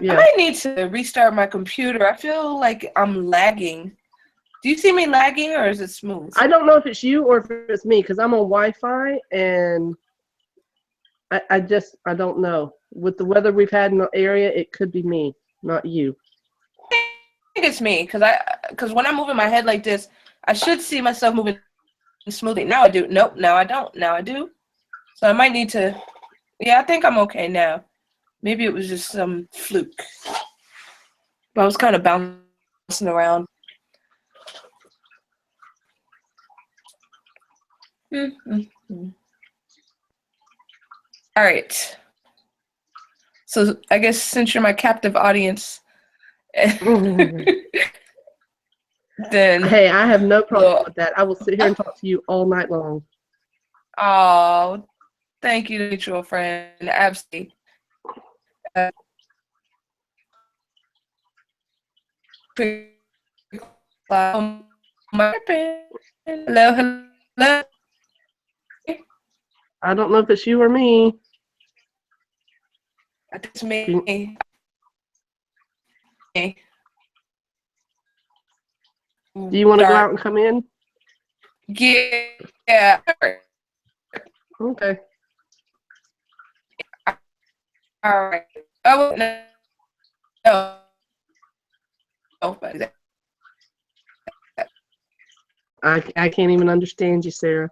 Yeah. I might need to restart my computer. I feel like I'm lagging. Do you see me lagging or is it smooth? I don't know if it's you or if it's me because I'm on Wi-Fi and I don't know. With the weather we've had in the area, it could be me, not you. I think it's me because when I'm moving my head like this, I should see myself moving smoothly. Now I do. Nope. Now I don't. Now I do. So I might need to. Yeah, I think I'm okay now. Maybe it was just some fluke. But I was kind of bouncing around. Mm-hmm. All right. So I guess since you're my captive audience, then Hey, I have no problem with that. I will sit here and talk to you all night long. Oh, thank you, mutual friend. Absolutely. Hello, hello. I don't know if it's you or me. It's me. Do you want to go out and come in? Yeah. Okay. All right. Oh, no. No. I can't even understand you, Sarah.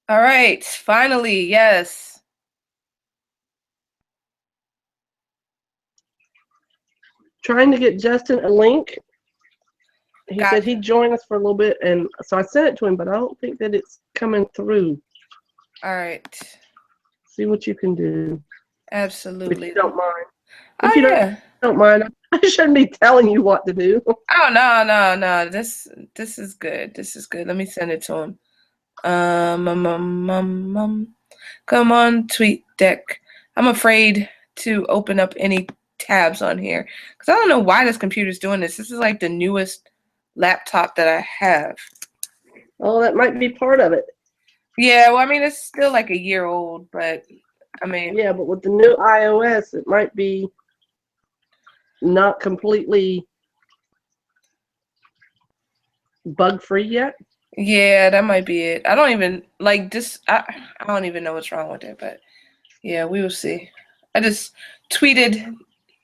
All right, finally, yes. Trying to get Justin a link. He said Gotcha. he'd join us for a little bit, and so I sent it to him, but I don't think that it's coming through. All right. See what you can do, if Absolutely. you don't mind. Oh If you yeah. don't mind, I shouldn't be telling you what to do. Oh no. This is good. This is good. Let me send it to him. Come on, tweet deck. I'm afraid to open up any tabs on here because I don't know why this computer's doing this. This is like the newest laptop that I have. Oh, that might be part of it. Yeah, well, I mean, it's still like a year old, but I mean, Yeah, but with the new iOS, it might be not completely bug-free yet. yeah, that might be it. I don't even like this. I don't even know what's wrong with it, but yeah, we will see. I just tweeted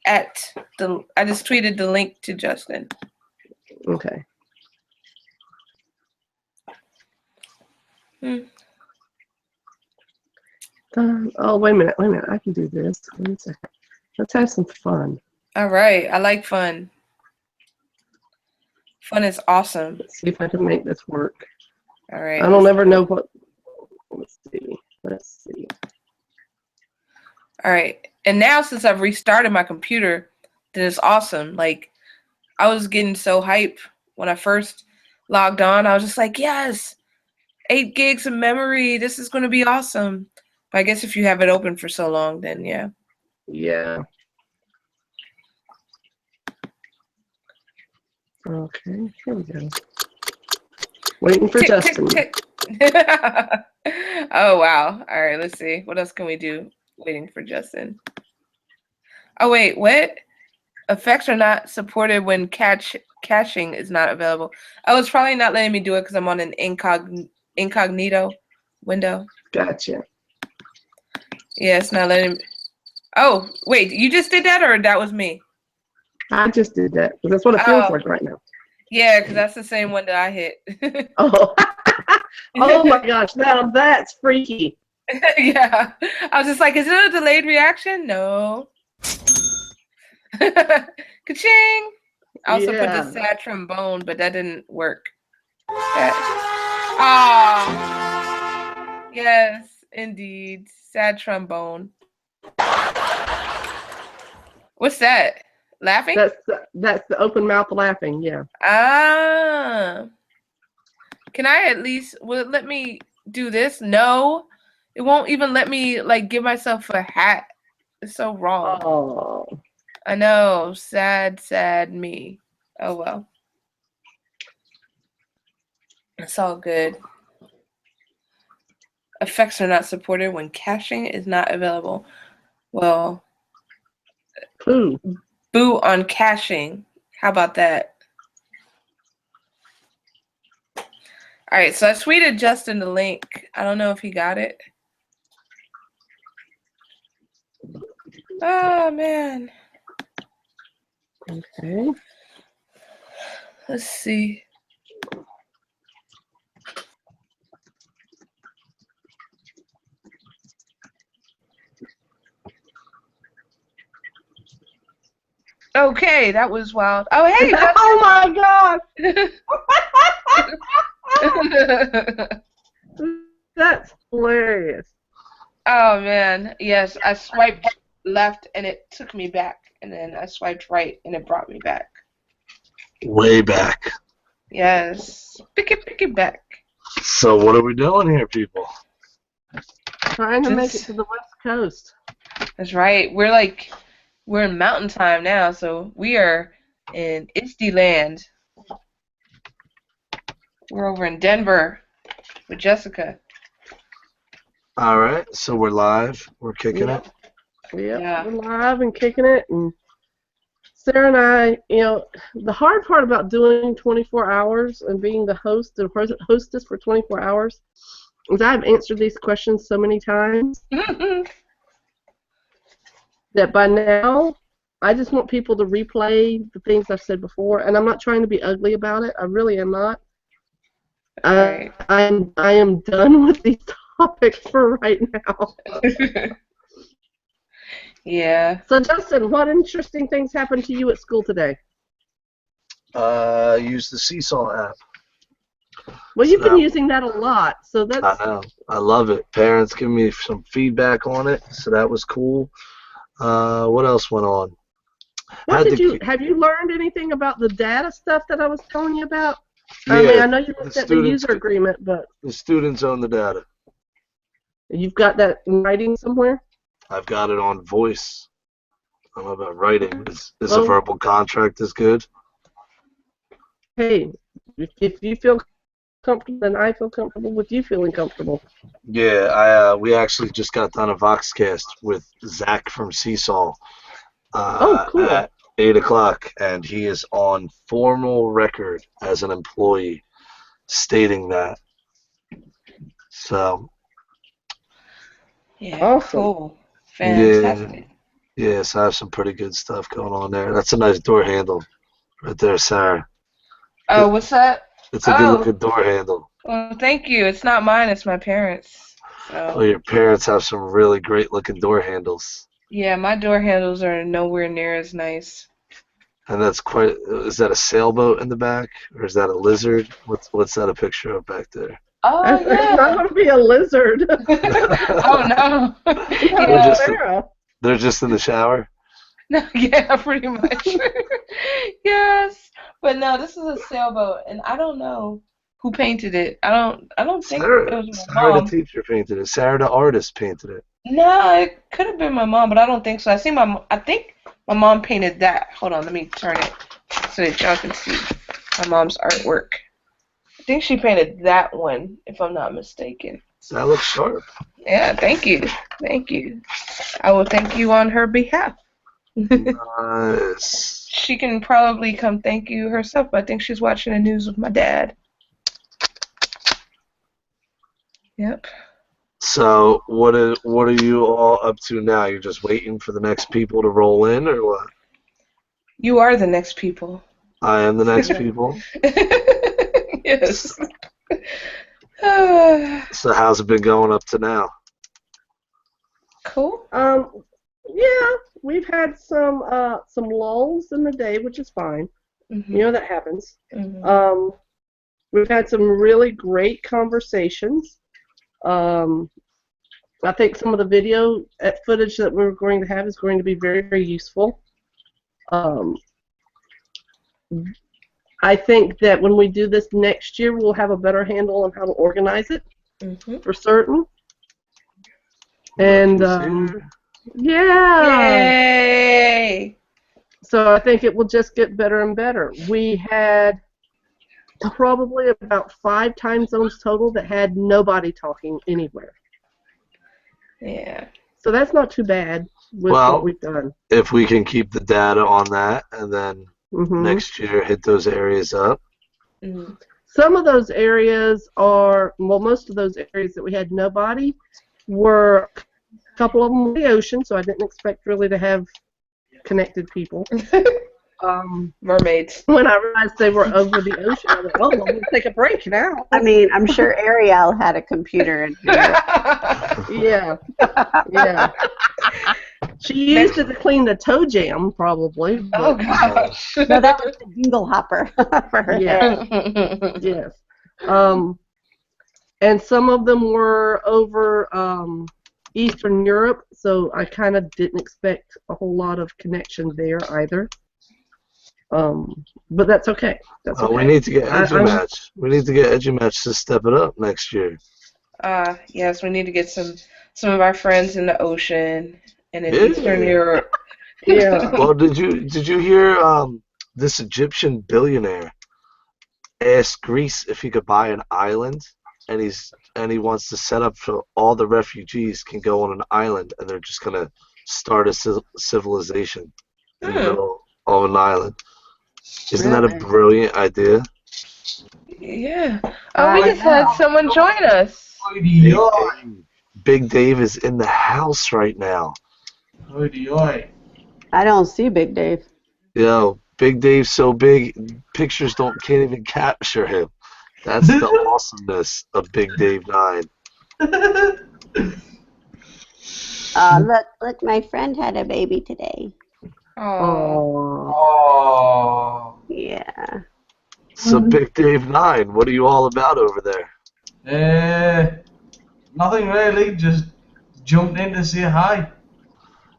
I just tweeted the link to Justin. Okay. Oh, wait a minute. I can do this. Wait a second. Let's have some fun. All right, I like fun. Fun is awesome. Let's see if I can make this work. All right. I don't ever know what. Let's see. All right. And now since I've restarted my computer, then it's awesome. Like I was getting so hype when I first logged on. I was just like, yes, 8 gigs of memory. This is going to be awesome. But I guess if you have it open for so long, then yeah. Yeah. Okay, here we go. Waiting for Justin. Tick. Oh, wow. All right, let's see. What else can we do? Waiting for Justin. Oh, wait, what? Effects are not supported when caching is not available. Oh, it's probably not letting me do it because I'm on an incognito window. Gotcha. Yeah, it's not letting me. Oh, wait, you just did that or that was me? I just did that because that's what it feels like right now. Yeah, because that's the same one that I hit. Oh. Oh my gosh, now that's freaky. Yeah. I was just like, is it a delayed reaction? No. Ka-ching! I also put the sad trombone, but that didn't work. Ah, yes, indeed. Sad trombone. What's that? Laughing? That's the open mouth laughing, yeah. Ah. Can I at least, will it let me do this? No. It won't even let me like give myself a hat. It's so wrong. Oh. I know. Sad me. Oh well. It's all good. Effects are not supported when caching is not available. Well, boo on caching. How about that? All right, so I tweeted Justin the link. I don't know if he got it. Oh, man. Okay. Let's see. Okay, that was wild. Oh, hey. Oh, my gosh. That's hilarious. Oh, man. Yes, I swiped left and it took me back. And then I swiped right and it brought me back. Way back. Yes. Pick it back. So what are we doing here, people? Trying to make it to the West Coast. That's right. We're in mountain time now, so we are in Isty land. We're over in Denver with Jessica. All right, so we're live. We're kicking it. Yeah, we're live and kicking it. And Sarah and I, the hard part about doing 24 hours and being the host and hostess for 24 hours is I've answered these questions so many times that by now I just want people to replay the things I've said before, and I'm not trying to be ugly about it. I really am not. Right. I am done with these topic for right now. Yeah. So, Justin, what interesting things happened to you at school today? Use the Seesaw app. Well, So you've been that- using that a lot, so I that's know. I love it. Parents give me some feedback on it, so that was cool. What else went on? What Had did you the have you learned anything about the data stuff that I was telling you about? yeah, I mean, I know you the looked at the students user agreement, but the students own the data. you've got that in writing somewhere? I've got it on voice. I don't know about writing. Is a Well, verbal contract is good? hey, if you feel comfortable, then I feel comfortable with you feeling comfortable. Yeah, I we actually just got done a Voxcast with Zach from Seesaw Oh, cool. at 8 o'clock, and he is on formal record as an employee stating that. So Yeah. Awesome. Cool. yeah, Fantastic. yes, I have some pretty good stuff going on there. That's a nice door handle right there, Sarah. Oh, what's that? It's a good Oh, looking door handle. well, thank you. It's not mine. It's my parents. Well, So, your parents have some really great looking door handles. yeah, my door handles are nowhere near as nice. And that's quite. Is that a sailboat in the back, or is that a lizard? What's that a picture of back there? Oh, It's not yeah. going to be a lizard. Oh, no. They're No, just Sarah. they're just in the shower. No, yeah, pretty much. Yes. But no, this is a sailboat, and I don't know who painted it. I don't think it was my Sarah the mom. teacher painted it. Sarah the artist painted it. No, it could have been my mom, but I don't think so. I think my mom painted that. Hold on, let me turn it so that y'all can see my mom's artwork. I think she painted that one, if I'm not mistaken. That looks sharp. Yeah, thank you. Thank you. I will thank you on her behalf. Nice. She can probably come thank you herself, but I think she's watching the news with my dad. Yep. So what are you all up to now? You're just waiting for the next people to roll in, or what? You are the next people. I am the next people. Yes. So how's it been going up to now? Cool. Yeah, we've had some lulls in the day, which is fine. Mhm. You know that happens. Mhm. We've had some really great conversations. I think some of the video footage that we're going to have is going to be very, very useful. I think that when we do this next year, we'll have a better handle on how to organize it Mhm. for certain. And yeah, Yay! so I think it will just get better and better. We had probably about 5 time zones total that had nobody talking anywhere. Yeah. So that's not too bad with Well, what we've done. if we can keep the data on that, and then Mhm. next year hit those areas up. Mhm. Some of those areas are, well, most of those areas that we had nobody were, a couple of them were the ocean, so I didn't expect really to have connected people. Mermaids. When I realized they were over the ocean, I went, oh, well, we'll take a break now. I mean, I'm sure Ariel had a computer in here. Yeah, yeah. She used it to clean the toe jam, probably. Oh But, gosh. No, that was the dingle hopper for her yeah, hair. yes. And some of them were over Eastern Europe, so I kind of didn't expect a whole lot of connection there either. But that's okay. That's okay. We need to get EduMatch. We need to get EduMatch to step it up next year. Yes, we need to get some of our friends in the ocean and in Yeah. Eastern Europe. Yeah. Well, did you hear this Egyptian billionaire asked Greece if he could buy an island, and he wants to set up so all the refugees can go on an island, and they're just gonna start a civilization in the middle of an island. Isn't that a brilliant idea? Yeah. Oh, we just had someone join us. Big Dave is in the house right now. I don't see Big Dave. Yo, Big Dave's so big, pictures can't even capture him. That's the awesomeness of Big Dave 9. Look, my friend had a baby today. Oh. Oh. Yeah. So, Big Dave 9, what are you all about over there? Nothing really. Just jumped in to say hi.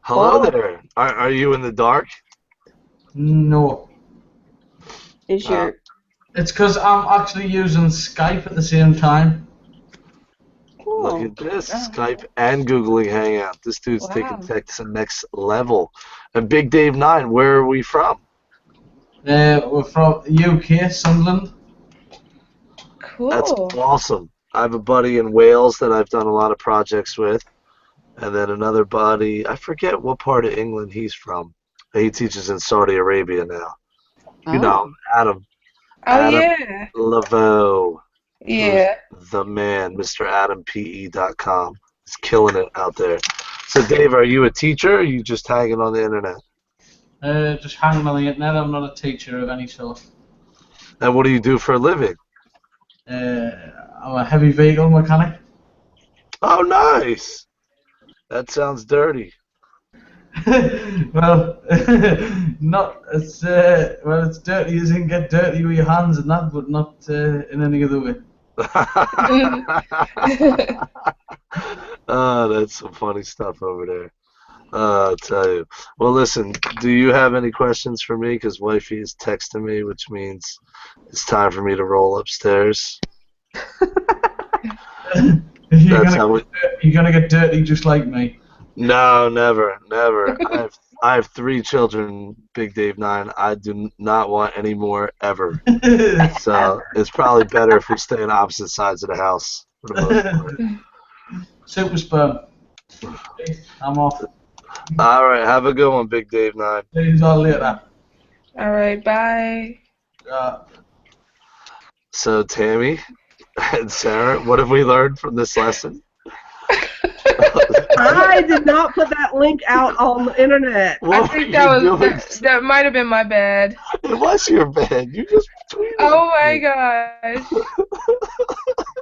Hello Oh. there. Are you in the dark? No. Is your It's because I'm actually using Skype at the same time. Look cool? at this. Oh. Skype and Googling Hangout. This dude's taking Wow. tech to the next level. And Big Dave 9, where are we from? We're from UK, Sunderland. That's Cool. awesome. I have a buddy in Wales that I've done a lot of projects with. And then another buddy, I forget what part of England he's from. He teaches in Saudi Arabia now. You know, Adam Oh yeah. Laveau, who's Yeah. the man, MrAdamPE.com. He's killing it out there. So, Dave, are you a teacher or are you just hanging on the internet? Just hanging on the internet. I'm not a teacher of any sort. And what do you do for a living? I'm a heavy vehicle mechanic. Oh, nice. That sounds dirty. Well, not it's well, it's dirty as in get dirty with your hands and that, but not in any other way. Oh, that's some funny stuff over there. I'll tell you. Well, listen, do you have any questions for me? Because Wifey is texting me, which means it's time for me to roll upstairs. You're gonna get dirty just like me. No, never, never. I have 3 children, Big Dave 9. I do not want any more ever. So it's probably better if we stay on opposite sides of the house for the most part. Super sperm. I'm off. All right, have a good one, Big Dave 9. See you all later. All right. Bye. So, Tammy and Sarah, what have we learned from this lesson? I did not put that link out on the internet. I think that might have been my bad. It was your bad. You just tweeted. Oh my gosh.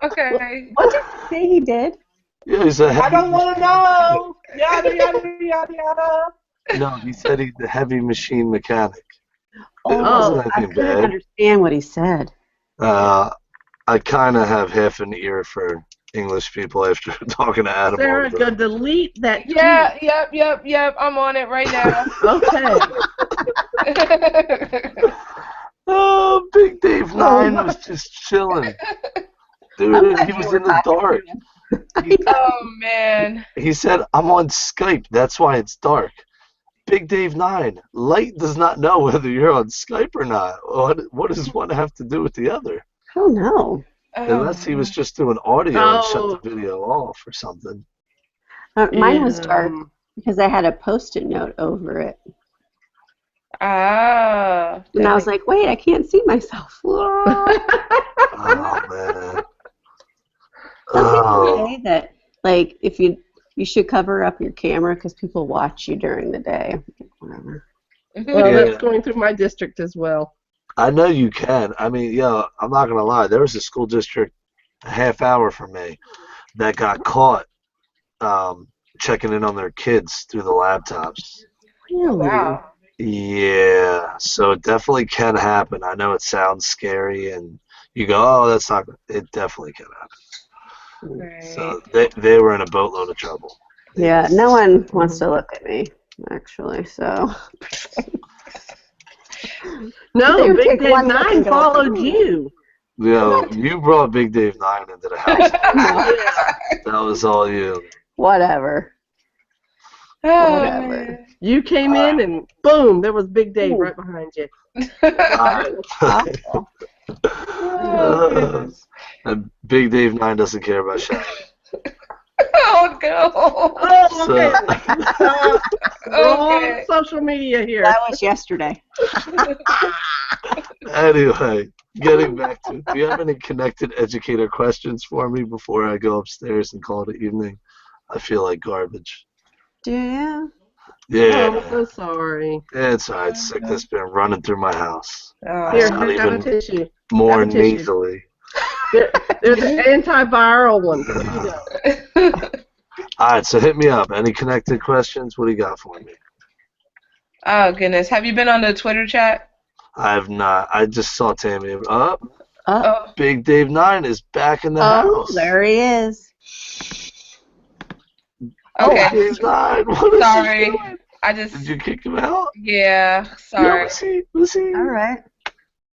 Okay. What did he say he did? Yeah, he said. I don't want to know. Yada yada yada yada. No, he said he's the heavy machine mechanic. It Oh, wasn't I anything couldn't bad. understand what he said. I kind of have half an ear for English people after talking to Adam. Sarah, all the go time. delete that tweet. Yeah, yep. I'm on it right now. Okay. Oh, Big Dave 9 was just chilling. Dude, he was in the dark. Oh man. He said, I'm on Skype. That's why it's dark. Big Dave 9, light does not know whether you're on Skype or not. What does one have to do with the other? Oh no. Unless he was just doing audio and shut the video off or something. Mine was dark because I had a post-it note over it. Ah. And I was like, wait, I can't see myself. Oh, man. Some people say that, like, if you should cover up your camera because people watch you during the day. Whatever. Well, that's going through my district as well. I know you can. I mean, yeah, I'm not going to lie. There was a school district a half hour from me that got caught checking in on their kids through the laptops. Really? Wow. Yeah, so it definitely can happen. I know it sounds scary, and you go, oh, that's not, it definitely can happen. Right. So they were in a boatload of trouble. Yeah, no one wants to look at me, actually, so. No, Big Dave 9 followed you. You know, you brought Big Dave 9 into the house. That was all you. Whatever. Oh, Whatever. man. You came in and boom, there was Big Dave right behind you. And Big Dave 9 doesn't care about shouting. Oh no. Oh, okay. Okay. Wrong social media here. That was yesterday. Anyway, getting back to it, do you have any connected educator questions for me before I go upstairs and call it evening? I feel like garbage. Do you? Yeah. Oh, I'm so sorry. Yeah, it's alright. Sickness been running through my house. Oh. Here, Not have a even tissue. more Have a tissue. nasally. There's an antiviral one. Here you go. All right, so hit me up. Any connected questions? What do you got for me? Oh goodness, have you been on the Twitter chat? I have not. I just saw Tammy. Oh, Big Dave 9 is back in the Oh, house. there he is. okay. Dave 9, what is he Sorry, doing? I just. Did you kick him out? Yeah, Yo, sorry. All right.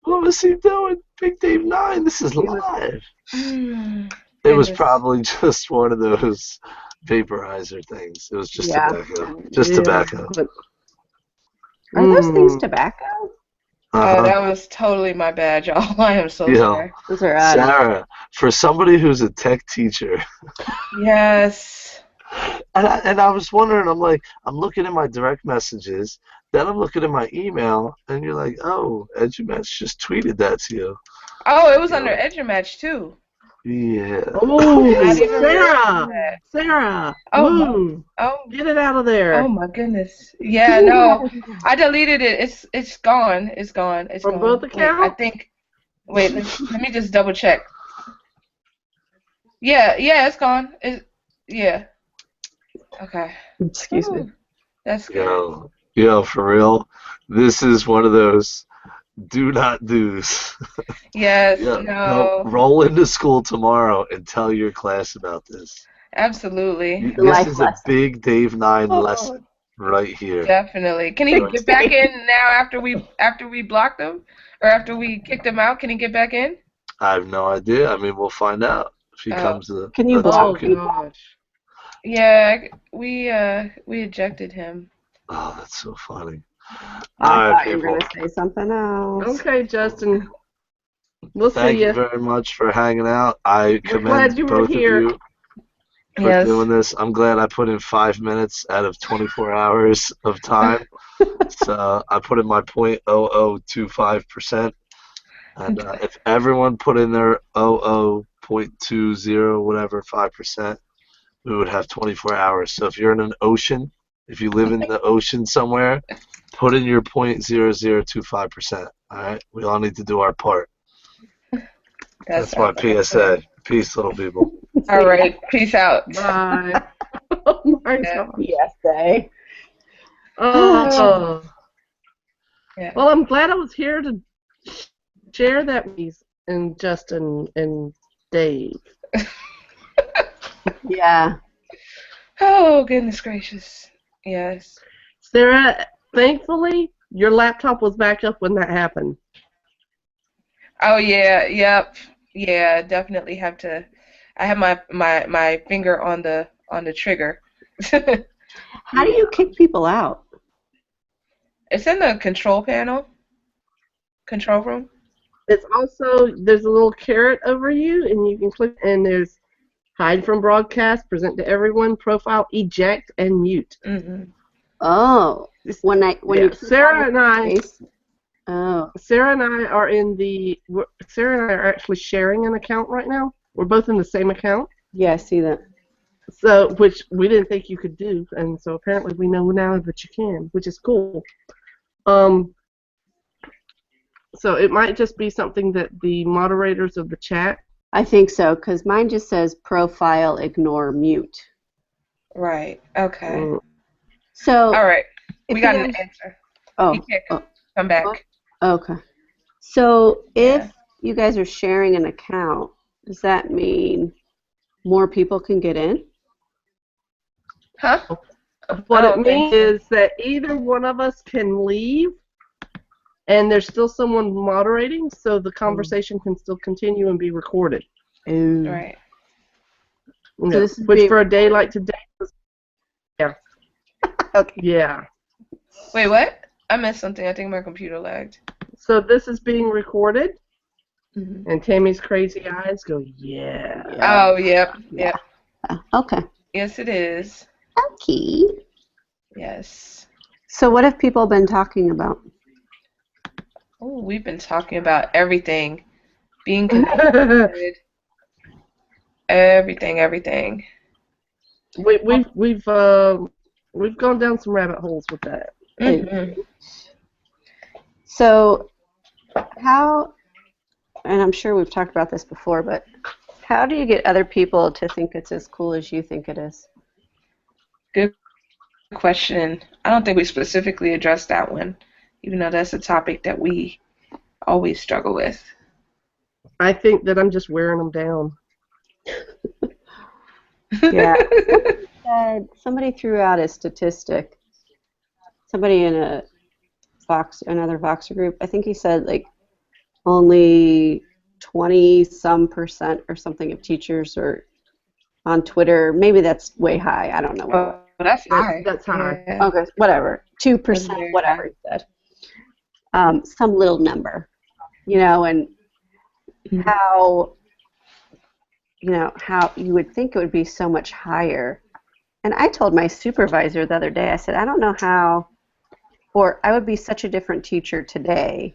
What was he doing? Big Dave 9, this is live. It was Goodness. probably just one of those vaporizer things. It was just Yeah. tobacco. Just Yeah, tobacco. but- Are those things tobacco? Oh, that was totally my bad, y'all. I am so Yo, sorry. Those are odd. Sarah, for somebody who's a tech teacher, Yes. and I was wondering, I'm like, I'm looking at my direct messages, then I'm looking at my email, and you're like, oh, EduMatch just tweeted that to you. Oh, it was under EduMatch too. Yeah. Oh, Not even Sarah! that. Sarah! Oh, Move! oh, Get it out of there. oh my goodness. Yeah, no, I deleted it. It's gone. It's gone. It's From gone. both Wait, I accounts? think. Wait, let me just double check. Yeah, it's gone. Yeah. Okay. Excuse me. That's good. Yo, for real, this is one of those do not do's. Yes. Yeah, No. roll into school tomorrow and tell your class about this. Absolutely. This is a big Dave 9 lesson right here. Definitely. Can he get back in now after we blocked him, or after we kicked him out? Can he get back in? I have no idea. I mean, we'll find out if he Oh. comes to. Can you block people? Gosh. Yeah, we ejected him. Oh, that's so funny. I All right, thought you were people. going to say something else. Okay, Justin. We'll Thank see you you. very much for hanging out. I We're commend glad you were both of here. you for Yes. doing this. I'm glad I put in 5 minutes out of 24 hours of time. So I put in my 0.0025%. And if everyone put in their 0.20 whatever 5%, we would have 24 hours. So if you're in an ocean, if you live in the ocean somewhere, put in your 0.0025%. All right, we all need to do our part. That's my PSA. Peace, little people. All right. Peace out. Bye. Oh my God. PSA. Oh. Yeah. Well, I'm glad I was here to share that with you and Justin and Dave. Yeah. Oh goodness gracious. Yes. Sarah, thankfully, your laptop was back up when that happened. Oh yeah. Yep. Yeah. Definitely have to. I have my finger on the trigger. How do you kick people out? It's in the control panel. Control room. It's also, there's a little caret over you, and you can click, and there's hide from broadcast, present to everyone, profile, eject, and mute. Mm-hmm. Oh, when you Sarah and I. face, oh, Sarah and I are Sarah and I are actually sharing an account right now. We're both in the same account. yeah, I see that. So, which we didn't think you could do, and so apparently we know now that you can, which is cool. So it might just be something that the moderators of the chat. I think so, because mine just says profile, ignore, mute. Right. Okay. So. All right. if We got you an guys- answer. Oh. He can't come back. Okay. So if you guys are sharing an account, does that mean more people can get in? Huh? What I it don't think means is that either one of us can leave, and there's still someone moderating, so the conversation can still continue and be recorded. Right. Yeah. So this is Which being for a day like today was, yeah. Okay. Yeah. Wait, what? I missed something. I think my computer lagged. So this is being recorded, Mm-hmm. and Tammy's crazy eyes go, yeah. Oh, yep. Okay. Yes, it is. Okay. Yes. So what have people been talking about? Oh, we've been talking about everything. Being connected. Everything. We've gone down some rabbit holes with that. Mm-hmm. So how and I'm sure we've talked about this before, but how do you get other people to think it's as cool as you think it is? Good question. I don't think we specifically addressed that one, even though that's a topic that we always struggle with. I think that I'm just wearing them down. Yeah. Somebody threw out a statistic. Somebody in another Voxer group, I think he said like only 20-some% or something of teachers are on Twitter. Maybe that's way high. I don't know what it was. Oh, that's high. That's high. Yeah. Okay, whatever. 2%, very whatever high. he said. Some little number, and how you would think it would be so much higher. And I told my supervisor the other day, I said, I don't know how, or I would be such a different teacher today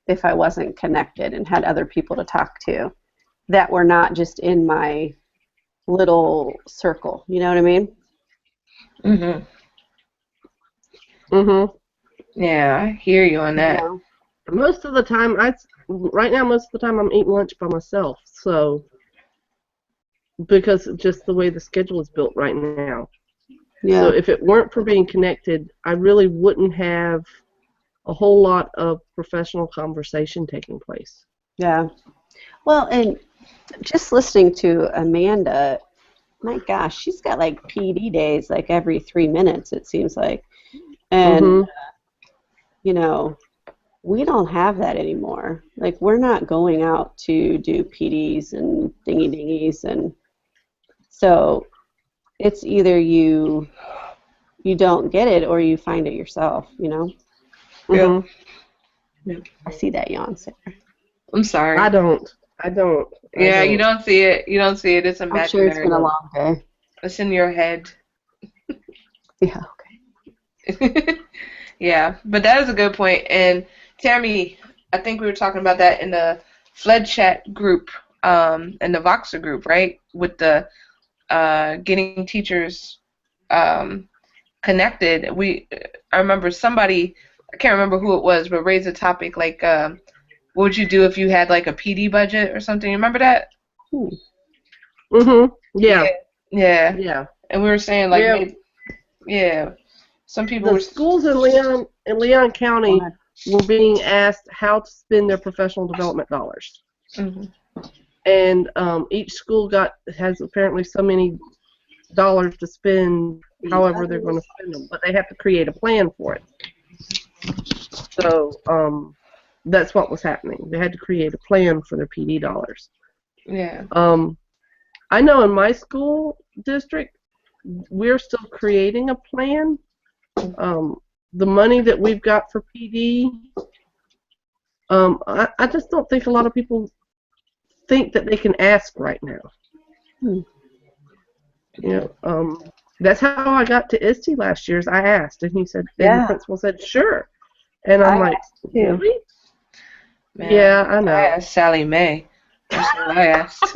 if I wasn't connected and had other people to talk to that were not just in my little circle. You know what I mean? Mhm. Mhm. Yeah, I hear you on that. Yeah. Most of the time, right now, most of the time I'm eating lunch by myself. So, because of just the way the schedule is built right now. Yeah. So if it weren't for being connected, I really wouldn't have a whole lot of professional conversation taking place. Yeah. Well, and just listening to Amanda, my gosh, she's got like PD days like every 3 minutes, it seems like. And, we don't have that anymore. Like, we're not going out to do PDs and dingy-dingies. And so it's either you don't get it or you find it yourself, Yeah. I see that yawn, Sarah. I'm sorry. I don't. Yeah, you don't see it. You don't see it. It's I'm imaginary. sure it's been a long day. It's in your head. Yeah, okay. Yeah, but that is a good point. And Tammy, I think we were talking about that in the Fled Chat group, in the Voxer group, right? With the getting teachers connected. I remember somebody, I can't remember who it was, but raised a topic like, what would you do if you had like a PD budget or something? You remember that? Mhm. Yeah. Yeah. Yeah. And we were saying like, Yeah. maybe, yeah, some people The were. schools in Leon County were being asked how to spend their professional development dollars. Mhm. And each school has apparently so many dollars to spend however they're going to spend them, but they have to create a plan for it. So that's what was happening. They had to create a plan for their PD dollars. Yeah. I know in my school district, we're still creating a plan. The money that we've got for PD, I just don't think a lot of people think that they can ask right now. That's how I got to ISTE last year. Is I asked, and he said, and the principal said, sure. And I'm like, really? Man, yeah, I know. I asked Sally Mae. That's what I asked.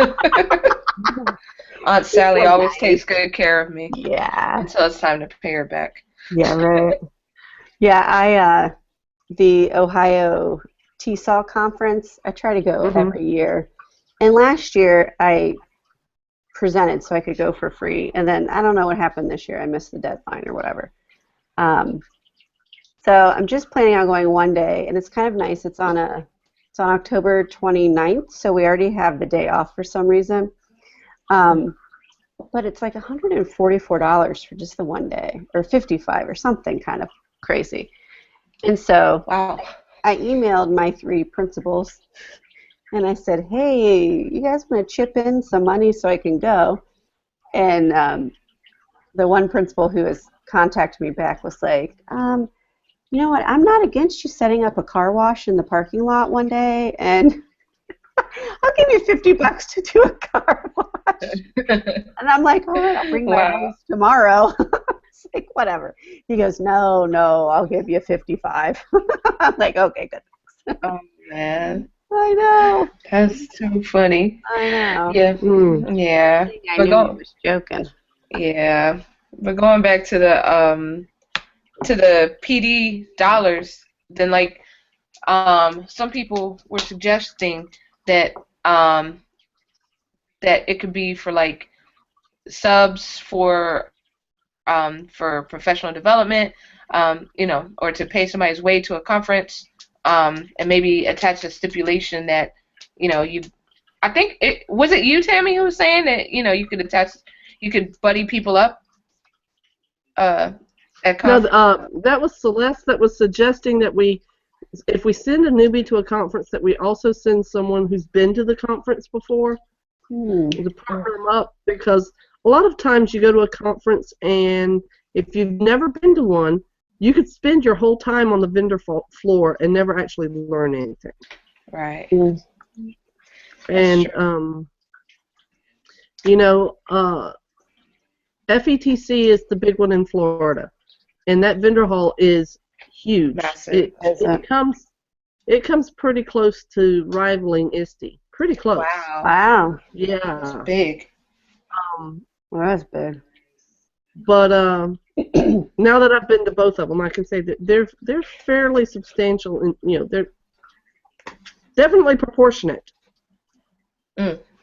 Aunt Sally always takes good care of me. Yeah. Until it's time to pay her back. Yeah, right. Yeah, the Ohio TESOL conference, I try to go every year. And last year I presented so I could go for free. And then I don't know what happened this year. I missed the deadline or whatever. So I'm just planning on going one day, and it's kind of nice. It's on October 29th, so we already have the day off for some reason. But it's like $144 for just the one day, or $55 or something kind of crazy. And so I emailed my 3 principals, and I said, hey, you guys want to chip in some money so I can go? And the one principal who has contacted me back was like, you know what, I'm not against you setting up a car wash in the parking lot one day, and I'll give you $50 to do a car wash. And I'm like, all right, I'll bring my hose tomorrow. It's like, whatever. He goes, no, I'll give you $55. I'm like, okay, good. Oh, man. I know. That's too funny. I know. Yeah. Yeah. I knew he was joking. Yeah. But going back to the PD dollars, then like some people were suggesting that that it could be for like subs for professional development, or to pay somebody's way to a conference, and maybe attach a stipulation that, you. I think it was it you, Tammy, who was saying that you could buddy people up at No, conference. that was Celeste that was suggesting that if we send a newbie to a conference, that we also send someone who's been to the conference before to partner them up, because a lot of times you go to a conference and if you've never been to one, you could spend your whole time on the vendor floor and never actually learn anything. Right. And FETC is the big one in Florida, and that vendor hall is huge. Massive. It comes pretty close to rivaling ISTE. Pretty close. Wow. Yeah. It's big. Well, that's big. But now that I've been to both of them, I can say that they're fairly substantial, and they're definitely proportionate.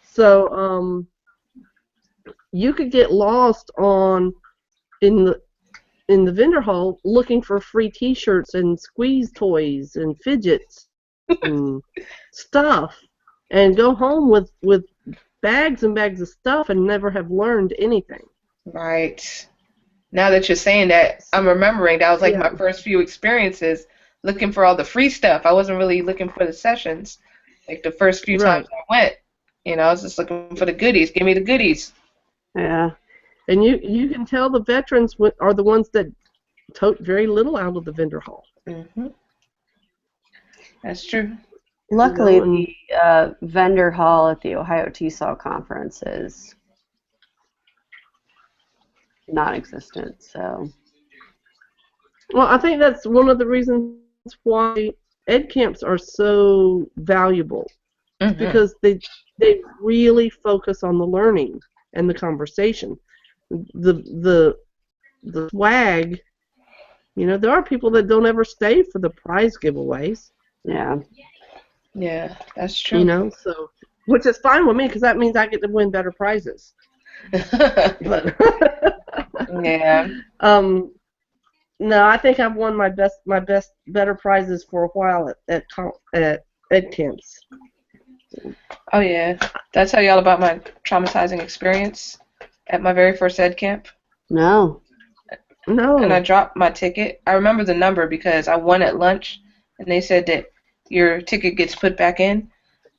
So you could get lost in the vendor hall looking for free T-shirts and squeeze toys and fidgets and stuff, and go home with bags and bags of stuff and never have learned anything. Right. Now that you're saying that, I'm remembering that was like my first few experiences looking for all the free stuff. I wasn't really looking for the sessions. Like the first few times I went, I was just looking for the goodies. Give me the goodies. Yeah. And you can tell the veterans are the ones that tote very little out of the vendor hall. Mm-hmm. That's true. Luckily, the vendor hall at the Ohio TESOL conference is non-existent. So. Well, I think that's one of the reasons why ed camps are so valuable, because they really focus on the learning and the conversation. The swag, there are people that don't ever stay for the prize giveaways. Yeah, that's true. So, which is fine with me, because that means I get to win better prizes. But yeah. No, I think I've won my better prizes for a while at ed camps. Oh yeah. Did I tell you all about my traumatizing experience at my very first ed camp? No. And I dropped my ticket. I remember the number because I won at lunch, and they said that your ticket gets put back in,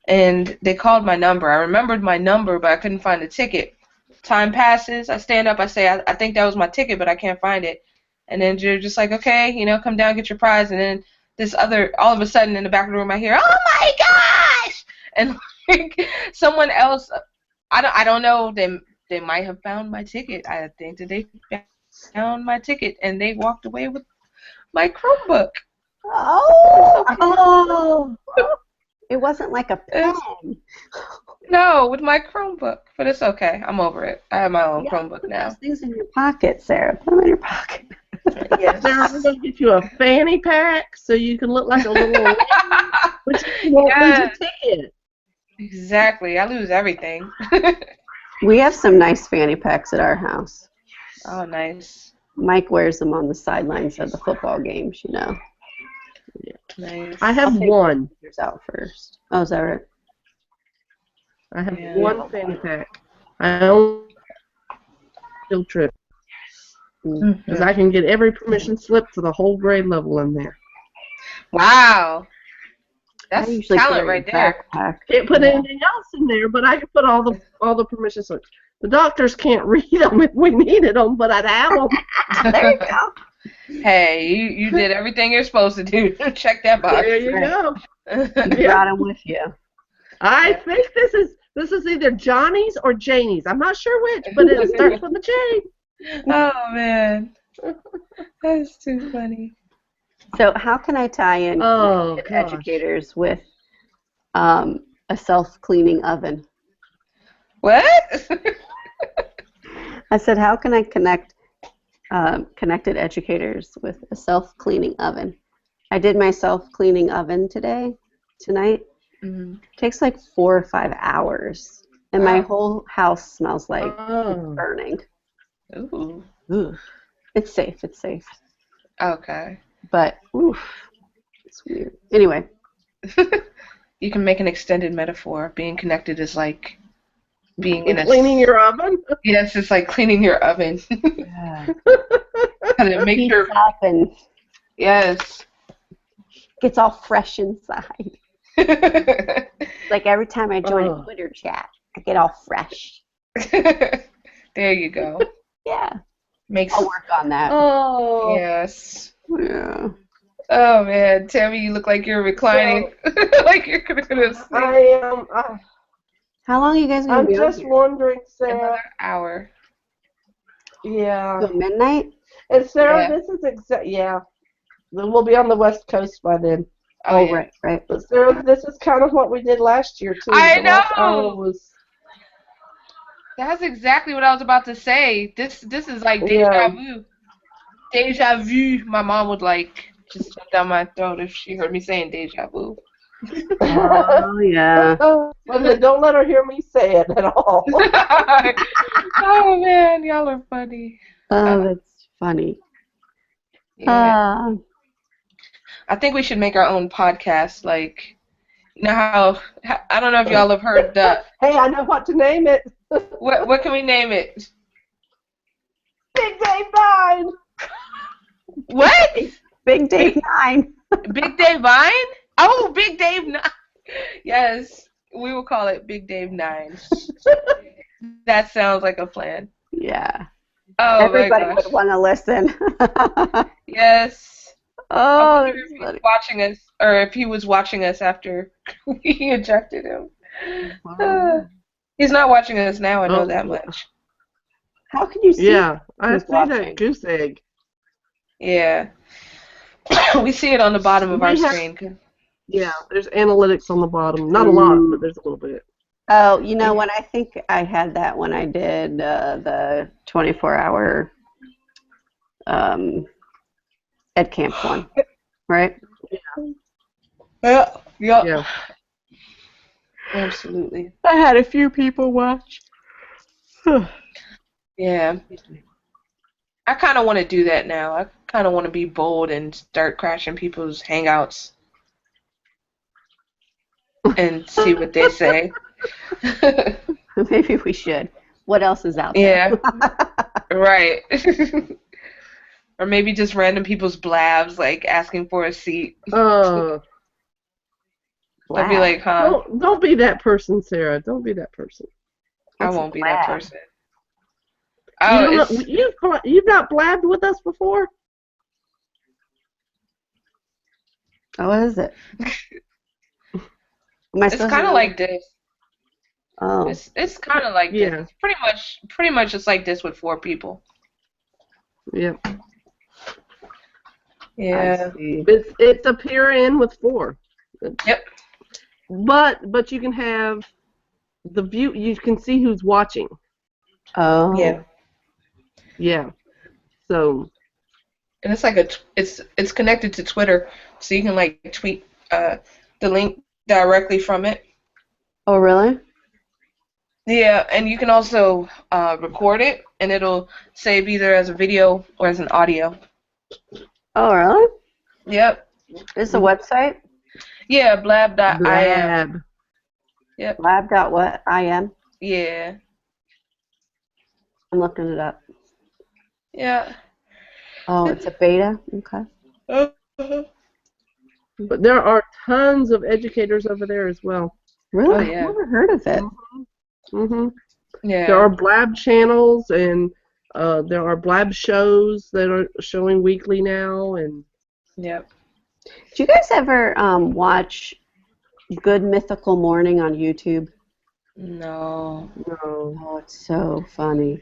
and they called my number. I remembered my number, but I couldn't find the ticket. Time passes. I stand up. I say, I think that was my ticket, but I can't find it. And then you're just like, okay, come down, get your prize. And then all of a sudden in the back of the room, I hear, oh my gosh! And like someone else, I don't know, they might have found my ticket. I think that they found my ticket, and they walked away with my Chromebook. Oh! It wasn't like a pen. No, with my Chromebook. But it's okay. I'm over it. I have my own Chromebook now. Put those things in your pocket, Sarah. Put them in your pocket. Yes. They're going to get you a fanny pack so you can look like a little but you won't lose your ticket. Exactly. I lose everything. We have some nice fanny packs at our house. Oh, nice. Mike wears them on the sidelines of the football games, Yeah. Nice. I have one. Yours out first. Oh, is that right? I have one fanny pack. I only field trip. Because I can get every permission slip for the whole grade level in there. Wow. That's talent right there. Can't put anything else in there, but I can put all the permission slips. The doctors can't read them if we needed them, but I'd have them. There you go. Hey, you did everything you're supposed to do. Check that box. There you go. You brought them with you. I think this is either Johnny's or Janie's. I'm not sure which, but it starts with a J. Oh man, that's too funny. So how can I tie in educators with a self-cleaning oven? What? I said, how can I connect connected educators with a self-cleaning oven? I did my self-cleaning oven tonight, Mhm. Takes like 4 or 5 hours, and my Wow. whole house smells like it's Oh. burning. Ooh. Ugh. It's safe. It's safe. Okay. But oof, it's weird. Anyway, You can make an extended metaphor. Being connected is like being in a. Cleaning your oven? Yes, it's like cleaning your oven. yeah. And it makes Heats your. up and Yes. gets all fresh inside. Like every time I join a Oh. Twitter chat, I get all fresh. There you go. Yeah, Makes. I'll work on that. Oh. Yes. Yeah. Oh man, Tammy, you look like you're reclining, like you're gonna go to sleep. I am. How long are you guys gonna I'm be on just here? wondering, Sarah. Another hour. Yeah. Till midnight? And Sarah, Yeah. this is yeah. We'll be on the West Coast by then. Oh yeah. Right. But Sarah, this is kind of what we did last year too. I The last hour know. was That's exactly what I was about to say. This is like deja yeah. vu. Deja vu. My mom would like just jump down my throat if she heard me saying deja vu. Oh yeah. Well, then don't let her hear me say it at all. Oh man, y'all are funny. Oh, that's funny. Yeah. I think we should make our own podcast. Like, you know how I don't know if y'all have heard the. Hey, I know what to name it. What can we name it? Big Dave 9. What? Big Dave 9. Big Dave 9? Oh, Big Dave 9. Yes, we will call it Big Dave 9. That sounds like a plan. Yeah. Oh Everybody my gosh. would want to listen. Yes. I Oh, wonder if he's watching us, or if he was watching us after we ejected him. He's not watching us now, I know that much. How can you see? Yeah, I who's see that watching? goose egg. Yeah. We see it on the bottom of our We have- screen. Yeah, there's analytics on the bottom. Not a lot, but there's a little bit. Oh, you know what? I think I had that when I did the 24-hour Ed Camp one, right? Yeah. Yeah. Absolutely. I had a few people watch. Yeah. I kind of want to do that now. I kind of want to be bold and start crashing people's hangouts and see what they say. Maybe we should. What else is out there? Yeah. Right. Or maybe just random people's blabs, like asking for a seat. Uh, I'd be like, huh? don't be that person, Sarah. Don't be that person. I What's a won't be that blab? person. You Oh, don't it's, know, you've not blabbed with us before? Oh, what is it? Am I it's supposed kind to of know? like this. Oh. It's kind of like Yeah. this. Pretty much it's like this with 4 people. Yep. Yeah. I see. It's a peer in with 4. Yep. But you can have the view. You can see who's watching. Oh. Yeah. Yeah. So. And it's like it's connected to Twitter, so you can like tweet the link directly from it. Oh, really? Yeah, and you can also record it, and it'll save either as a video or as an audio. Oh, really? Yep. It's a website? Yeah, blab.im. Blab. Yep. Blab.what.im? Yeah. I'm looking it up. Yeah. Oh, it's a beta? Okay. Uh-huh. But there are tons of educators over there as well. Really? Oh, I've yeah. never heard of it. Mm-hmm. Yeah. There are blab channels and there are blab shows that are showing weekly now, and Yep. Do you guys ever watch Good Mythical Morning on YouTube? No. no. Oh, it's so funny.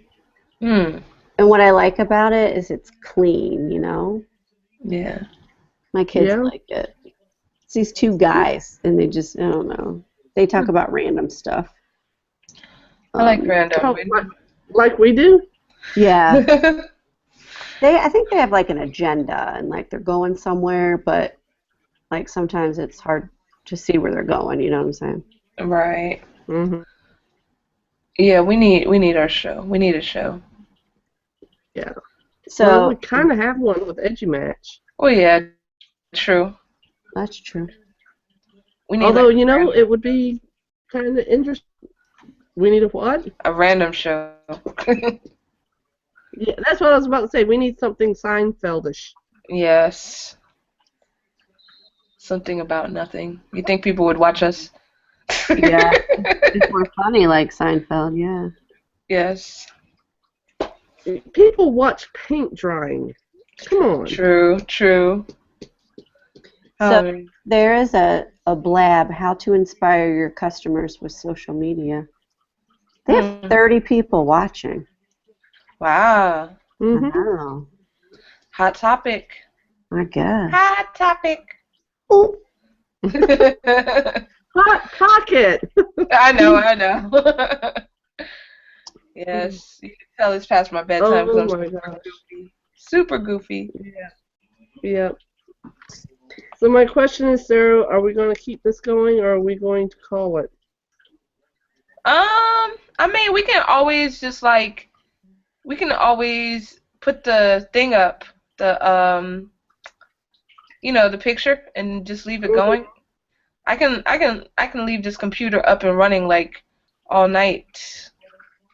Hmm. And what I like about it is it's clean, you know? Yeah. My kids Yeah. like it. It's these 2 guys, and they just, I don't know. They talk about random stuff. I like random. Oh, like we do? Yeah. I think they have like an agenda, and like they're going somewhere, but like sometimes it's hard to see where they're going. You know what I'm saying? Right. Hmm. Yeah, we need our show. We need a show. Yeah. So well, we kind of have one with EduMatch. Oh yeah, true. that's true. We need Although, like you know, it would be kind of interesting. We need a what? a random show. Yeah, that's what I was about to say. We need something Seinfeldish. Yes. Something about nothing. You think people would watch us? Yeah, if we're funny like Seinfeld, yeah. Yes. People watch paint drying. Come on. True. True. So there is a blab, how to inspire your customers with social media. They have 30 people watching. Wow. Mm-hmm. Wow. Hot topic. I guess. Hot topic. Ooh. Hot pocket. I know. Yes, you can tell it's past my bedtime because Oh I'm my super gosh. goofy. Super goofy. Yep. So my question is, Sarah, are we going to keep this going or are we going to call it? I mean, we can always just we can always put the thing up, the the picture, and just leave it going. I can leave this computer up and running like all night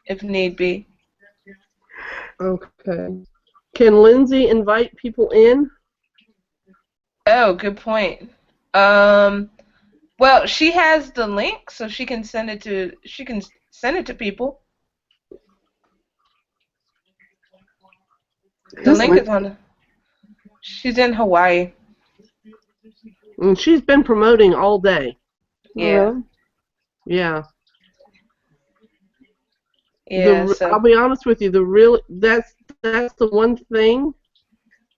if need be. Okay. Can Lindsay invite people in? Oh, good point. Well, she has the link, so she can send it to people. The link is on. She's in Hawaii. And she's been promoting all day. Yeah. Yeah. Yeah. So. I'll be honest with you. That's the one thing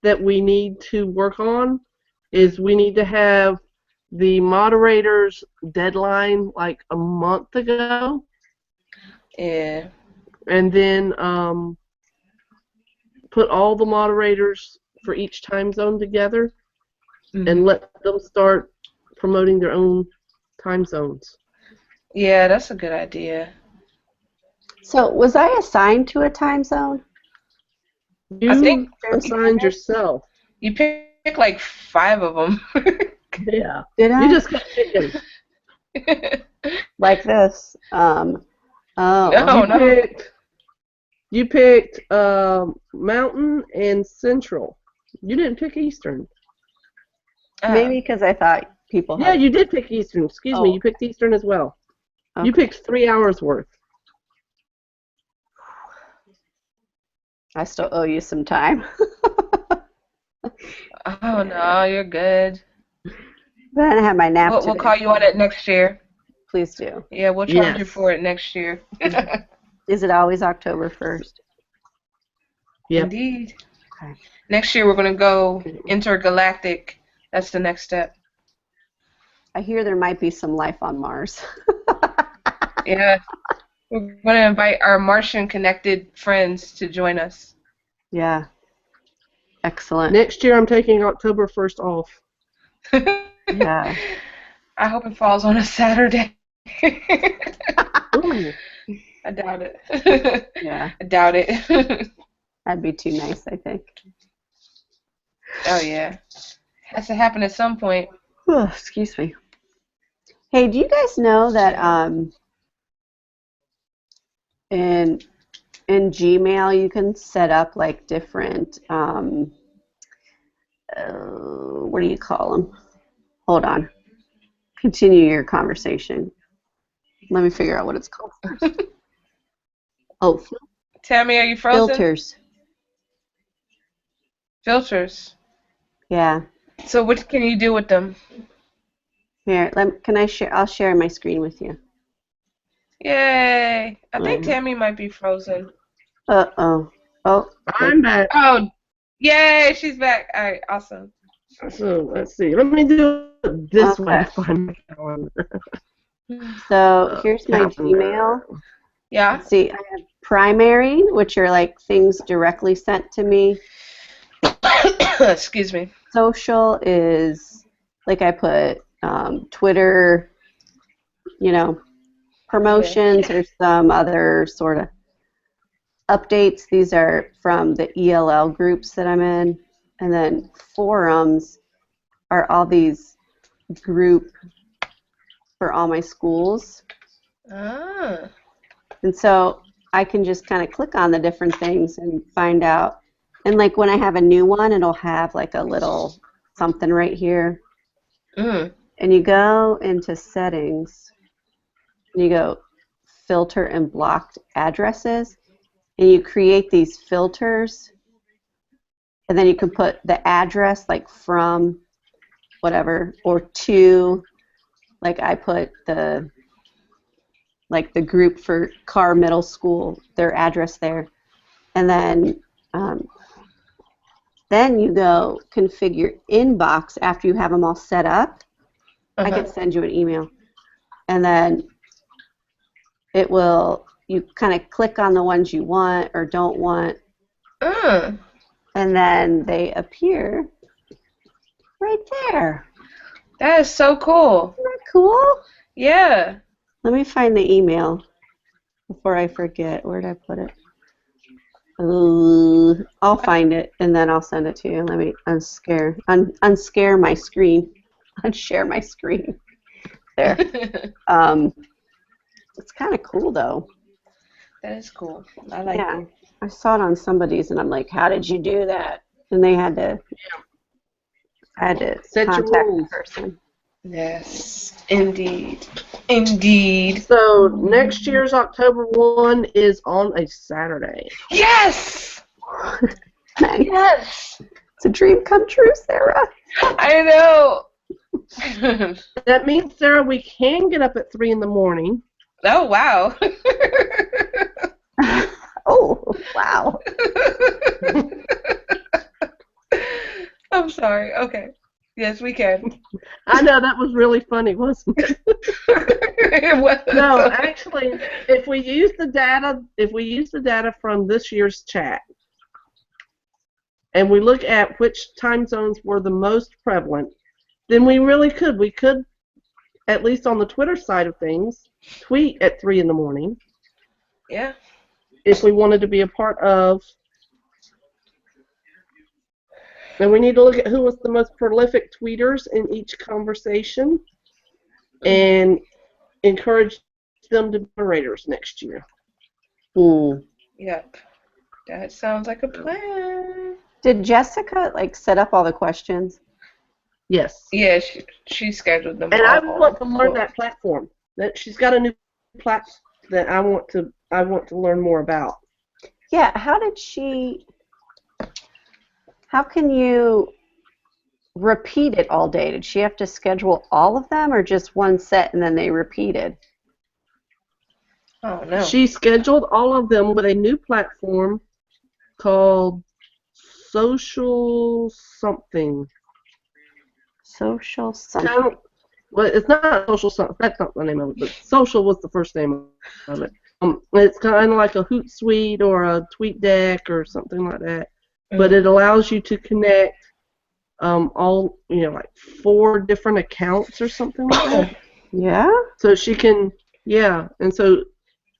that we need to work on is we need to have the moderators deadline like a month ago. Yeah. And then put all the moderators for each time zone together and let them start promoting their own time zones. Yeah, that's a good idea. So was I assigned to a time zone? You I think assigned yourself. You pick like 5 of them. Yeah. Did I? You just kept picking. Like this. You picked Mountain and Central. You didn't pick Eastern. Maybe because I thought people Yeah, you did pick Eastern. Excuse me, you picked Eastern as well. Okay. You picked 3 hours worth. I still owe you some time. Oh no, you're good. But I didn't have my nap We'll call you on it next year. Please do. Yeah, we'll charge you for it next year. Is it always October 1st? Yep. Indeed. Okay. Next year we're going to go intergalactic. That's the next step. I hear there might be some life on Mars. Yeah. We're going to invite our Martian connected friends to join us. Yeah. Excellent. Next year I'm taking October 1st off. Yeah. I hope it falls on a Saturday. I doubt it. Yeah. I doubt it. That'd be too nice, I think. Oh, yeah. Has to happen at some point. Oh, excuse me. Hey, do you guys know that in Gmail you can set up like different what do you call them? Hold on. Continue your conversation. Let me figure out what it's called first. Oh, Tammy, are you frozen? filters. Filters. Yeah. So what can you do with them? Here, can I share? I'll share my screen with you. Yay! I think Tammy might be frozen. Uh-oh. Oh. I'm back. Oh, yay! She's back. All right, awesome. So let's see. Let me do it this way. Find my calendar. So here's my Gmail. Yeah. Let's see, I have primary, which are like things directly sent to me. Excuse me. Social is like I put Twitter, you know, promotions or some other sort of updates. These are from the ELL groups that I'm in. And then forums are all these group for all my schools. Ah. And so I can just kind of click on the different things and find out. And like when I have a new one, it'll have like a little something right here. Mm. And you go into settings, and you go filter and blocked addresses, and you create these filters, and then you can put the address like from whatever or to, like I put the group for Carr Middle School, their address there, and then you go configure inbox after you have them all set up. I can send you an email, and then it will, you kind of click on the ones you want or don't want, and then they appear right there. That is so cool. Isn't that cool? Yeah. Let me find the email before I forget. Where did I put it? I'll find it and then I'll send it to you. Let me unshare my screen. Unshare my screen. There. It's kind of cool though. That is cool. I like it. I saw it on somebody's and I'm like, how did you do that? And I had to Set your contact rules. the person. Yes, indeed. Indeed. So next year's October 1 is on a Saturday. Yes! Nice. Yes! It's a dream come true, Sarah. I know. That means, Sarah, we can get up at 3 in the morning. Oh, wow. Oh, wow. I'm sorry. Okay. Yes, we can. I know, that was really funny, wasn't it? It was. No, actually, if we use the data from this year's chat, and we look at which time zones were the most prevalent, then we really could. We could, at least on the Twitter side of things, tweet at 3 in the morning. Yeah. If we wanted to be a part of. And we need to look at who was the most prolific tweeters in each conversation and encourage them to be moderators next year. Yep. That sounds like a plan. Did Jessica set up all the questions? Yes. Yeah, she scheduled them. And all. I want to learn that platform. That she's got a new platform that I want to learn more about. Yeah, how can you repeat it all day? Did she have to schedule all of them or just one set and then they repeated? Oh, no. She scheduled all of them with a new platform called Social something. Social something. Well, it's not Social something. That's not the name of it, but Social was the first name of it. It's kind of like a Hootsuite or a TweetDeck or something like that. But it allows you to connect all, like 4 different accounts or something like that. Yeah? So she can, and so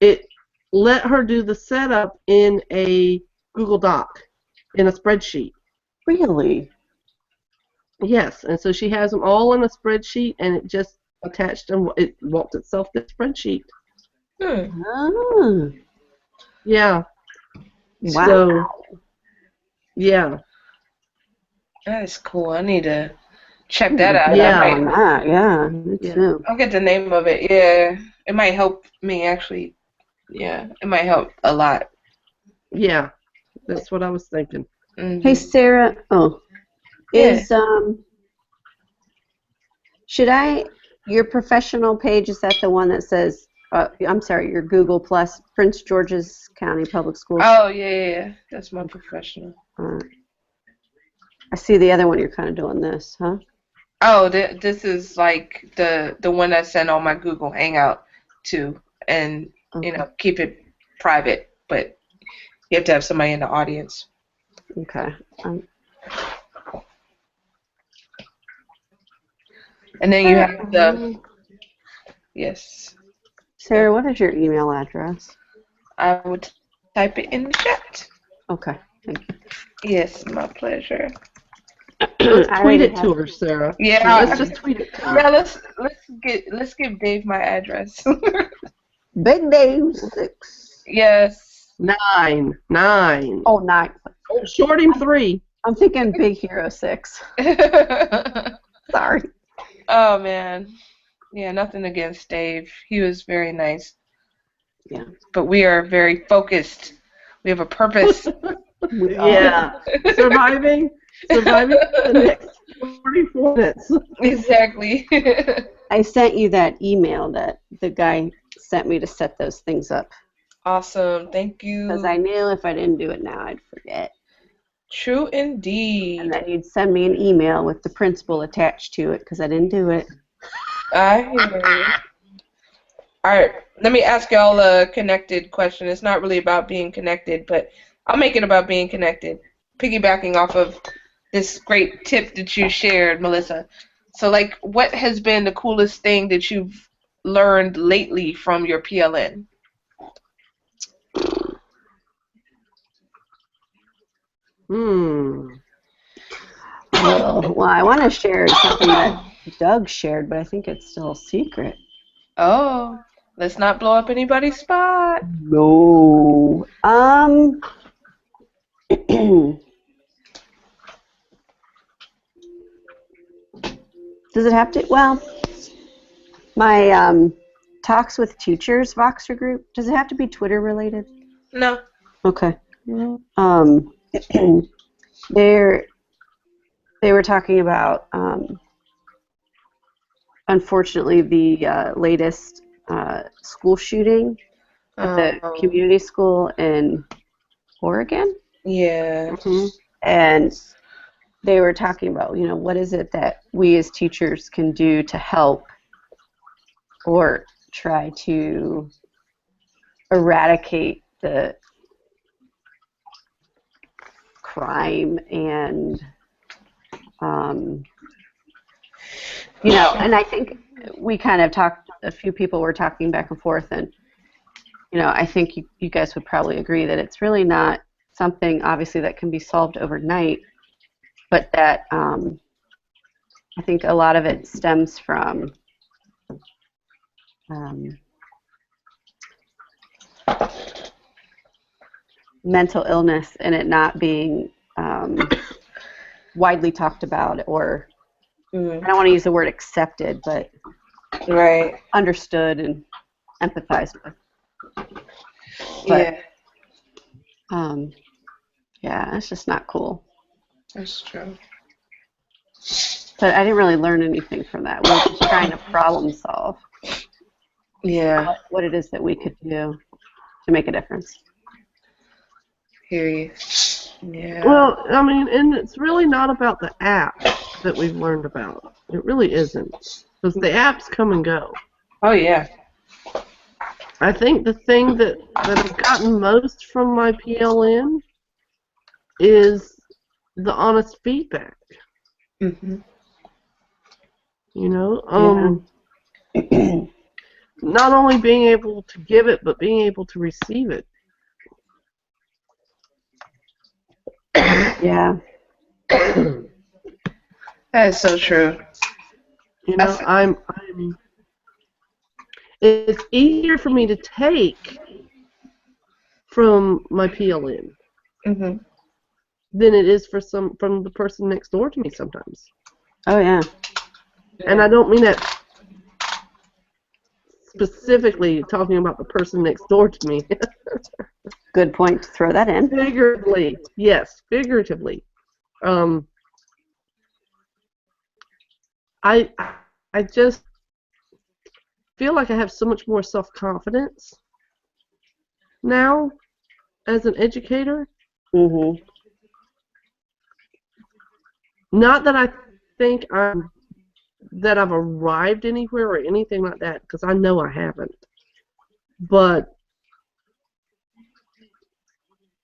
it let her do the setup in a Google Doc, in a spreadsheet. Really? Yes, and so she has them all in a spreadsheet, and it just attached them. It walked itself to the spreadsheet. Oh. Yeah. Wow. So, yeah. That is cool. I need to check that out. Yeah. Me too. I'll get the name of it. Yeah. It might help me, actually. Yeah. It might help a lot. Yeah. That's what I was thinking. Mm-hmm. Hey, Sarah. Oh. Your professional page, is that the one that says, I'm sorry, your Google Plus, Prince George's County Public Schools? Oh, yeah. That's my professional. I see the other one, you're kind of doing this, huh? Oh, this is like the one I send all my Google Hangout to, and, keep it private, but you have to have somebody in the audience. Okay. And then you have the, yes, Sarah, what is your email address? I would type it in the chat. Okay, thank you. Yes, my pleasure. Let's I tweet already it to her, Sarah. Yeah, Let's just tweet it to her. yeah. Let's give Dave my address. Big Dave 6. Yes. 9. Oh, 9. Oh, short him 3. I'm thinking Big Hero 6. Sorry. Oh man. Yeah, nothing against Dave. He was very nice. Yeah. But we are very focused. We have a purpose. Yeah. Surviving the next 44 minutes. Exactly. I sent you that email that the guy sent me to set those things up. Awesome. Thank you. Because I knew if I didn't do it now, I'd forget. True indeed. And then you'd send me an email with the principal attached to it because I didn't do it. I hear you. All right. Let me ask y'all a connected question. It's not really about being connected, but I'll make it about being connected. Piggybacking off of this great tip that you shared, Melissa. So, like, what has been the coolest thing that you've learned lately from your PLN? Well, I want to share something that Doug shared, but I think it's still a secret. Oh, let's not blow up anybody's spot. No. Does it have to? Well, my Talks with Teachers Voxer group, does it have to be Twitter related? No. Okay. They were talking about, unfortunately, the latest school shooting at the community school in Oregon. Yeah. And they were talking about, what is it that we as teachers can do to help or try to eradicate the crime and, and I think we kind of talked, a few people were talking back and forth, and, I think you guys would probably agree that it's really not something, obviously, that can be solved overnight, but that I think a lot of it stems from mental illness and it not being widely talked about, or I don't want to use the word accepted, but understood and empathized with. But, yeah, it's just not cool. That's true. But I didn't really learn anything from that. We were just trying to problem solve. Yeah. What it is that we could do to make a difference. Hear you. Yeah. Well, I mean, and it's really not about the app that we've learned about. It really isn't. Because the apps come and go. Oh, yeah. I think the thing that I've gotten most from my PLN is the honest feedback. Not only being able to give it, but being able to receive it. Yeah. That is so true. It's easier for me to take from my PLN than it is from the person next door to me sometimes. Oh, yeah. And I don't mean that specifically talking about the person next door to me. Good point to throw that in. Figuratively, yes, figuratively. I just feel like I have so much more self-confidence now as an educator. Not that I think that I've arrived anywhere or anything like that, because I know I haven't. But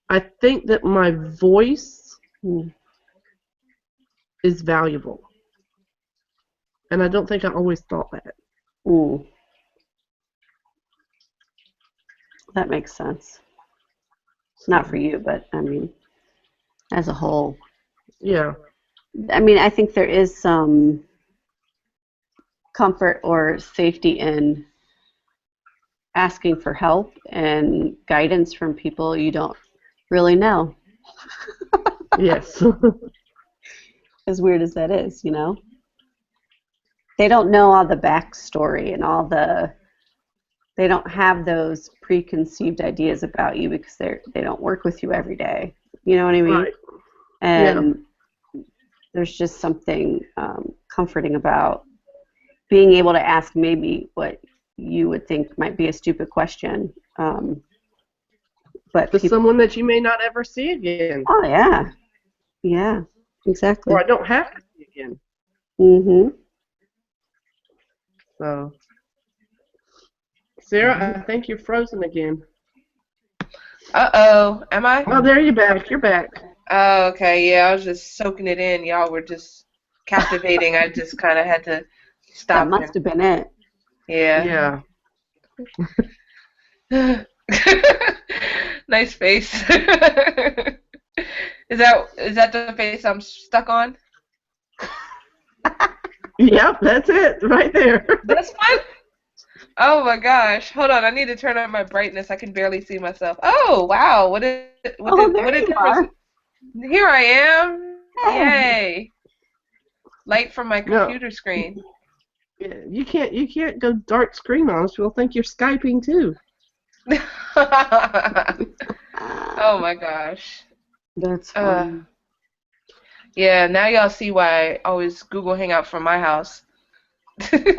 I think that my voice is valuable. And I don't think I always thought that. Ooh. That makes sense. Not for you, but I mean, as a whole. Yeah. I mean, I think there is some comfort or safety in asking for help and guidance from people you don't really know. Yes. As weird as that is, you know? They don't know all the backstory and they don't have those preconceived ideas about you because they don't work with you every day. You know what I mean? Right. And there's just something comforting about being able to ask maybe what you would think might be a stupid question. But To someone that you may not ever see again. Oh, yeah. Yeah, exactly. Or I don't have to see again. Mm-hmm. So, Sarah, I think you're frozen again. Uh-oh. Am I? Oh, there you're back. You're back. Oh, okay. Yeah, I was just soaking it in. Y'all were just captivating. I just kind of had to stop. That must have been it. Yeah. Yeah. Nice face. Is that the face I'm stuck on? Yep, that's it, right there. This one? Oh my gosh. Hold on, I need to turn on my brightness. I can barely see myself. Oh wow. What there difference? you are. Here I am. Hey. Yay. Light from my computer screen. Yeah, you can't go dark screen on us. We'll think you're Skyping too. Oh my gosh. That's funny. Yeah, now y'all see why I always Google Hangout from my house.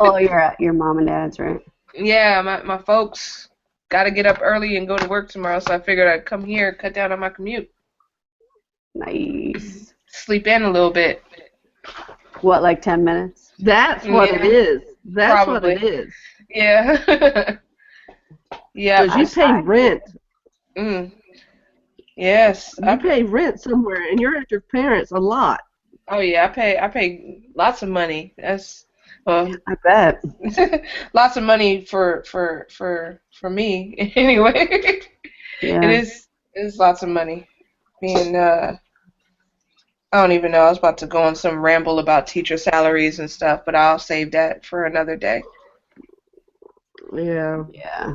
Oh, you're at your mom and dad's, right? Yeah, my folks got to get up early and go to work tomorrow, so I figured I'd come here, cut down on my commute. Nice. Sleep in a little bit. What, like 10 minutes? That's what it is. That's Probably. what it is. Yeah. Yeah. Because you pay rent. Yes. You pay rent somewhere, and you're at your parents a lot. Oh yeah, I pay lots of money. That's well. I bet. Lots of money for me anyway. Yeah. It is lots of money. Being I don't even know. I was about to go on some ramble about teacher salaries and stuff, but I'll save that for another day. Yeah. Yeah.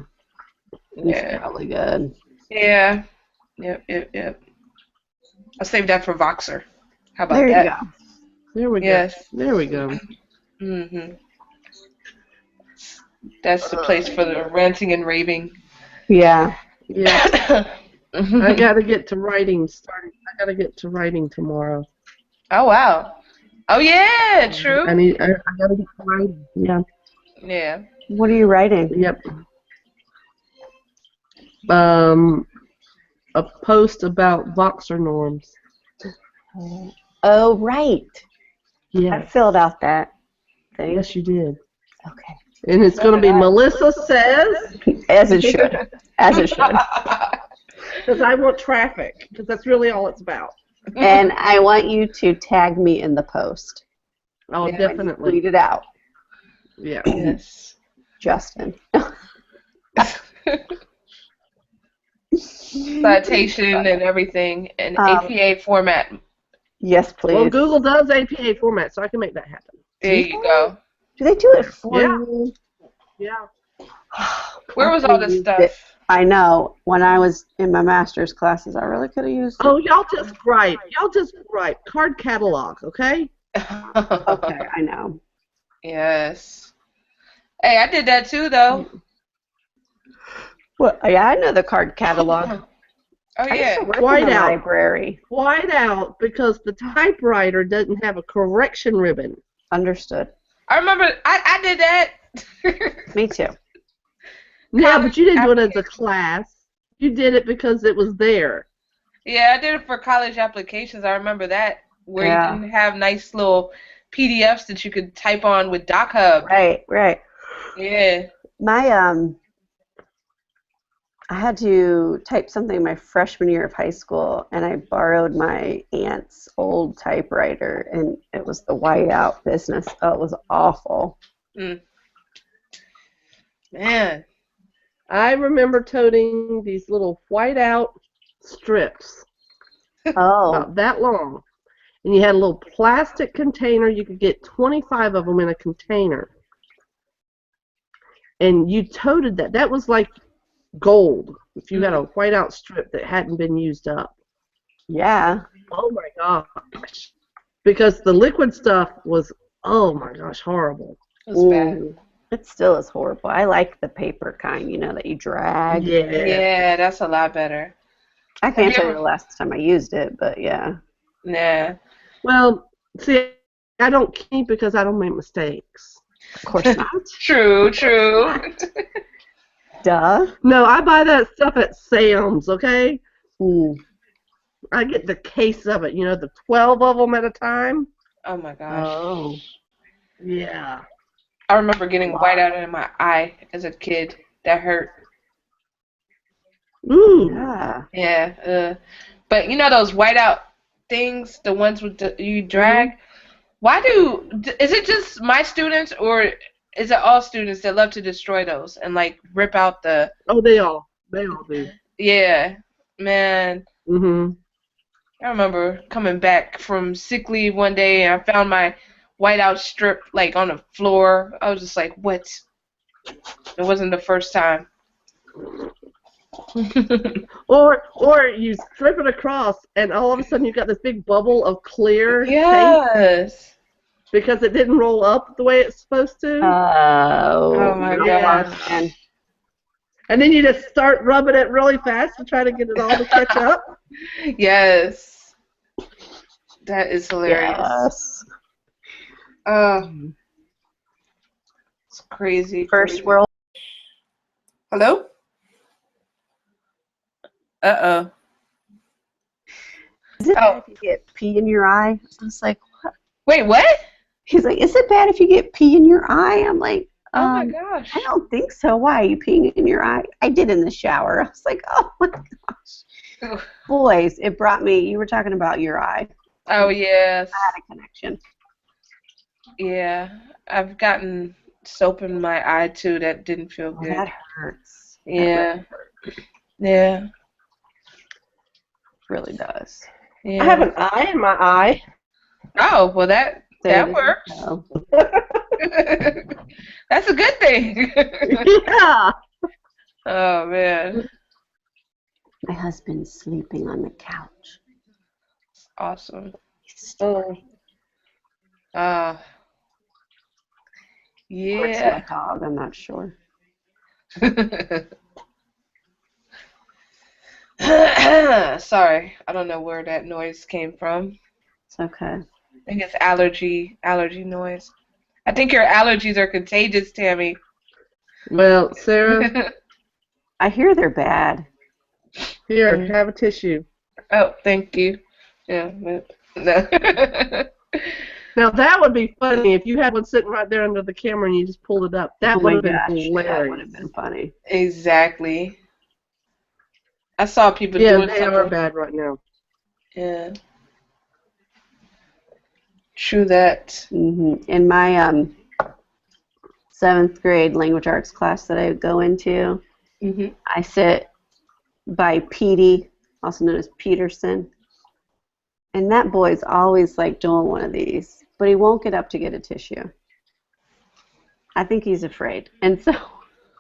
It's probably good. Yeah. Yep. I'll save that for Voxer. How about there that? You go. There we Yes. go. There we go. Mhm. That's the place for the ranting and raving. Yeah. Yeah. I gotta get to writing tomorrow. Oh wow. Oh yeah, true. I gotta get to writing. Yeah. Yeah. What are you writing? Yep. A post about Voxer norms. Oh, right. Yeah. I filled out that thing. Yes, you did. Okay. And it's going to be Melissa Says. As it should. As it should. Because I want traffic. Because that's really all it's about. And I want you to tag me in the post. Oh, definitely. Read it out. Yeah. Yes. Justin. Citation and everything in APA format. Yes, please. Well, Google does APA format, so I can make that happen. There you go. Do they do it for you? Yeah. Where was all this stuff? I know. When I was in my master's classes, I really could have used it. Oh, y'all just write. Card catalog, okay? Okay, I know. Yes. Hey, I did that too, though. Well, yeah, I know the card catalog. Oh yeah. Library. White out because the typewriter doesn't have a correction ribbon. Understood. I remember I did that. Me too. Yeah, but you didn't do it as a class. You did it because it was there. Yeah, I did it for college applications. I remember that where you didn't have nice little PDFs that you could type on with DocHub. Right. Yeah. My I had to type something my freshman year of high school, and I borrowed my aunt's old typewriter, and it was the whiteout business. Oh, it was awful. Mm. Man. I remember toting these little whiteout strips Oh, about that long. And you had a little plastic container. You could get 25 of them in a container. And you toted that. That was like gold if you had a whiteout strip that hadn't been used up. yeah. Oh my gosh. Because the liquid stuff was, oh my gosh, horrible. It was bad. Ooh, it still is horrible. I like the paper kind, that you drag. Yeah. Yeah, that's a lot better. I Have can't you tell you ever- the last time I used it, but yeah. Nah. Well, see, I don't keep because I don't make mistakes. Of course not. True. Duh. No, I buy that stuff at Sam's, okay? Ooh. I get the case of it, the 12 of them at a time. Oh my gosh. Oh. Yeah. I remember getting whiteout in my eye as a kid. That hurt. Ooh. Yeah. Yeah. But those whiteout things, the ones with you drag. Why is it just my students, or is it all students that love to destroy those and like rip out the? Oh, they all do. Yeah, man. Mhm. I remember coming back from sick leave one day and I found my whiteout strip like on the floor. I was just like, what? It wasn't the first time. Or you strip it across, and all of a sudden you've got this big bubble of clear tape Yes. because it didn't roll up the way it's supposed to. Oh my gosh. And And then you just start rubbing it really fast to try to get it all to catch up. Yes. That is hilarious. yes. It's crazy. First world. Hello? Uh-oh. Is it bad if you get pee in your eye? I was like, what? Wait, what? He's like, is it bad if you get pee in your eye? I'm like, Oh my gosh. I don't think so. Why are you peeing in your eye? I did in the shower. I was like, oh my gosh. Boys, it brought me, you were talking about your eye. Oh, yes. I had a connection. Yeah. I've gotten soap in my eye, too. That didn't feel Oh, good. that hurts. That Yeah. really hurts. Yeah. Really does. Yeah. I have an eye in my eye. Oh, well, that There you works. go. That's a good thing. Yeah. Oh, man. My husband's sleeping on the couch. Awesome. Oh. Or it's Yeah. my dog, I'm not sure. Sorry, I don't know where that noise came from. It's okay. I think it's allergy noise. I think your allergies are contagious, Tammy. Well, Sarah, I hear they're bad. here, have a tissue. Oh, thank you. Yeah. No. Now that would be funny if you had one sitting right there under the camera and you just pulled it up. That Oh would my have been gosh, that hilarious. would have been funny. Exactly. I saw people Yeah, doing they something. are bad right now. Yeah. True that. In my 7th grade language arts class that I go into, I sit by Petey, also known as Peterson. And that boy's always like doing one of these, but he won't get up to get a tissue. I think he's afraid. And so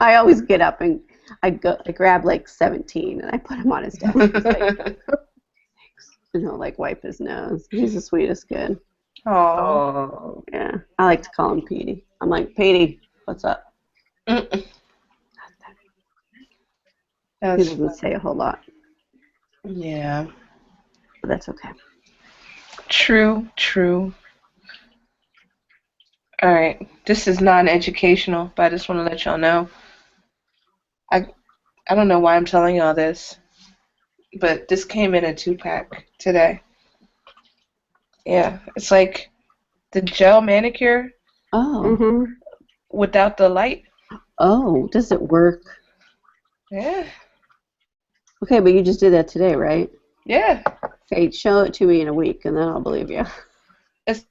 I always get up and I grab like 17 and I put him on his desk. He's like, thanks. And he'll like wipe his nose. He's the sweetest kid. Oh. Yeah. I like to call him Petey. I'm like, Petey, what's up? He doesn't say a whole lot. Yeah. But that's okay. True. All right. This is non-educational, but I just want to let y'all know. I don't know why I'm telling y'all this, but this came in a 2-pack today. Yeah, it's like the gel manicure. Oh. Without the light. Oh, does it work? Yeah. Okay, but you just did that today, right? Yeah. Okay, show it to me in a week, and then I'll believe you. It's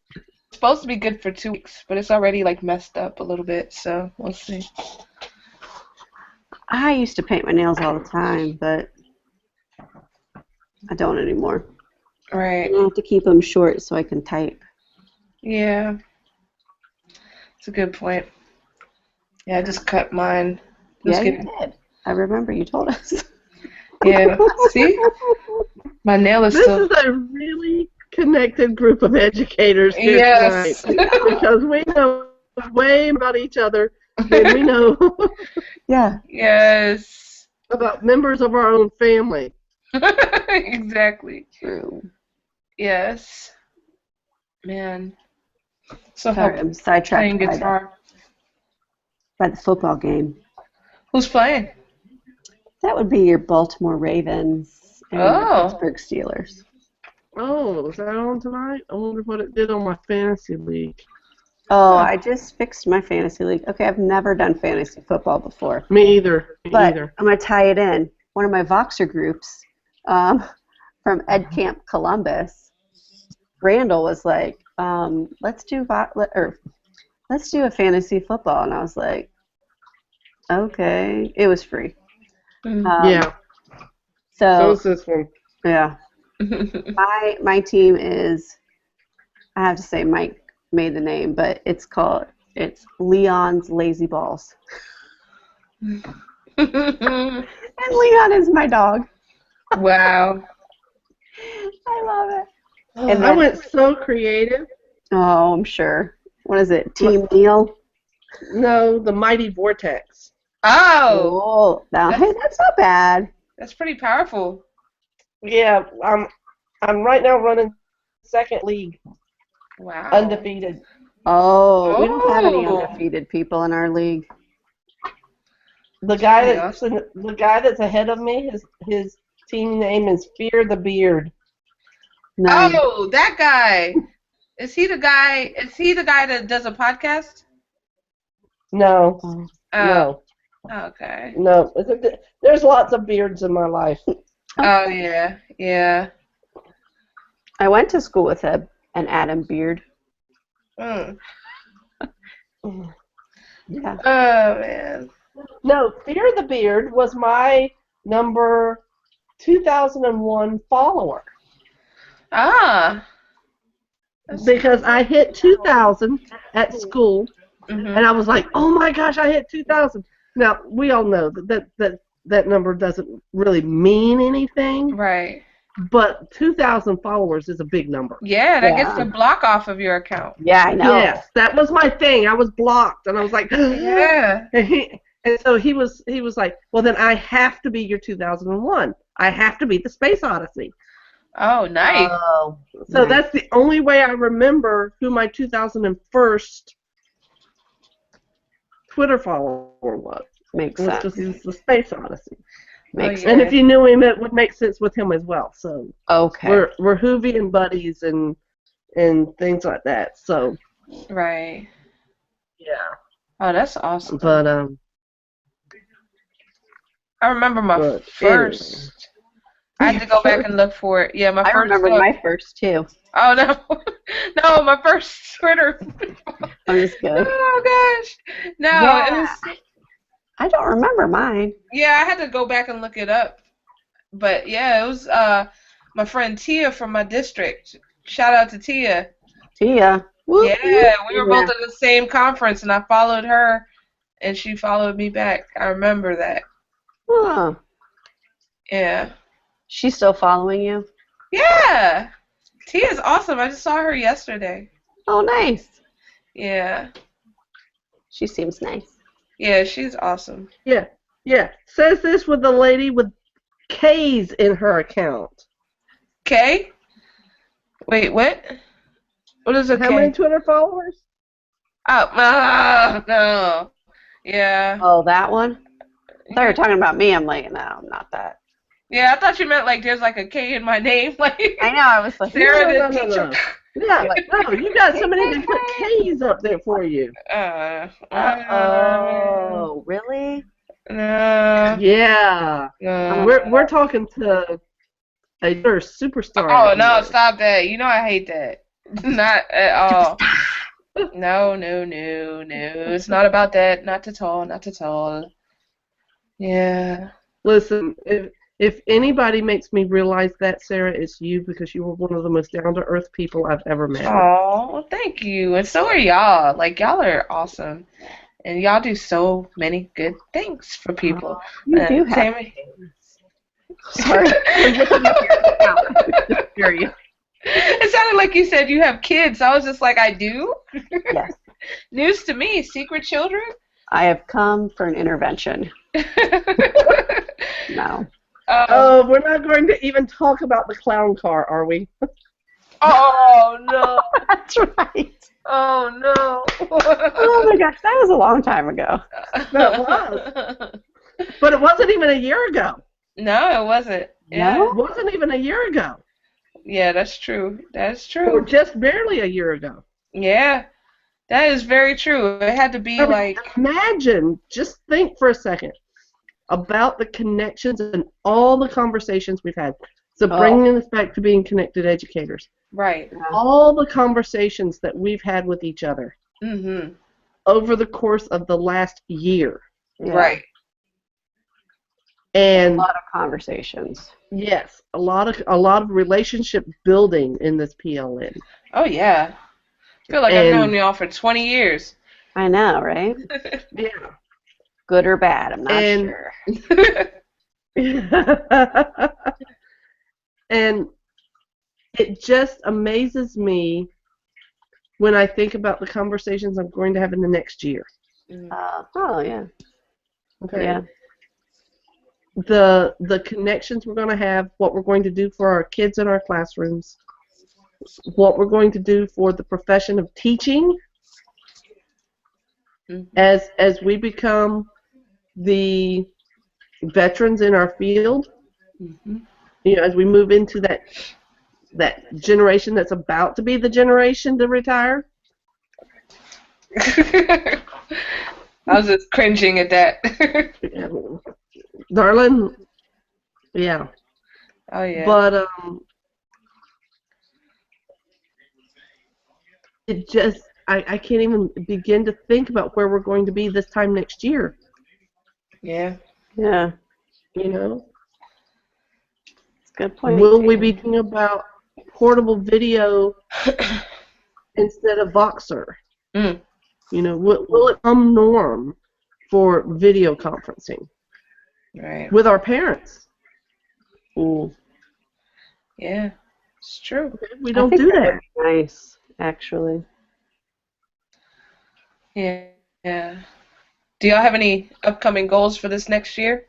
supposed to be good for 2 weeks, but it's already like messed up a little bit, so we'll see. I used to paint my nails all the time, but I don't anymore. Right. And I have to keep them short so I can type. Yeah. It's a good point. Yeah, I just cut mine. Yeah, you did. I remember you told us. Yeah. See? My nail is This still. is a really connected group of educators here Yes. tonight because we know way about each other than we know Yeah. Yes. about members of our own family. Exactly. True. Yes. Man. So Sorry, I'm sidetracked playing guitar. by the football game. Who's playing? That would be your Baltimore Ravens and Oh. Pittsburgh Steelers. Oh, is that on tonight? I wonder what it did on my fantasy league. Oh, I just fixed my fantasy league. Okay, I've never done fantasy football before. Me either. But I'm going to tie it in. One of my Voxer groups from Ed Camp Columbus, Randall was like, let's do a fantasy football. And I was like, okay. It was free. Yeah. So is this one. Yeah. My team is, I have to say Mike made the name, but it's Leon's Lazy Balls. And Leon is my dog. Wow. I love it. And I went so creative. Oh, I'm sure. What is it? Team Neil? No, the Mighty Vortex. Oh. Hey, that's not bad. That's pretty powerful. Yeah, I'm right now running second league. Wow. Undefeated. Oh, we don't have any undefeated people in our league. The guy that's ahead of me, his team name is Fear the Beard. Nice. Oh, that guy. Is he the guy that does a podcast? No. Oh. No. Okay. No. There's lots of beards in my life. Oh, yeah. Yeah. I went to school with an Adam Beard. Mm. Yeah. Oh, man. No, Fear the Beard was my number 2001 follower. Ah. Because I hit 2,000 at school, Mm-hmm. and I was like, oh my gosh, I hit 2,000. Now, we all know that number doesn't really mean anything. Right. But 2,000 followers is a big number. Yeah, that gets the block off of your account. Yeah, I know. Yes, that was my thing. I was blocked, and I was like, yeah. And so he was like, well, then I have to be your 2001. I have to be the Space Odyssey. Oh, nice. So that's the only way I remember who my 2001 Twitter follower was. Makes sense. Because he was the Space Odyssey. Makes And if you knew him, it would make sense with him as well. So okay, we're Whovian buddies and things like that. So right. Yeah. Oh, that's awesome. But I remember my first. I had to go back and look for it. Yeah, my first. I remember my first too. Oh no, no, my first Twitter. I'm just kidding. Oh gosh, no, Yeah. it was. I don't remember mine. Yeah, I had to go back and look it up. But yeah, it was my friend Tia from my district. Shout out to Tia. Tia. Yeah, we were both at the same conference, and I followed her, and she followed me back. I remember that. Huh. Yeah. She's still following you? Yeah. Tia's awesome. I just saw her yesterday. Oh, nice. Yeah. She seems nice. Yeah, she's awesome. Yeah. Says this with the lady with K's in her account. K? Wait, what? What is a K? How many Twitter followers? Oh, no. Yeah. Oh, that one? I thought you were talking about me. I'm like, no, not that. Yeah, I thought you meant like there's like a K in my name. Like I know, I was like, Sarah the teacher. Yeah, no, you got somebody that put K's up there for you. Oh, really? No. Yeah. Uh, We're talking to a superstar oh out no, here. stop that. You know I hate that. Not at all. No, no, no, no. It's not about that. Not at all. Not at all. Yeah. Listen, if anybody makes me realize that, Sarah, it's you because you were one of the most down to earth people I've ever met. Oh, well, thank you. And so are y'all. Like y'all are awesome. And y'all do so many good things for people. You do have. Tammy. Sorry, I'm looking up your account. Just curious. It sounded like you said you have kids. I was just like, I do? Yes, News to me. Secret children? I have come for an intervention. No. Oh, we're not going to even talk about the clown car, are we? Oh, no. That's right. Oh, no. Oh my gosh, that was a long time ago. That was. But it wasn't even a year ago. No, it wasn't. Yeah. No? It wasn't even a year ago. Yeah, that's true. That's Or true. just barely a year ago. Yeah, that is very true. It had to be I mean, like, imagine, just think for a second about the connections and all the conversations we've had. So bringing us back to being connected educators. right. All the conversations that we've had with each other Mm-hmm. over the course of the last year. Yeah. Right. A And lot of conversations. yes, a lot of relationship building in this PLN. Oh, yeah. I feel like I've known y'all for 20 years. I know, right? Yeah. Good or bad, I'm not And- sure. And it just amazes me when I think about the conversations I'm going to have in the next year. Oh, yeah. Okay. Yeah. The connections we're going to have, what we're going to do for our kids in our classrooms, what we're going to do for the profession of teaching as we become the veterans in our field. You know, as we move into that generation that's about to be the generation to retire. I was just cringing at that. Darling, yeah. Oh, yeah. But it just I can't even begin to think about where we're going to be this time next year. Yeah. Yeah. You know? It's a good point. Will we be thinking about portable video instead of Voxer? Mm. You know, will it become norm for video conferencing Right. with our parents? Yeah. It's true. We don't do that. Would be nice, actually. Yeah. Yeah. Do y'all have any upcoming goals for this next year?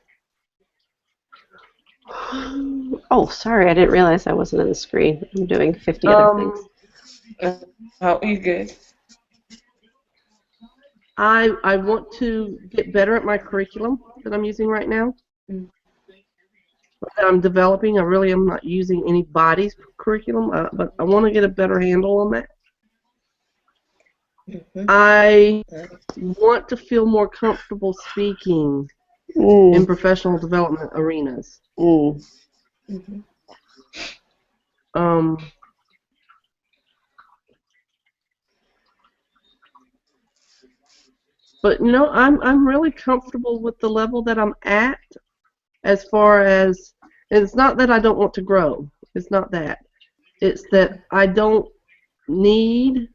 Oh, sorry, I didn't realize I wasn't on the screen. I'm doing 50 other things. Oh, you good. I want to get better at my curriculum that I'm using right now. That I'm developing. I really am not using anybody's curriculum, but I want to get a better handle on that. I want to feel more comfortable speaking in professional development arenas. But you know, I'm really comfortable with the level that I'm at, as far as, and it's not that I don't want to grow. It's not that. It's that I don't need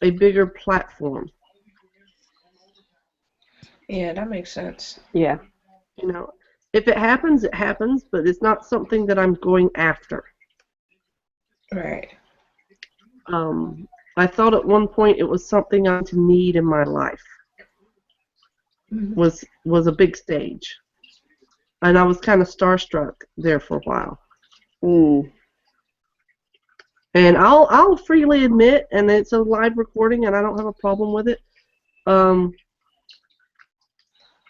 a bigger platform. Yeah, that makes sense. Yeah. You know, if it happens, it happens, but it's not something that I'm going after. Right. I thought at one point it was something I to need in my life. Was a big stage, and I was kind of starstruck there for a while. And I'll freely admit, and it's a live recording, and I don't have a problem with it.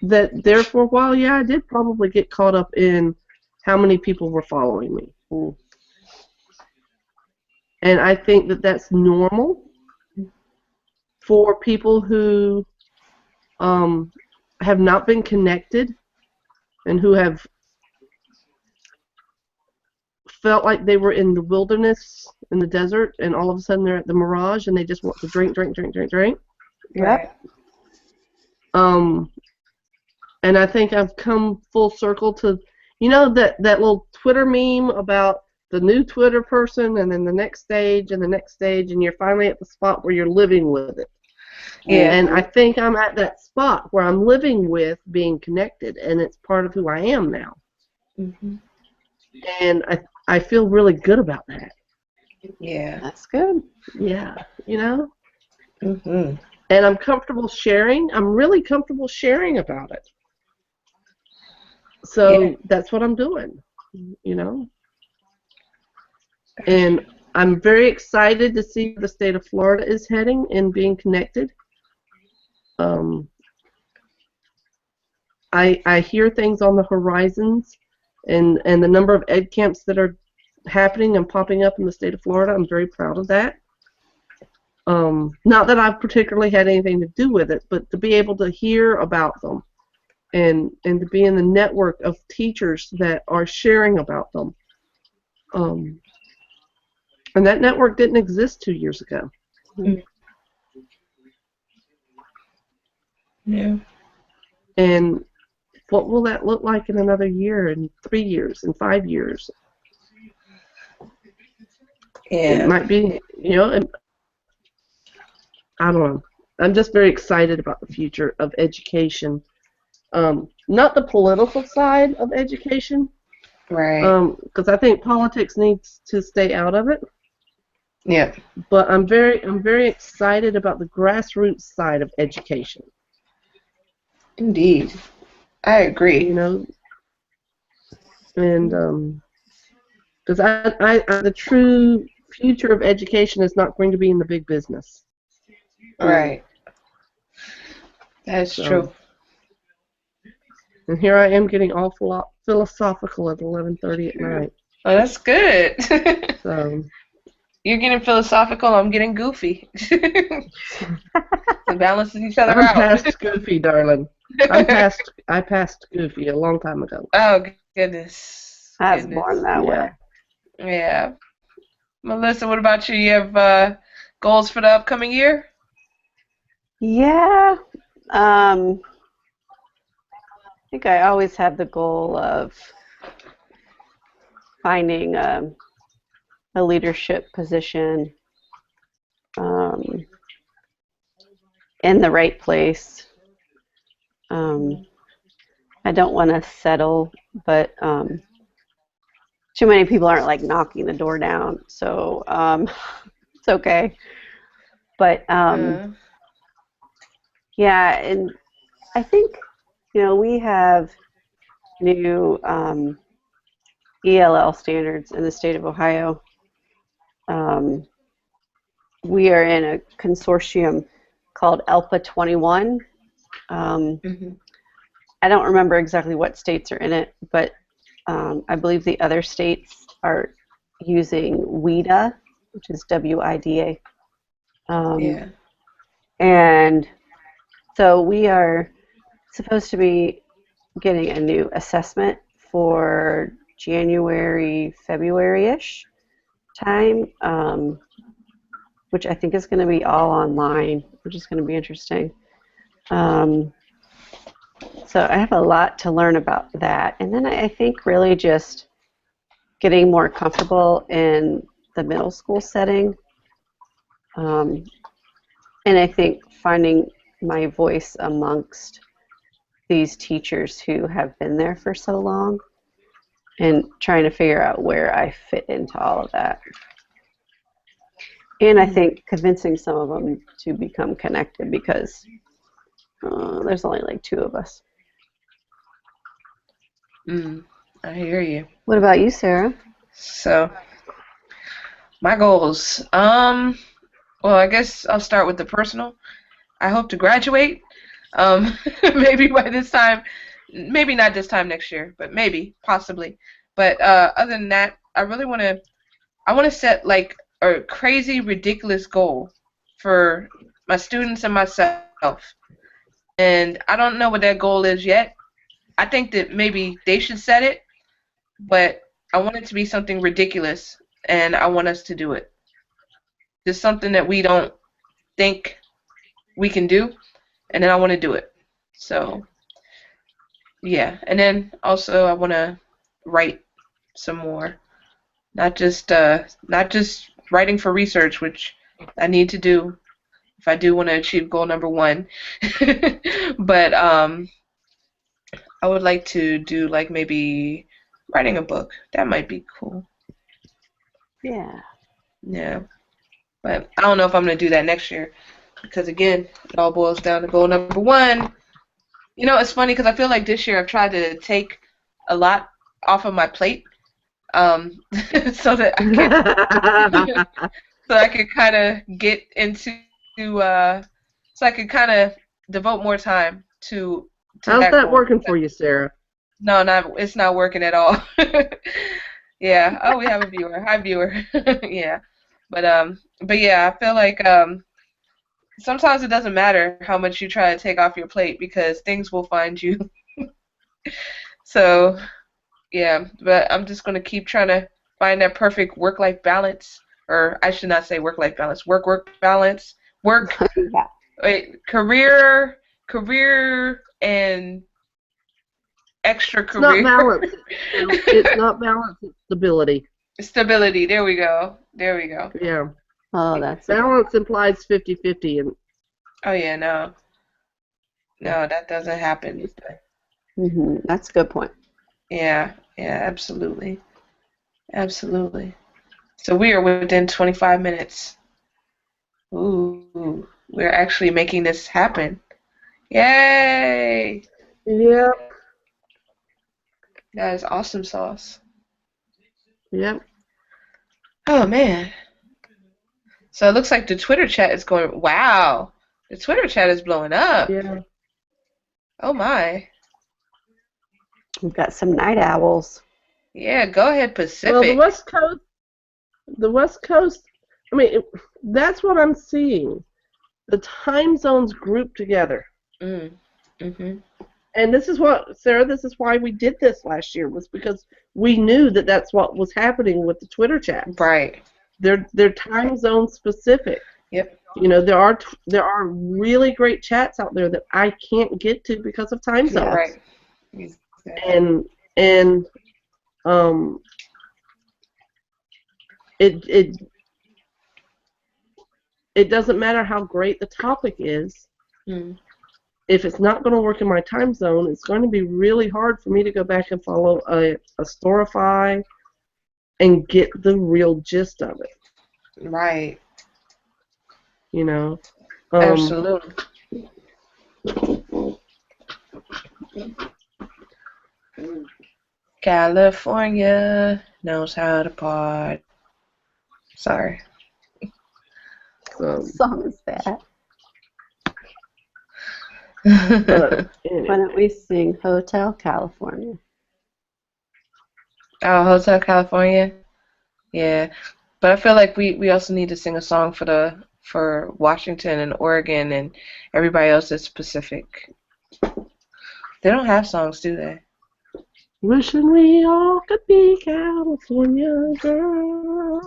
That there for a while, yeah, I did probably get caught up in how many people were following me. And I think that that's normal for people who have not been connected and who have felt like they were in the wilderness, in the desert, and all of a sudden they're at the Mirage and they just want to drink, drink, drink, drink, drink. Yep. And I think I've come full circle to, that little Twitter meme about the new Twitter person and then the next stage and the next stage, and you're finally at the spot where you're living with it. Yeah. And I think I'm at that spot where I'm living with being connected, and it's part of who I am now. Mm-hmm. And I feel really good about that. Yeah. That's good. Yeah, Mm-hmm. And I'm comfortable sharing. I'm really comfortable sharing about it. So that's what I'm doing, And I'm very excited to see where the state of Florida is heading in being connected. I hear things on the horizons, and the number of ed camps that are happening and popping up in the state of Florida. I'm very proud of that. Not that I've particularly had anything to do with it, but to be able to hear about them and to be in the network of teachers that are sharing about them. And that network didn't exist 2 years ago. Yeah. And what will that look like in another year, and 3 years, and 5 years? Yeah. It might be, I don't know. I'm just very excited about the future of education. Not the political side of education, Right. because I think politics needs to stay out of it. Yeah. But I'm very excited about the grassroots side of education. Indeed. I agree. And because the true future of education is not going to be in the big business. Right. That's true. And here I am getting awful philosophical at 11:30 at night. Oh, that's good. So you're getting philosophical. I'm getting goofy. It balances each other I'm out. past goofy, darling. I passed goofy a long time ago. Oh goodness. I was born that way. Yeah. Melissa, what about you? You have goals for the upcoming year? Yeah. I think I always have the goal of finding a leadership position in the right place. I don't want to settle, but too many people aren't like knocking the door down, so it's okay. But yeah, and I think we have new ELL standards in the state of Ohio. We are in a consortium called ELPA 21. I don't remember exactly what states are in it, but I believe the other states are using WIDA, which is WIDA. And so we are supposed to be getting a new assessment for January, February-ish time, which I think is going to be all online, which is going to be interesting. So I have a lot to learn about that. And then I think really just getting more comfortable in the middle school setting. And I think finding my voice amongst these teachers who have been there for so long and trying to figure out where I fit into all of that. And I think convincing some of them to become connected because there's only like 2 of us. I hear you. What about you, Sarah? So, my goals. Well, I guess I'll start with the personal. I hope to graduate. Maybe by this time, maybe not this time next year, but maybe, possibly. But other than that, I want to set like a crazy, ridiculous goal for my students and myself. and I don't know what that goal is yet. I think that maybe they should set it, but I want it to be something ridiculous, and I want us to do it. Just something that we don't think we can do, and then I want to do it. So, yeah. And then also I want to write some more. Not just writing for research, which I need to do if I do want to achieve goal number one. But I would like to do like maybe writing a book. That might be cool. Yeah. Yeah. But I don't know if I'm going to do that next year because again, it all boils down to goal number one. You know, it's funny because I feel like this year I've tried to take a lot off of my plate, um, so that I can so I could kind of get into so I could kind of devote more time to How's that that goal. working for you, Sarah? No, it's not working at all. Yeah. Oh, we have a viewer. Hi, viewer. Yeah. But yeah, I feel like sometimes it doesn't matter how much you try to take off your plate because things will find you. So yeah, but I'm just gonna keep trying to find that perfect work-life balance, or I should not say work-life balance, work-work balance, work, Yeah. wait, career, and extra It's not career. balance. It's not balance. It's stability. Stability. There we go. There we go. Yeah. Oh, that's a good Balance implies 50-50, and Oh yeah, no, that doesn't happen. That's a good point. Yeah, yeah, absolutely, absolutely. So we are within 25 minutes. Ooh, we're actually making this happen. Yay! Yep. That is awesome sauce. Yep. Oh man. So it looks like the Twitter chat is going. Wow, the Twitter chat is blowing up. Yeah. Oh my. We've got some night owls. Yeah, go ahead, Well, Pacific. the West Coast. I mean, that's what I'm seeing. The time zones group together. Mm-hmm. And this is what, Sarah, this is why we did this last year, was because we knew that that's what was happening with the Twitter chats. Right. They're time zone specific. Yep. You know, there are really great chats out there that I can't get to because of time zones. Right. And it doesn't matter how great the topic is. If it's not going to work in my time zone, it's going to be really hard for me to go back and follow a Storify and get the real gist of it. Right. You know? Absolutely. California knows how to part. Sorry. What song is that? Why don't we sing Hotel California? Oh, Hotel California? Yeah. But I feel like we also need to sing a song for Washington and Oregon and everybody else that's Pacific. They don't have songs, do they? Wishing we all could be California girl.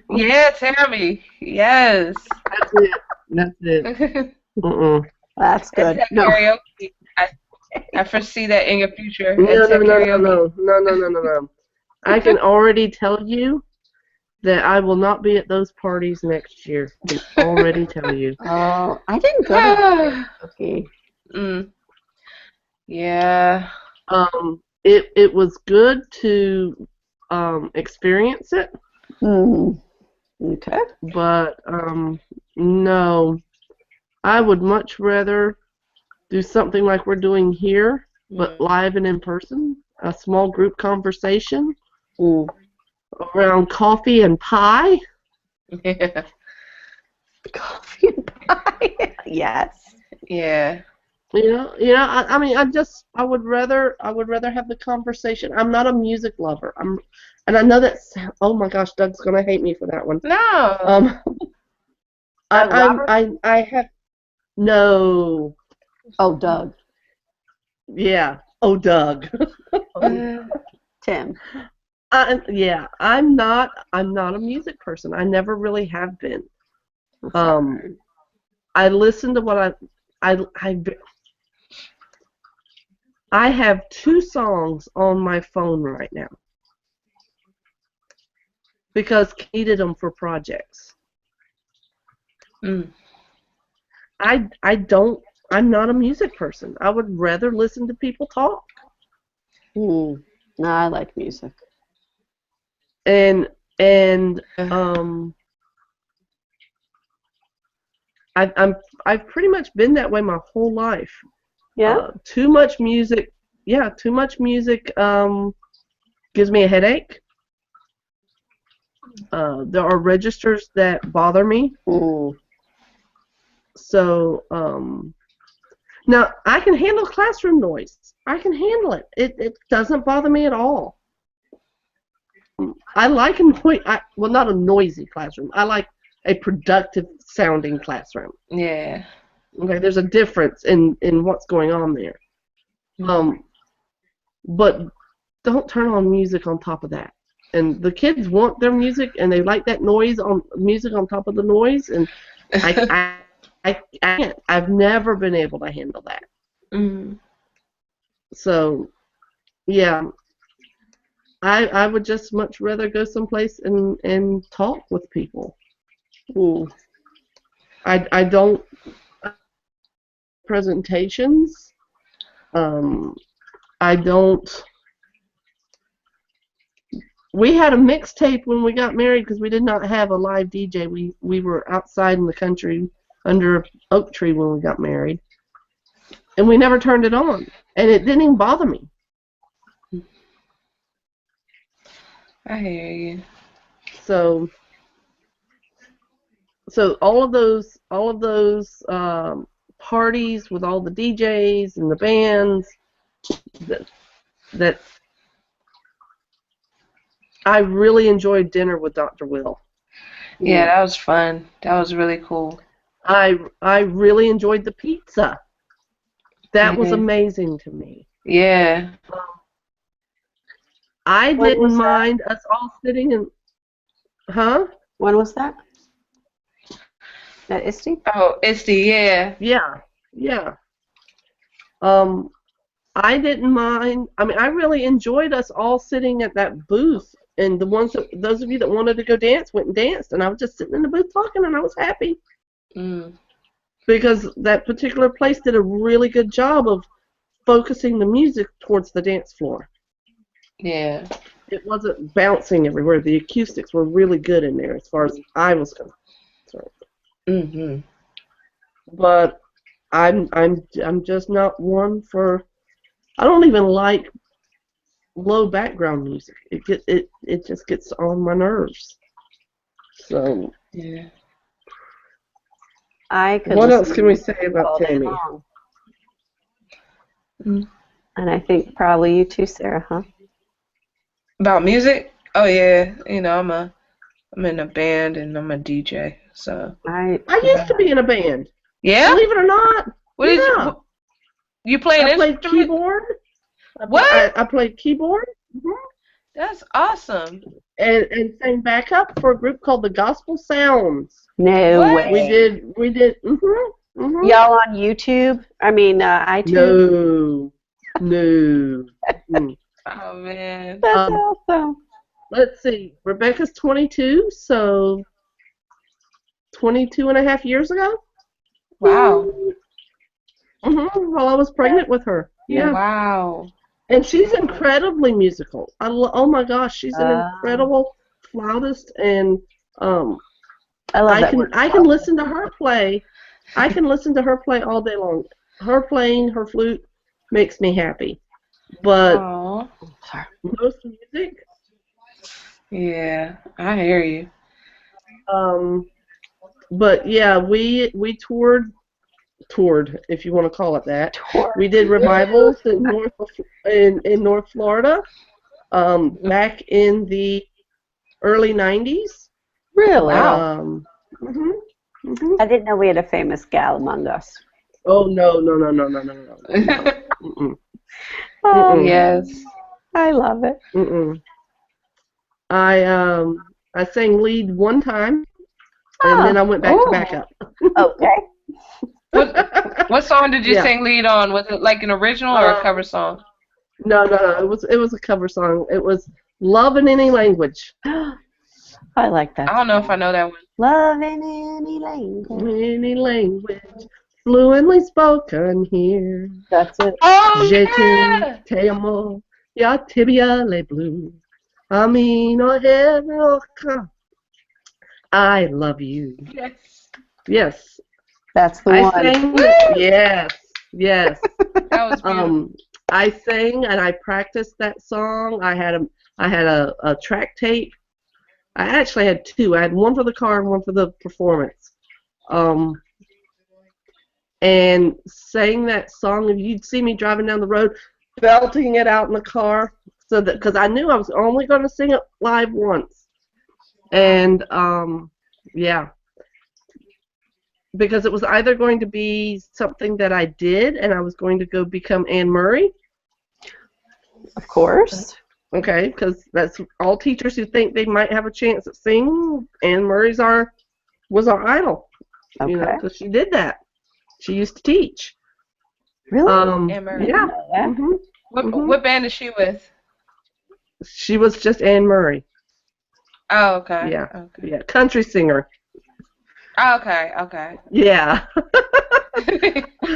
Yeah, Tammy. Yes. That's it. That's it. That's good. Let's have karaoke. I foresee that in your future. No. I can already tell you that I will not be at those parties next year. I can already tell you. Oh, I didn't go to karaoke. Yeah. It was good to experience it. Okay. But no, I would much rather do something like we're doing here, but live and in person. A small group conversation around coffee and pie. Yeah. Coffee and pie. Yes. Yeah. I mean, I would rather have the conversation. I'm not a music lover. And I know that. Oh my gosh, Doug's gonna hate me for that one. No. I have no. Oh, Doug. Yeah. Oh, Doug. Tim. Yeah, I'm not a music person. I never really have been. I listen to what I have 2 songs on my phone right now because I needed them for projects. Mm. I'm not a music person. I would rather listen to people talk. No, I like music. And I've pretty much been that way my whole life. Yeah. Too much music. Yeah, too much music gives me a headache. There are registers that bother me. So now I can handle classroom noise. I can handle it. It doesn't bother me at all. I like well, not a noisy classroom. I like a productive sounding classroom. Yeah. Okay, there's a difference in what's going on there. But don't turn on music on top of that. And the kids want their music, and they like that music on top of the noise, and I can't. I've never been able to handle that. Mm. So, yeah, I would just much rather go someplace and talk with people. I don't presentations. I don't. We had a mixtape when we got married because we did not have a live DJ. We were outside in the country under an oak tree when we got married, and we never turned it on, and it didn't even bother me. I hear you. So all of those parties with all the DJs and the bands that I really enjoyed dinner with Dr. Will. Yeah, that was fun. That was really cool. I really enjoyed the pizza. That was amazing to me. Yeah. I didn't mind us all sitting in. Huh? When was that? At ISTE? Oh, ISTE, yeah. Yeah. I didn't mind. I mean, I really enjoyed us all sitting at that booth, and those of you that wanted to go dance went and danced, and I was just sitting in the booth talking, and I was happy. Because that particular place did a really good job of focusing the music towards the dance floor. Yeah. It wasn't bouncing everywhere. The acoustics were really good in there as far as I was concerned. But I'm just not one for. I don't even like low background music. It just gets on my nerves. So. Yeah. What else can we say about Tammy? And I think probably you too, Sarah, huh? About music? Oh yeah, you know I'm in a band and I'm a DJ. So I used to be in a band. Yeah? Believe it or not. What did you play an instrument? instrument? I played keyboard. What? I played keyboard. That's awesome. And sang backup for a group called the Gospel Sounds. No way. We did. Y'all on YouTube? I mean, iTunes? No. Oh man. That's awesome. Let's see. Rebecca's 22, so 22 and a half years ago. Wow. While I was pregnant with her. Yeah. Wow. And she's incredibly musical. Oh my gosh, she's an incredible flautist, and I can listen to her play. I can listen to her play all day long. Her playing her flute makes me happy. But most music. Yeah, I hear you. But yeah, we toured, if you want to call it that. We did revivals in North Florida, back in the early '90s. Really? Wow. I didn't know we had a famous gal among us. Oh no, no, no, no, no, no, no, no, no. Mm-mm. Oh, Mm-mm. Yes. I love it. Mm-mm. I sang lead one time, and then I Oh, went back to Oh. backup. okay. What song did you Yeah. sing lead on? Was it like an original or a Um, cover song? no, no, no. It was a cover song. It was "Love in Any Language." I like I that don't know if I song. know that one. Love in any language. Any language fluently spoken here. That's it. Oh Je yeah. te amo, ya tibia le blue. Amino heroka. I love you. Yes. Yes, That's the I one. sang. Woo! Yes, yes. That was beautiful. I sang and I practiced that song. I had a track tape. I actually had two. I had one for the car and one for the performance. Um, and sang that song. If you'd see me driving down the road, belting it out in the car, so that because I knew I was only going to sing it live once, and yeah, because it was either going to be something that I did, and I was going to go become Anne Murray. Of course. Okay, because that's all teachers who think they might have a chance at singing. Anne Murray's was our idol, Okay. because she did that. She used to teach. Really? Anne Murray. I Yeah. didn't know that. hmm What band is she with? She was just Anne Murray. Oh, okay. Yeah. Okay. Yeah. Country singer. Oh, okay. Okay. Yeah.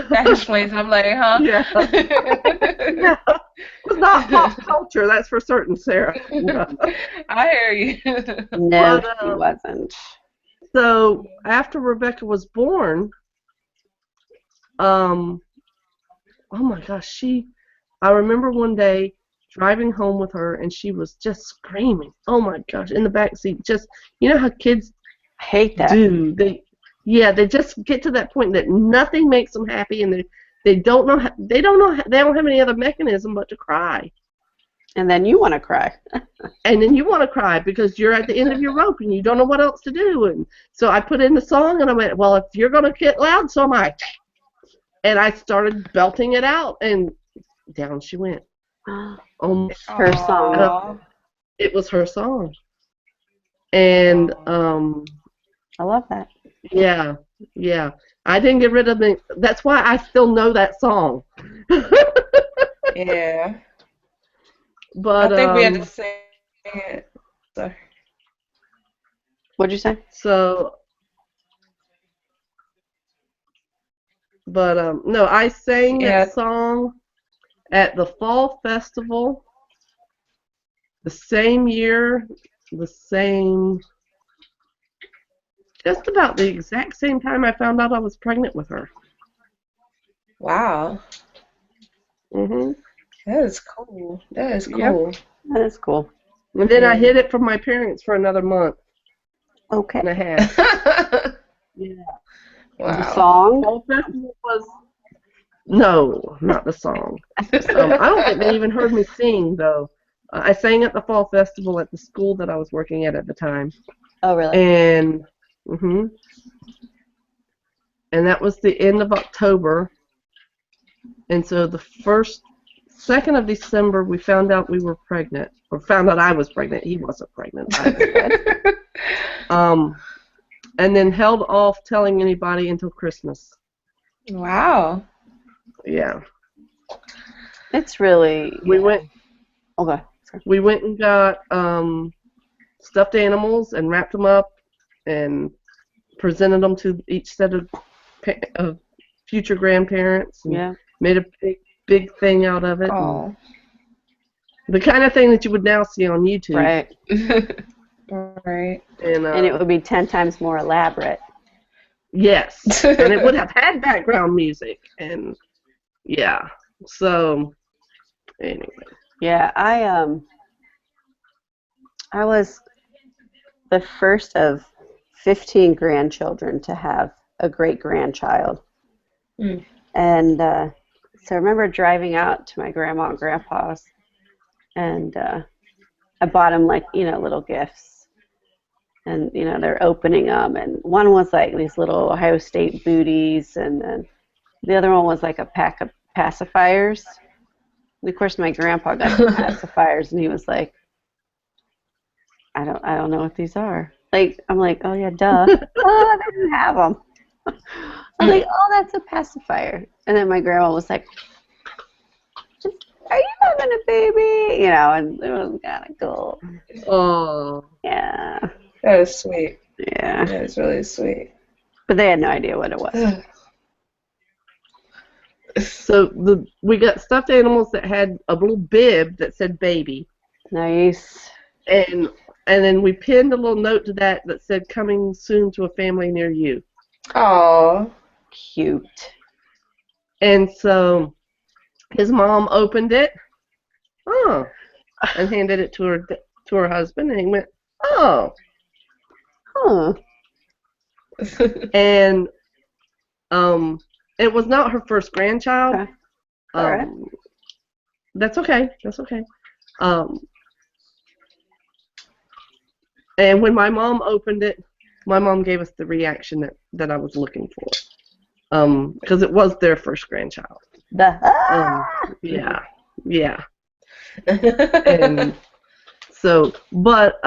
That explains. I'm like, huh? Yeah. Yeah. It was not pop culture, that's for certain, Sarah. I hear you. No, But, she wasn't. so after Rebecca was born, oh my gosh, I remember one day driving home with her and she was just screaming. Oh my gosh, in the back seat, just you know how kids I hate that. do. They just get to that point that nothing makes them happy and they don't know they don't have any other mechanism but to cry. And then you want to cry. And then you want to cry because you're at the end of your rope and you don't know what else to do. And so I put in the song and I went, well, if you're going to get loud, so am I. And I started belting it out and down she went. Oh, Her song. it was her song. And I love that. yeah, yeah. I didn't get rid of it. That's why I still know that song. Yeah. But I think we had to sing it. So. What'd you say? So, but no, I sang that song at the fall festival the same year, just about the exact same time I found out I was pregnant with her. Wow. Mhm. That is cool. That is cool. Yep. That is cool. And then I hid it from my parents for another month Okay. and a half. Yeah. Wow. The song? Fall festival was no, not the song. I don't think they even heard me sing though. I sang at the fall festival at the school that I was working at the time. Oh, really? And and that was the end of October. And so the 2nd of December, we found out we were pregnant, or found out I was pregnant. He wasn't pregnant. I was. And then held off telling anybody until Christmas. Wow. Yeah. It's really. We went. Okay. We went and got stuffed animals and wrapped them up and presented them to each set of future grandparents. And yeah. Made a big thing out of it. Oh. The kind of thing that you would now see on YouTube. Right. Right. And it would be 10 times more elaborate. Yes. And it would have had background music. And yeah. So anyway. Yeah, I was the first of 15 grandchildren to have a great-grandchild. Mm. And so I remember driving out to my grandma and grandpa's, and I bought them, like, little gifts. And, they're opening them. And one was, like, these little Ohio State booties, and then The other one was like a pack of pacifiers. And of course, my grandpa got the pacifiers, and he was like, I don't know what these are. Like, I'm like, oh yeah, duh. Oh, they didn't have them. I'm like, oh, that's a pacifier. And then my grandma was like, are you having a baby? You know, and it was kind of cool. Oh. Yeah. That is sweet. Yeah. That is really sweet. But they had no idea what it was. So we got stuffed animals that had a little bib that said baby. Nice. And then we pinned a little note to that said coming soon to a family near you. Oh, cute. And so his mom opened it, and handed it to her husband, and he went, oh. Huh. And it was not her first grandchild. Okay. All right. That's okay. That's okay. And when my mom opened it, my mom gave us the reaction that I was looking for. Because it was their first grandchild. Yeah. And so, but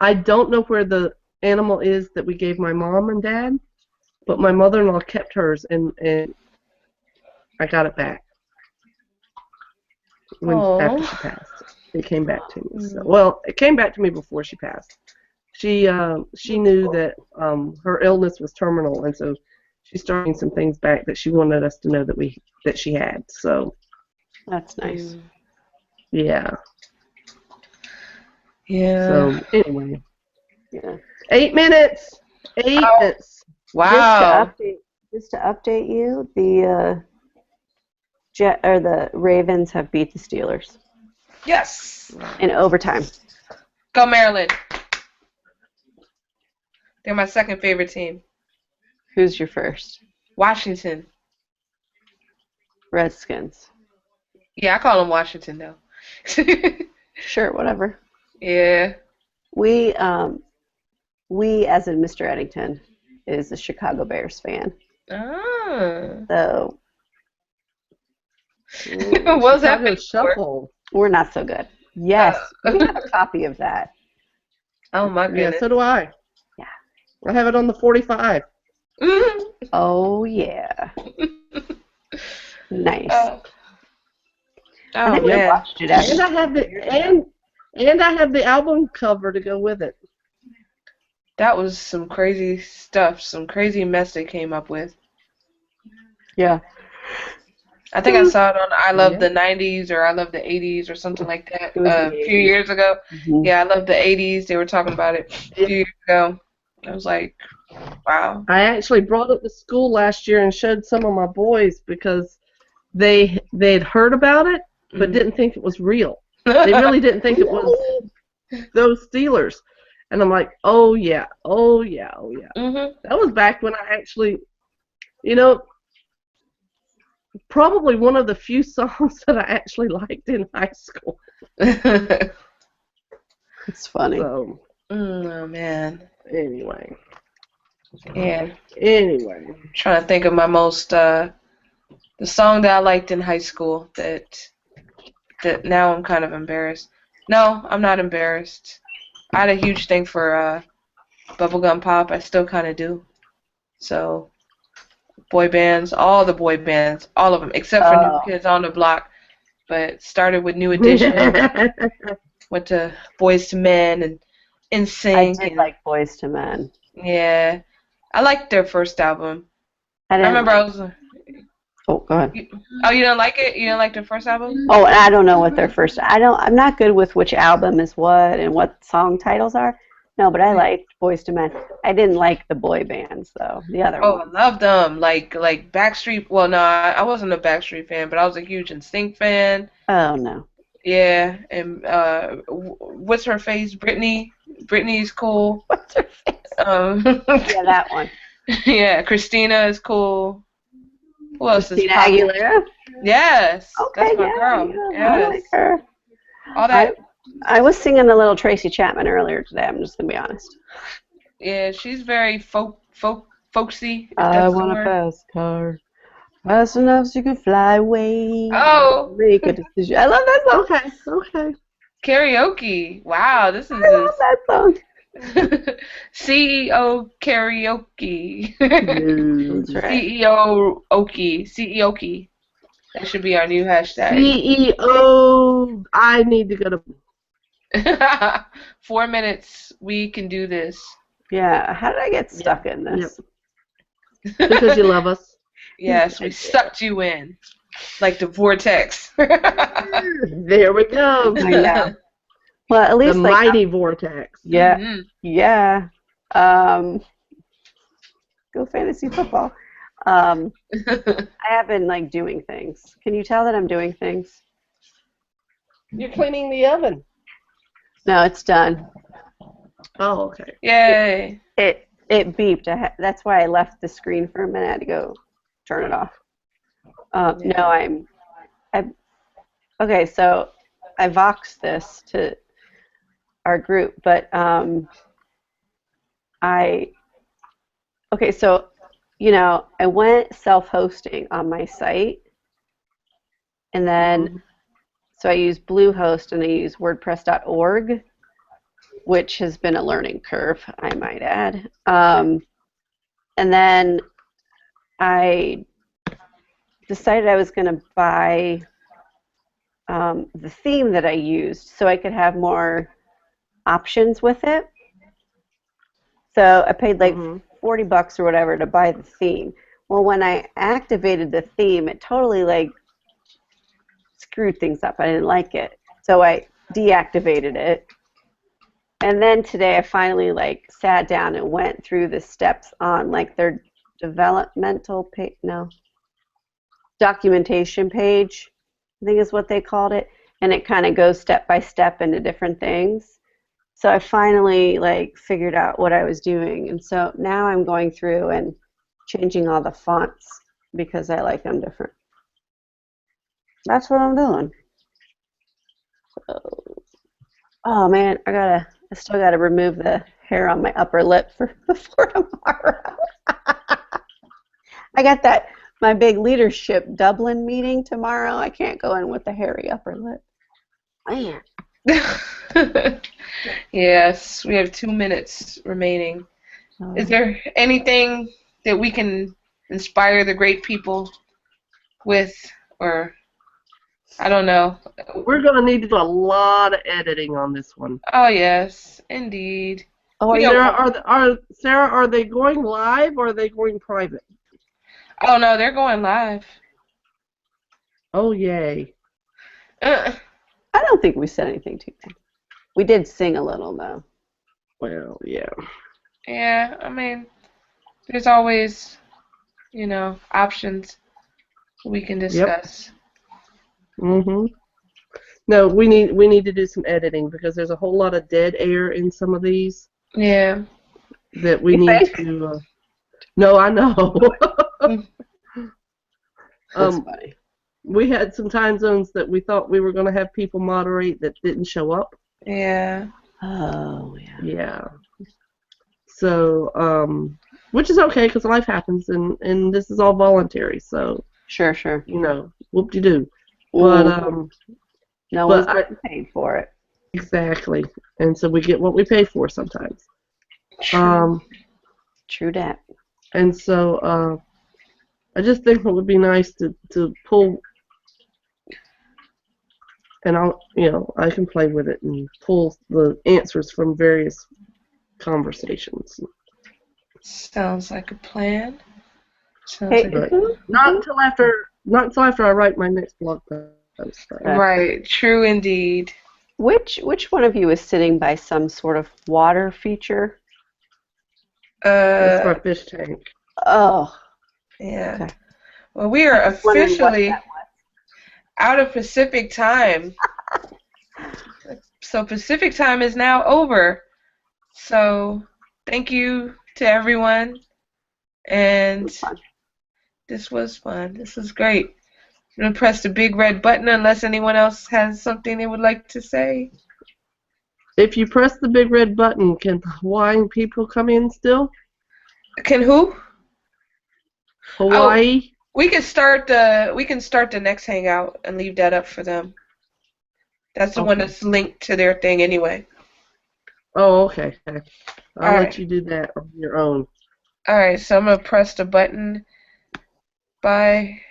I don't know where the animal is that we gave my mom and dad, but my mother-in-law kept hers, and I got it back after she passed. It came back to me. So, well, it came back to me before she passed. She knew that her illness was terminal, and so she's starting some things back that she wanted us to know that she had. So that's nice. Yeah. Yeah. So anyway. Yeah. 8 minutes. 8 minutes. Wow. Just to update you, the Ravens have beat the Steelers. Yes. In overtime. Go Maryland. They're my second favorite team. Who's your first? Washington. Redskins. Yeah, I call them Washington though. Sure, whatever. Yeah. We as in Mr. Eddington is a Chicago Bears fan. So what's happening? Shuffle. We're not so good. Yes, we have a copy of that. Oh my goodness. Yeah, so do I. Yeah. I have it on the 45. Oh yeah. Nice. Oh I man. watched it And I have the album cover to go with it. That was some crazy stuff, some crazy mess they came up with. Yeah. I think I saw it on I Love the 90s or I Love the 80s or something like that a few years ago. Mm-hmm. Yeah, I Love the 80s. They were talking about it a few years ago. I was like, wow. I actually brought it to school last year and showed some of my boys because they'd heard about it but didn't think it was real. They really didn't think it was those Steelers. And I'm like, oh yeah. Mm-hmm. That was back when I actually, probably one of the few songs that I actually liked in high school. It's funny. So, oh man. Anyway. Yeah. Anyway. I'm trying to think of my most the song that I liked in high school that now I'm kind of embarrassed. No, I'm not embarrassed. I had a huge thing for bubblegum pop. I still kind of do. So boy bands, all the boy bands, all of them, except for New Kids on the Block. But started with New Edition, went to Boys to Men and NSYNC. I did like Boys to Men. Yeah, I liked their first album. I remember I was. Oh, go ahead. You didn't like it? You didn't like their first album? Oh, and I don't know what their first. I'm not good with which album is what and what song titles are. No, but I liked Boys to Men. I didn't like the boy bands though. The other ones. I loved them. Like Backstreet. Well, no, I wasn't a Backstreet fan, but I was a huge NSYNC fan. Oh no. Yeah, and what's her face? Britney. Britney's cool. What's her face? Yeah, that one. Yeah, Christina is cool. Who else Christina is popular? Aguilera? Yes. Okay, that's my girl. Yeah, I like her. All that. I was singing a little Tracy Chapman earlier today. I'm just gonna be honest. Yeah, she's very folk folksy, if I that's the want a word. fast car. Fast enough so you can fly away. Oh, Make a decision. I love that song. Okay, okay. karaoke. Wow, this is I love that song. CEO karaoke. That's right. CEO Oki. CEO Oki. That should be our new hashtag. CEO, I need to go to. 4 minutes. We can do this. Yeah. How did I get stuck in this? Because you love us. Yes, we sucked you in. Like the vortex. There we go. I know. Well, at The least like mighty vortex. yeah, Mhm. yeah. Go fantasy football. I have been like doing things. Can you tell that I'm doing things? You're cleaning the oven. No, it's done. Oh, okay. Yay. It beeped. That's why I left the screen for a minute. I had to go turn it off. No, I'm okay. So I voxed this to our group, but so I went self-hosting on my site, and then so I use Bluehost and I use WordPress.org, which has been a learning curve, I might add. And then I decided I was going to buy the theme that I used so I could have more options with it. So I paid like $40 or whatever to buy the theme. Well, when I activated the theme, it totally like screwed things up. I didn't like it. So I deactivated it. And then today I finally like sat down and went through the steps on like their documentation page, I think is what they called it. And it kind of goes step by step into different things. So I finally like figured out what I was doing. And so now I'm going through and changing all the fonts because I like them different. That's what I'm doing. So, oh man, I still gotta remove the hair on my upper lip before tomorrow. I got my big leadership Dublin meeting tomorrow. I can't go in with the hairy upper lip. Man. Yes, we have 2 minutes remaining. Is there anything that we can inspire the great people with, or I don't know? We're going to need to do a lot of editing on this one. Oh yes, indeed. Oh, Sarah, are they going live or are they going private? Oh no, they're going live. Oh yay! I don't think we said anything too bad. We did sing a little though. Well, yeah. Yeah, I mean, there's always, options we can discuss. Yep. No, we need to do some editing because there's a whole lot of dead air in some of these. Yeah. That we need to. No, I know. That's funny. We had some time zones that we thought we were going to have people moderate that didn't show up. Yeah. Oh, yeah. Yeah. So, which is okay because life happens and this is all voluntary. So. Sure. Whoop-de-doo. But no one's getting paid for it. Exactly, and so we get what we pay for sometimes. True that. And so I just think it would be nice to pull, and I can play with it and pull the answers from various conversations. Sounds like a plan. Not until after I write my next blog post. Right. True indeed. Which one of you is sitting by some sort of water feature? That's my fish tank. Oh. Yeah. Okay. Well, we are officially out of Pacific time. So Pacific time is now over. So thank you to everyone. And this was fun. This was great. I'm going to press the big red button unless anyone else has something they would like to say. If you press the big red button, can Hawaiian people come in still? Can who? Hawaii. We can start the next hangout and leave that up for them. That's the one Okay. that's linked to their thing anyway. Oh, okay. Okay. All I'll let right. you do that on your own. All right. So I'm gonna press the button. Bye.